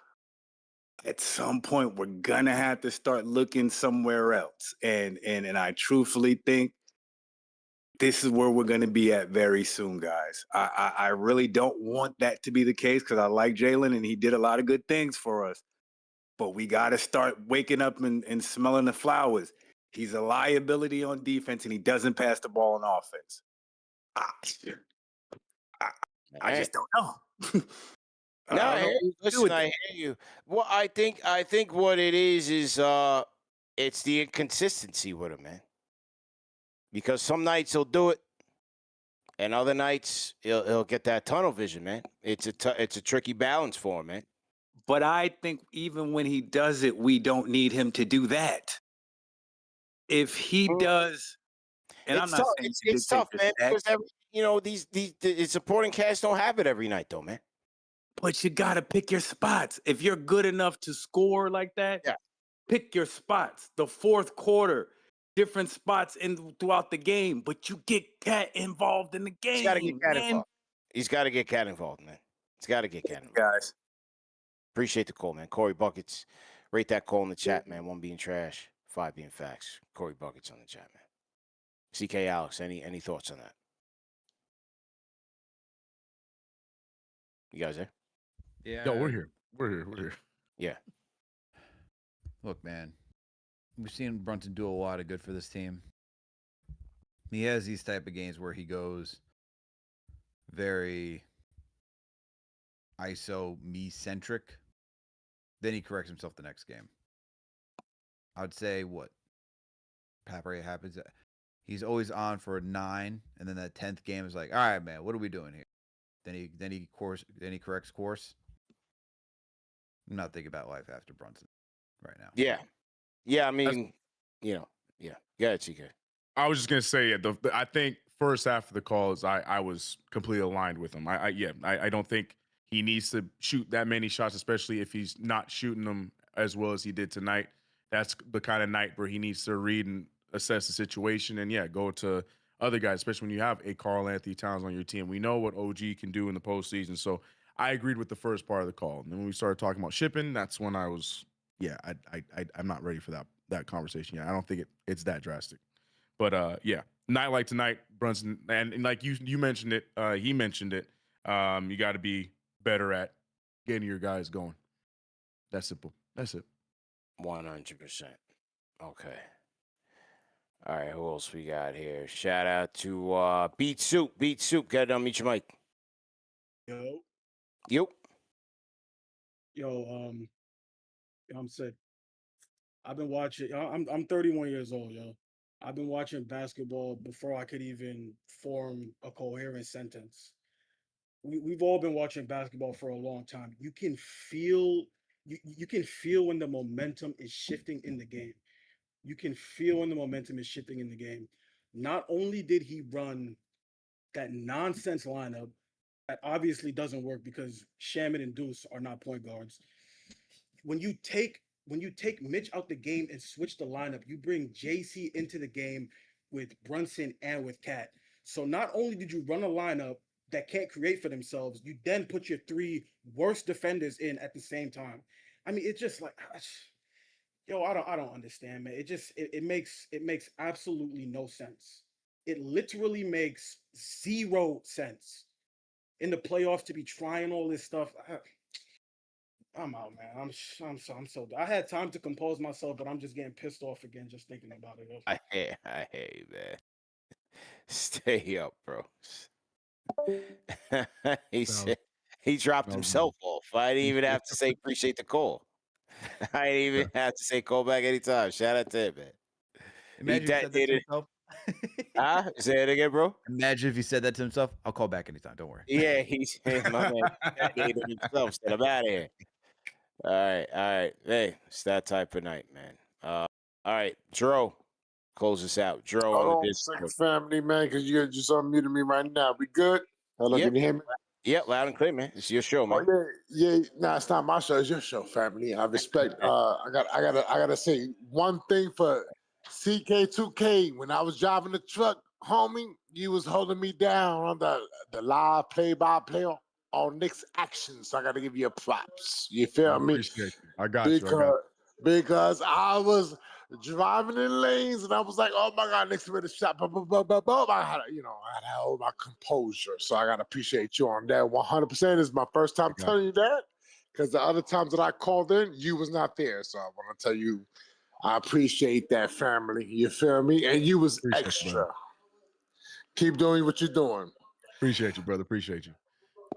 at some point we're gonna have to start looking somewhere else. And I truthfully think this is where we're gonna be at very soon, guys. I really don't want that to be the case because I like Jalen and he did a lot of good things for us. But we gotta start waking up and smelling the flowers. He's a liability on defense and he doesn't pass the ball on offense. I just don't know. No, I I don't know hear what you. to do Listen, with I that. hear you. Well, I think what it is it's the inconsistency with him, man. Because some nights he'll do it, and other nights he'll get that tunnel vision, man. It's a tricky balance for him, man. But I think even when he does it, we don't need him to do that. If he does, and I'm It's not tough. saying you It's dictate tough, the man. Because stats, the supporting cast don't have it every night, though, man. but you got to pick your spots. If you're good enough to score like that, Yeah. pick your spots. The fourth quarter, different spots throughout the game, but you get Cat involved in the He's got to get game, Cat man. involved. He's got to get Cat involved, man. He's got to get Cat involved. Guys, Appreciate the call, man. Korey Buckets. Rate that call in the chat, man. 1 being trash, 5 being facts. Korey Buckets on the chat, man. CK Alex, any thoughts on that? You guys there? Yeah. No, we're here. We're here. Yeah. Look, man, we've seen Brunson do a lot of good for this team. He has these type of games where he goes very ISO me-centric. Then he corrects himself the next game. I would say what rate happens. He's always on for a 9, and then that 10th game is like, all right, man, what are we doing here? Then he corrects course. I'm not thinking about life after Brunson right now. Yeah. I mean, yeah. Go ahead, CK. I was just gonna say, I think first half of the calls, I was completely aligned with him. I don't think he needs to shoot that many shots, especially if he's not shooting them as well as he did tonight. That's the kind of night where he needs to read and assess the situation and go to other guys, especially when you have a Karl-Anthony Towns on your team. We know what OG can do in the postseason. So I agreed with the first part of the call. And then when we started talking about shipping, that's when I was, I'm not ready for that conversation yet. I don't think it's that drastic. But night like tonight, Brunson, and like you mentioned it, he mentioned it. You got to be better at getting your guys going. That's simple. That's it. 100%. Okay. All right, who else we got here? Shout out to Beatsoup. Beatsoup, get on meet your mic. Yo. I'm sick. I've been watching. I'm 31 years old, yo. I've been watching basketball before I could even form a coherent sentence. We've all been watching basketball for a long time. You can feel you can feel when the momentum is shifting in the game. You can feel when the momentum is shifting in the game. Not only did he run that nonsense lineup that obviously doesn't work because Shaman and Deuce are not point guards. When you take Mitch out the game and switch the lineup, you bring JC into the game with Brunson and with Cat. So not only did you run a lineup that can't create for themselves, you then put your 3 worst defenders in at the same time. I mean, it's just like, I don't understand, man. It makes absolutely no sense. It literally makes 0 sense in the playoffs to be trying all this stuff. I'm out, man. I'm so. I had time to compose myself, but I'm just getting pissed off again just thinking about it. I hate you, man. Stay up, bro. He said he dropped himself off. I didn't even have to say appreciate the call. I didn't even have to say call back anytime. Shout out to him, man. Imagine if he said that to himself. Say it again, bro. Imagine if he said that to himself. I'll call back anytime. Don't worry. Yeah, he's my man. He did himself. Said I'm out of here. All right. Hey, it's that type of night, man. All right, Dro, close us out. Dro on the Hold on, Discord. six family, man, because you just unmuted me right now. We good? Hello, Yep. can you hear me? Yep, loud and clear, man. It's your show, man. Oh, yeah. Nah, it's not my show. It's your show, family. I respect. I gotta say one thing for CK2K. When I was driving the truck, homie, you was holding me down on the live play-by-play on Knicks action. So I gotta give you a props. You feel me? Appreciate you. I got you. Because I was driving in lanes and I was like, oh my God, Knicks made a shot. I had to hold my composure. So I got to appreciate you on that. 100% is my first time telling you that, because the other times that I called in, you was not there. So I want to tell you, I appreciate that, family. You feel me? And you was extra. Keep doing what you're doing. Appreciate you, brother. Appreciate you.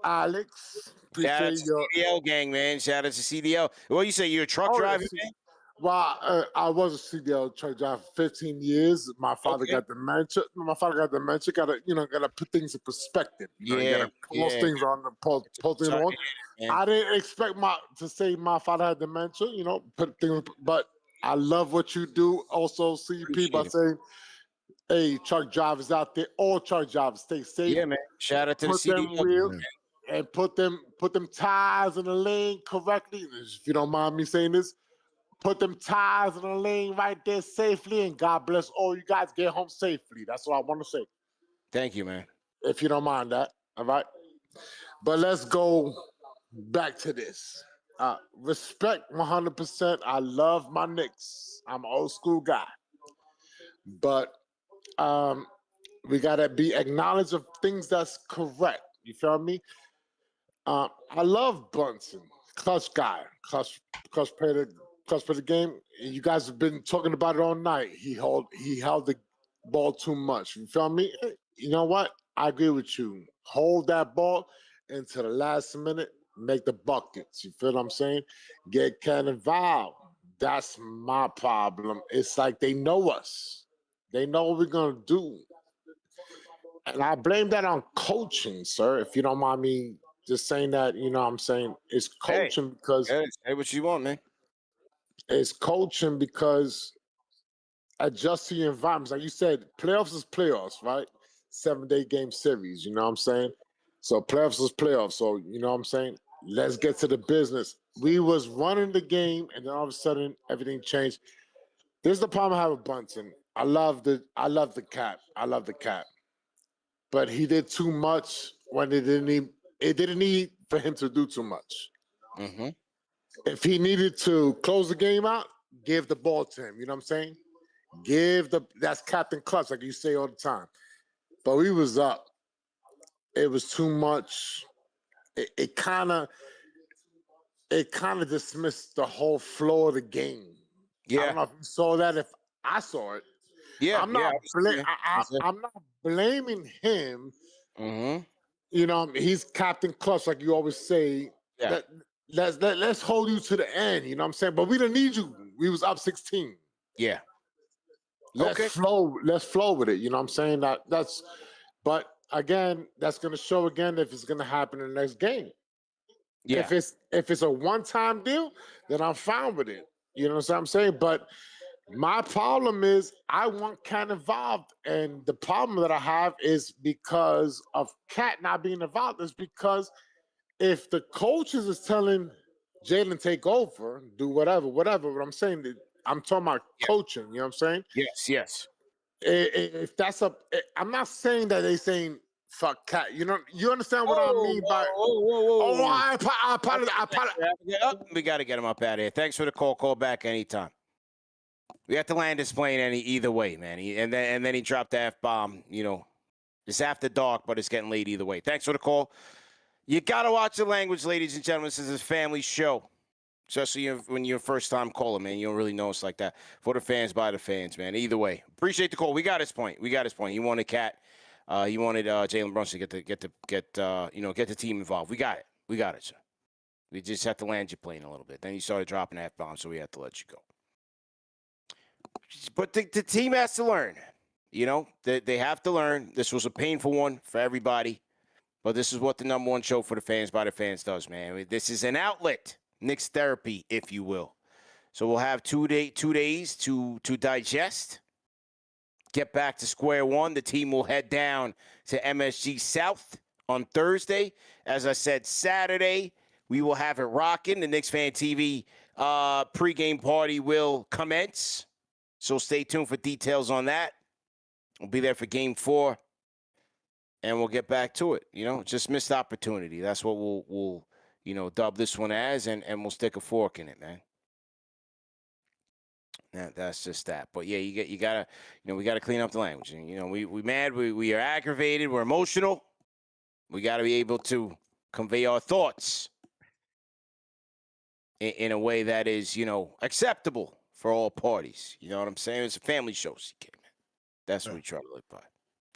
Alex. Shout out Appreciate to your. CDL gang, man. Shout out to CDL. What you say? You're a truck Oh, driver, yeah, man? Well, I was a CDL truck driver for 15 years. My father Okay. got dementia. My father got dementia. Gotta put things in perspective. You Yeah, gotta pause things on the pause things Sorry on. to hear that, man. I didn't expect to say my father had dementia. Put things. But I love what you do. Also, CP by Appreciate it. saying, "Hey, truck drivers out there, all truck drivers, stay safe. Yeah, man. Shout out to the Put them CDL. wheels Man. and put them tires in the lane correctly. If you don't mind me saying this." Put them tires in the lane right there safely, and God bless all you guys. Get home safely. That's what I want to say. Thank you, man. If you don't mind that, all right. But let's go back to this. Respect 100%. I love my Knicks. I'm an old school guy, but we gotta be acknowledged of things that's correct. You feel me? I love Brunson, clutch guy, clutch player, clutch for the game. You guys have been talking about it all night. He held the ball too much. You feel me? You know what? I agree with you. Hold that ball into the last minute, make the buckets. You feel what I'm saying? Get kind of involved. That's my problem. It's like they know us. They know what we're gonna do. And I blame that on coaching, sir. If you don't mind me just saying that, I'm saying it's coaching because Say what you want, man. it's coaching because adjust to your environments. Like you said, playoffs is playoffs, right? 7-day game series, you know what I'm saying? So playoffs is playoffs. So you know what I'm saying? Let's get to the business. We was running the game and then all of a sudden everything changed. This is the problem I have with Brunson. I love the cap. I love the cap. But he did too much when it didn't need for him to do too much. Mm-hmm. If he needed to close the game out, give the ball to him. You know what I'm saying? That's Captain Clutch, like you say all the time. But we was up. It was too much. It kind of dismissed the whole flow of the game. I don't know if you saw that. If I saw it, Yeah, I'm not. I I'm not blaming him. Mm-hmm. He's Captain Clutch, like you always say. Yeah. Let's hold you to the end. You know what I'm saying? But we didn't need you. We was up 16. Yeah. Let's flow with it. You know what I'm saying? But again, that's gonna show again if it's gonna happen in the next game. Yeah. If it's a one-time deal, then I'm fine with it. You know what I'm saying? But my problem is I want Cat involved. And the problem that I have is because of Cat not being involved, is because if the coaches is telling Jalen take over, do whatever, what I'm saying, I'm talking about coaching, you know what I'm saying? Yes. If that's I'm not saying that they saying fuck Cat. You understand what I mean by? Whoa. I apologize. We got to get him up out of here. Thanks for the call. Call back anytime. We have to land his plane either way, man. And then he dropped the F-bomb, It's after dark, but it's getting late either way. Thanks for the call. You got to watch the language, ladies and gentlemen. This is a family show. Especially when you're a first-time caller, man. You don't really know us like that. For the fans, by the fans, man. Either way. Appreciate the call. We got his point. He wanted Cat. He wanted Jalen Brunson to get the team involved. We got it, sir. We just have to land your plane a little bit. Then you started dropping F-bombs, so we had to let you go. But the team has to learn. They have to learn. This was a painful one for everybody. But this is what the number one show for the fans by the fans does, man. This is an outlet. Knicks therapy, if you will. So we'll have 2 days to digest. Get back to square one. The team will head down to MSG South on Thursday. As I said, Saturday, we will have it rocking. The Knicks Fan TV pregame party will commence. So stay tuned for details on that. We'll be there for Game 4. And we'll get back to it. Just missed opportunity. That's what we'll dub this one as, and we'll stick a fork in it, man. That's just that. But yeah, you gotta, we gotta clean up the language. And we mad, we are aggravated, we're emotional. We gotta be able to convey our thoughts in a way that is, acceptable for all parties. You know what I'm saying? It's a family show, CK, man. That's what we try to live by.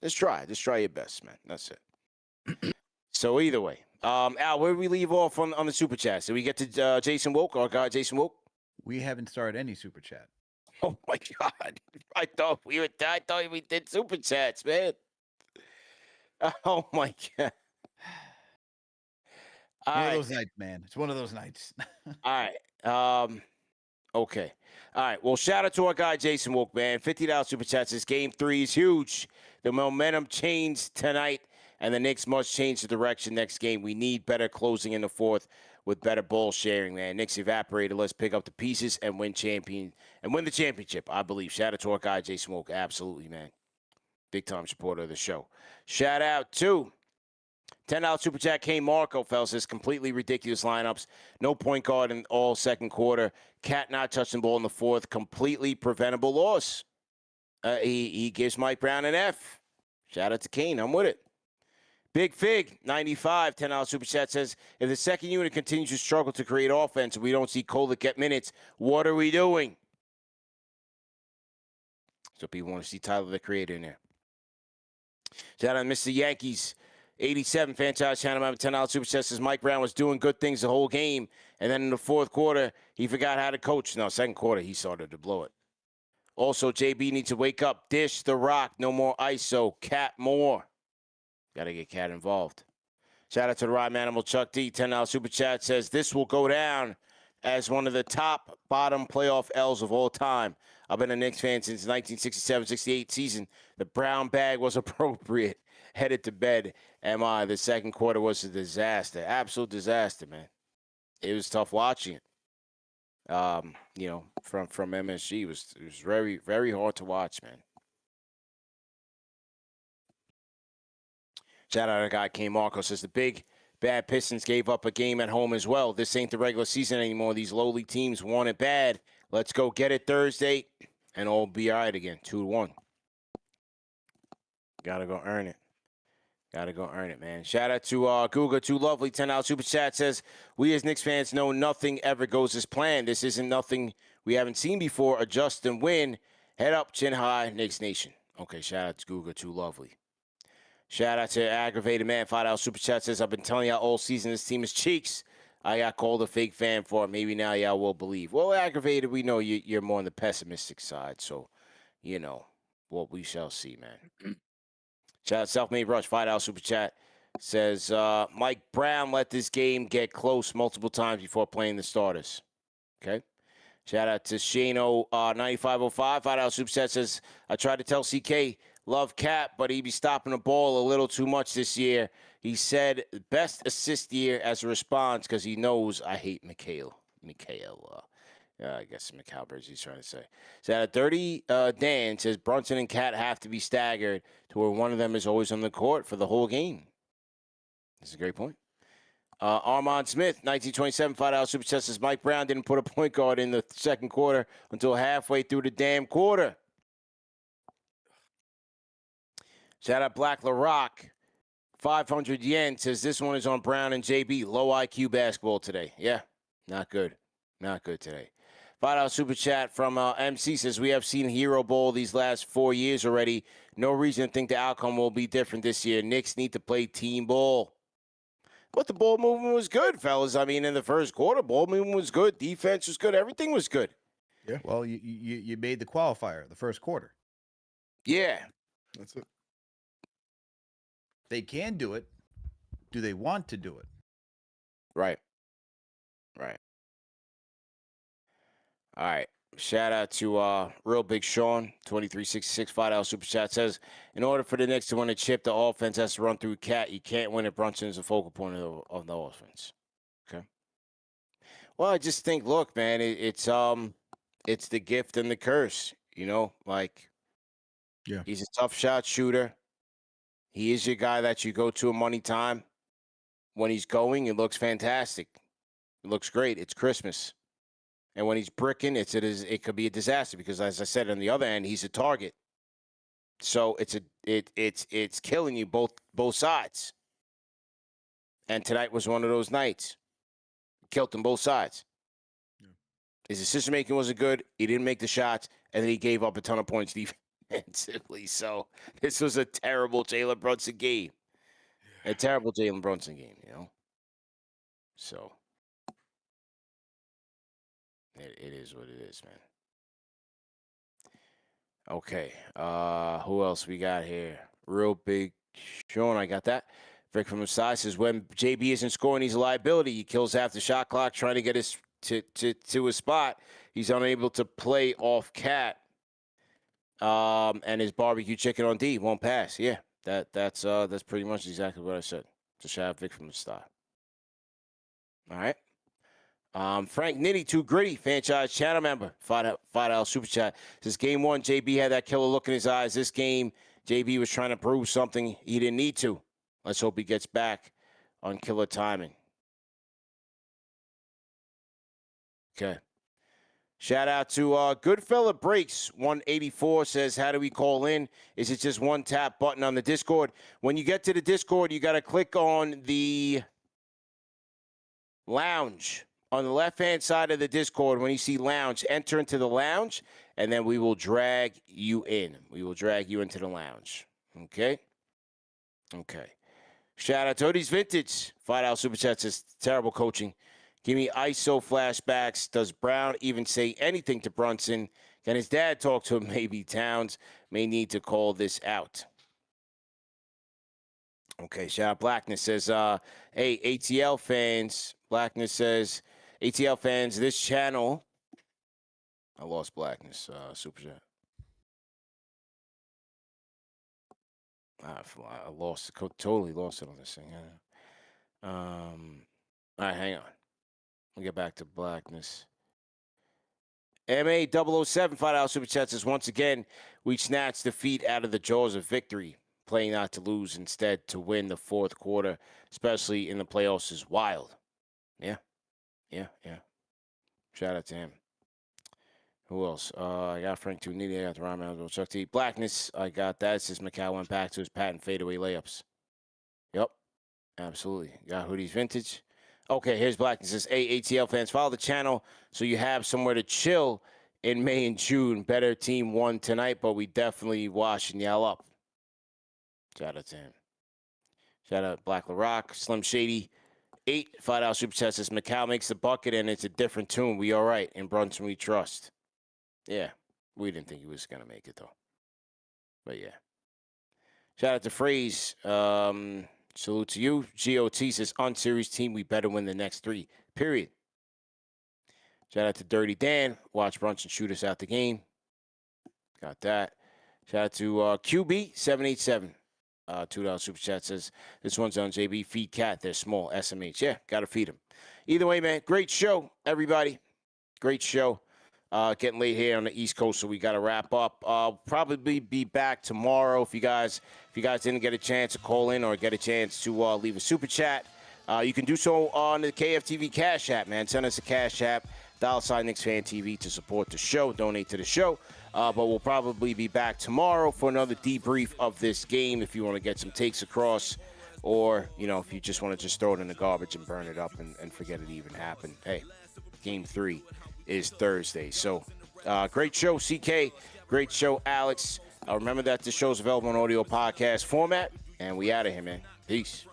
Just try your best, man. That's it. So either way, Al, where did we leave off on the super chat? Did we get to Jason Woke, our guy Jason Woke? We haven't started any super chat. Oh my God! I thought we did super chats, man. Oh my God! One of those nights, man. It's one of those nights. All right. Okay. All right. Well, shout out to our guy Jason Woke, man. $50 super chats. This game 3 is huge. The momentum changed tonight, and the Knicks must change the direction next game. We need better closing in the fourth with better ball sharing, man. Knicks evaporated. Let's pick up the pieces and win the championship, I believe. Shout out to our guy Jason Woke. Absolutely, man. Big time supporter of the show. Shout out to $10 super chat K Marco, fellas. Says completely ridiculous lineups. No point guard in all second quarter. Cat not touching the ball in the fourth. Completely preventable loss. He gives Mike Brown an F. Shout out to Kane. I'm with it. Big Fig, 95, $10 super chat says, if the second unit continues to struggle to create offense and we don't see Kolek get minutes, what are we doing? So people want to see Tyler the Creator in there. Shout out to Mr. Yankees. 87 franchise channel member, $10 super chat says Mike Brown was doing good things the whole game, and then in the fourth quarter, he forgot how to coach. No, second quarter, he started to blow it. Also, JB needs to wake up. Dish the Rock, no more ISO. Cat more. Got to get Cat involved. Shout out to the Rhyme Animal Chuck D, $10 super chat says this will go down as one of the top bottom playoff L's of all time. I've been a Knicks fan since 1967-68 season. The brown bag was appropriate. Headed to bed. The second quarter was a disaster. Absolute disaster, man. It was tough watching it. From MSG, it was very, very hard to watch, man. Shout out to our guy K Marco says the big bad Pistons gave up a game at home as well. This ain't the regular season anymore. These lowly teams want it bad. Let's go get it Thursday, and all be all right again. 2-1. Gotta go earn it. Gotta go earn it, man. Shout out to Guga, too lovely. $10 super chat says, we as Knicks fans know nothing ever goes as planned. This isn't nothing we haven't seen before. Adjust and win. Head up, chin high, Knicks Nation. Okay, shout out to Guga, too lovely. Shout out to Aggravated Man, $5 super chat says, I've been telling y'all all season this team is cheeks. I got called a fake fan for it. Maybe now y'all will believe. Well, Aggravated, we know you're more on the pessimistic side. So, what we shall see, man. Shout out Self-Made Rush, $5 super chat says, Mike Brown let this game get close multiple times before playing the starters. Okay. Shout out to Shano 9505, $5 super chat says, I tried to tell CK, love Cap, but he be stopping the ball a little too much this year. He said best assist year as a response because he knows I hate Mikhail. I guess McAlbers he's trying to say. So at 30, Dan says Brunson and Cat have to be staggered to where one of them is always on the court for the whole game. That's a great point. Armand Smith, 1927, $5 super chat says Mike Brown didn't put a point guard in the second quarter until halfway through the damn quarter. Shout out Black LaRock, 500 yen says this one is on Brown and JB. Low IQ basketball today. Yeah, not good. Not good today. $5 super chat from MC says, we have seen Hero Bowl these last 4 years already. No reason to think the outcome will be different this year. Knicks need to play team ball. But the ball movement was good, fellas. I mean, in the first quarter, ball movement was good. Defense was good. Everything was good. Yeah. Well, you made the qualifier the first quarter. Yeah. That's it. They can do it. Do they want to do it? Right. Right. All right. Shout out to Real Big Sean, 2366, $5 super chat says, in order for the Knicks to win a chip, the offense has to run through Cat. You can't win it. Brunson is the focal point of the offense. Okay. Well, I just think, look, man, it's the gift and the curse. Yeah. He's a tough shot shooter. He is your guy that you go to a money time. When he's going, it looks fantastic. It looks great. It's Christmas. And when he's bricking, it could be a disaster because, as I said, on the other end, he's a target. So it's killing you both sides. And tonight was one of those nights. Killed them both sides. Yeah. His decision making wasn't good. He didn't make the shots, and then he gave up a ton of points defensively. So this was a terrible Jalen Brunson game. A terrible Jalen Brunson game. So it is what it is, man. Okay. Who else we got here? Real big Sean, I got that. Vic from the side says when JB isn't scoring, he's a liability. He kills half the shot clock trying to get his to his spot. He's unable to play off Cat. And his barbecue chicken on D won't pass. Yeah, that's pretty much exactly what I said. Just shout out Vic from the start. All right. Frank Nitty, Too Gritty, franchise channel member, $5 super chat. Says game one, JB had that killer look in his eyes. This game, JB was trying to prove something he didn't need to. Let's hope he gets back on killer timing. Okay. Shout out to Goodfella Breaks 184 says, how do we call in? Is it just one tap button on the Discord? When you get to the Discord, you got to click on the lounge. On the left-hand side of the Discord, when you see lounge, enter into the lounge, and then we will drag you in. We will drag you into the lounge. Okay? Okay. Shout out to Hoodies Vintage. $5 super chat says, terrible coaching. Give me ISO flashbacks. Does Brown even say anything to Brunson? Can his dad talk to him? Maybe Towns may need to call this out. Okay, shout out Blackness says, hey, ATL fans. Blackness says, ATL fans, this channel. I lost Blackness, super chat. I lost, totally lost it on this thing. All right, hang on. We'll get back to Blackness. MA007 $5 super chat says, once again, we snatched defeat out of the jaws of victory. Playing not to lose, instead to win the fourth quarter, especially in the playoffs, is wild. Yeah. Shout out to him. Who else? I got Frank Tunidi. I got the Ryan Chuck T. Blackness. I got that. It says Macau went back to his patent fadeaway layups. Yep. Absolutely. Got Hoodies Vintage. Okay, here's Blackness. It says, hey, ATL fans, follow the channel so you have somewhere to chill in May and June. Better team won tonight, but we definitely wash and yell up. Shout out to him. Shout out Black LaRock, Slim Shady. $5 super chat says Macau makes the bucket and it's a different tune. We all right. In Brunson we trust. Yeah. We didn't think he was gonna make it though. But yeah. Shout out to Phrase. Salute to you. GOT says on-series team, we better win the next 3. Period. Shout out to Dirty Dan. Watch Brunson shoot us out the game. Got that. Shout out to QB787. $2 super chat says, this one's on JB. Feed Cat. They're small. SMH. Yeah, got to feed him. Either way, man, great show, everybody. Great show. Getting late here on the East Coast, so we got to wrap up. I'll probably be back tomorrow. If you guys didn't get a chance to call in or get a chance to leave a super chat, you can do so on the KFTV Cash App, man. Send us a Cash App, $ Knicks Fan TV to support the show, donate to the show. But we'll probably be back tomorrow for another debrief of this game if you want to get some takes across, or, you know, if you just want to just throw it in the garbage and burn it up and forget it even happened. Hey, game 3 is Thursday. So, great show, CK. Great show, Alex. Remember that the show's available on audio podcast format, and we out of here, man. Peace.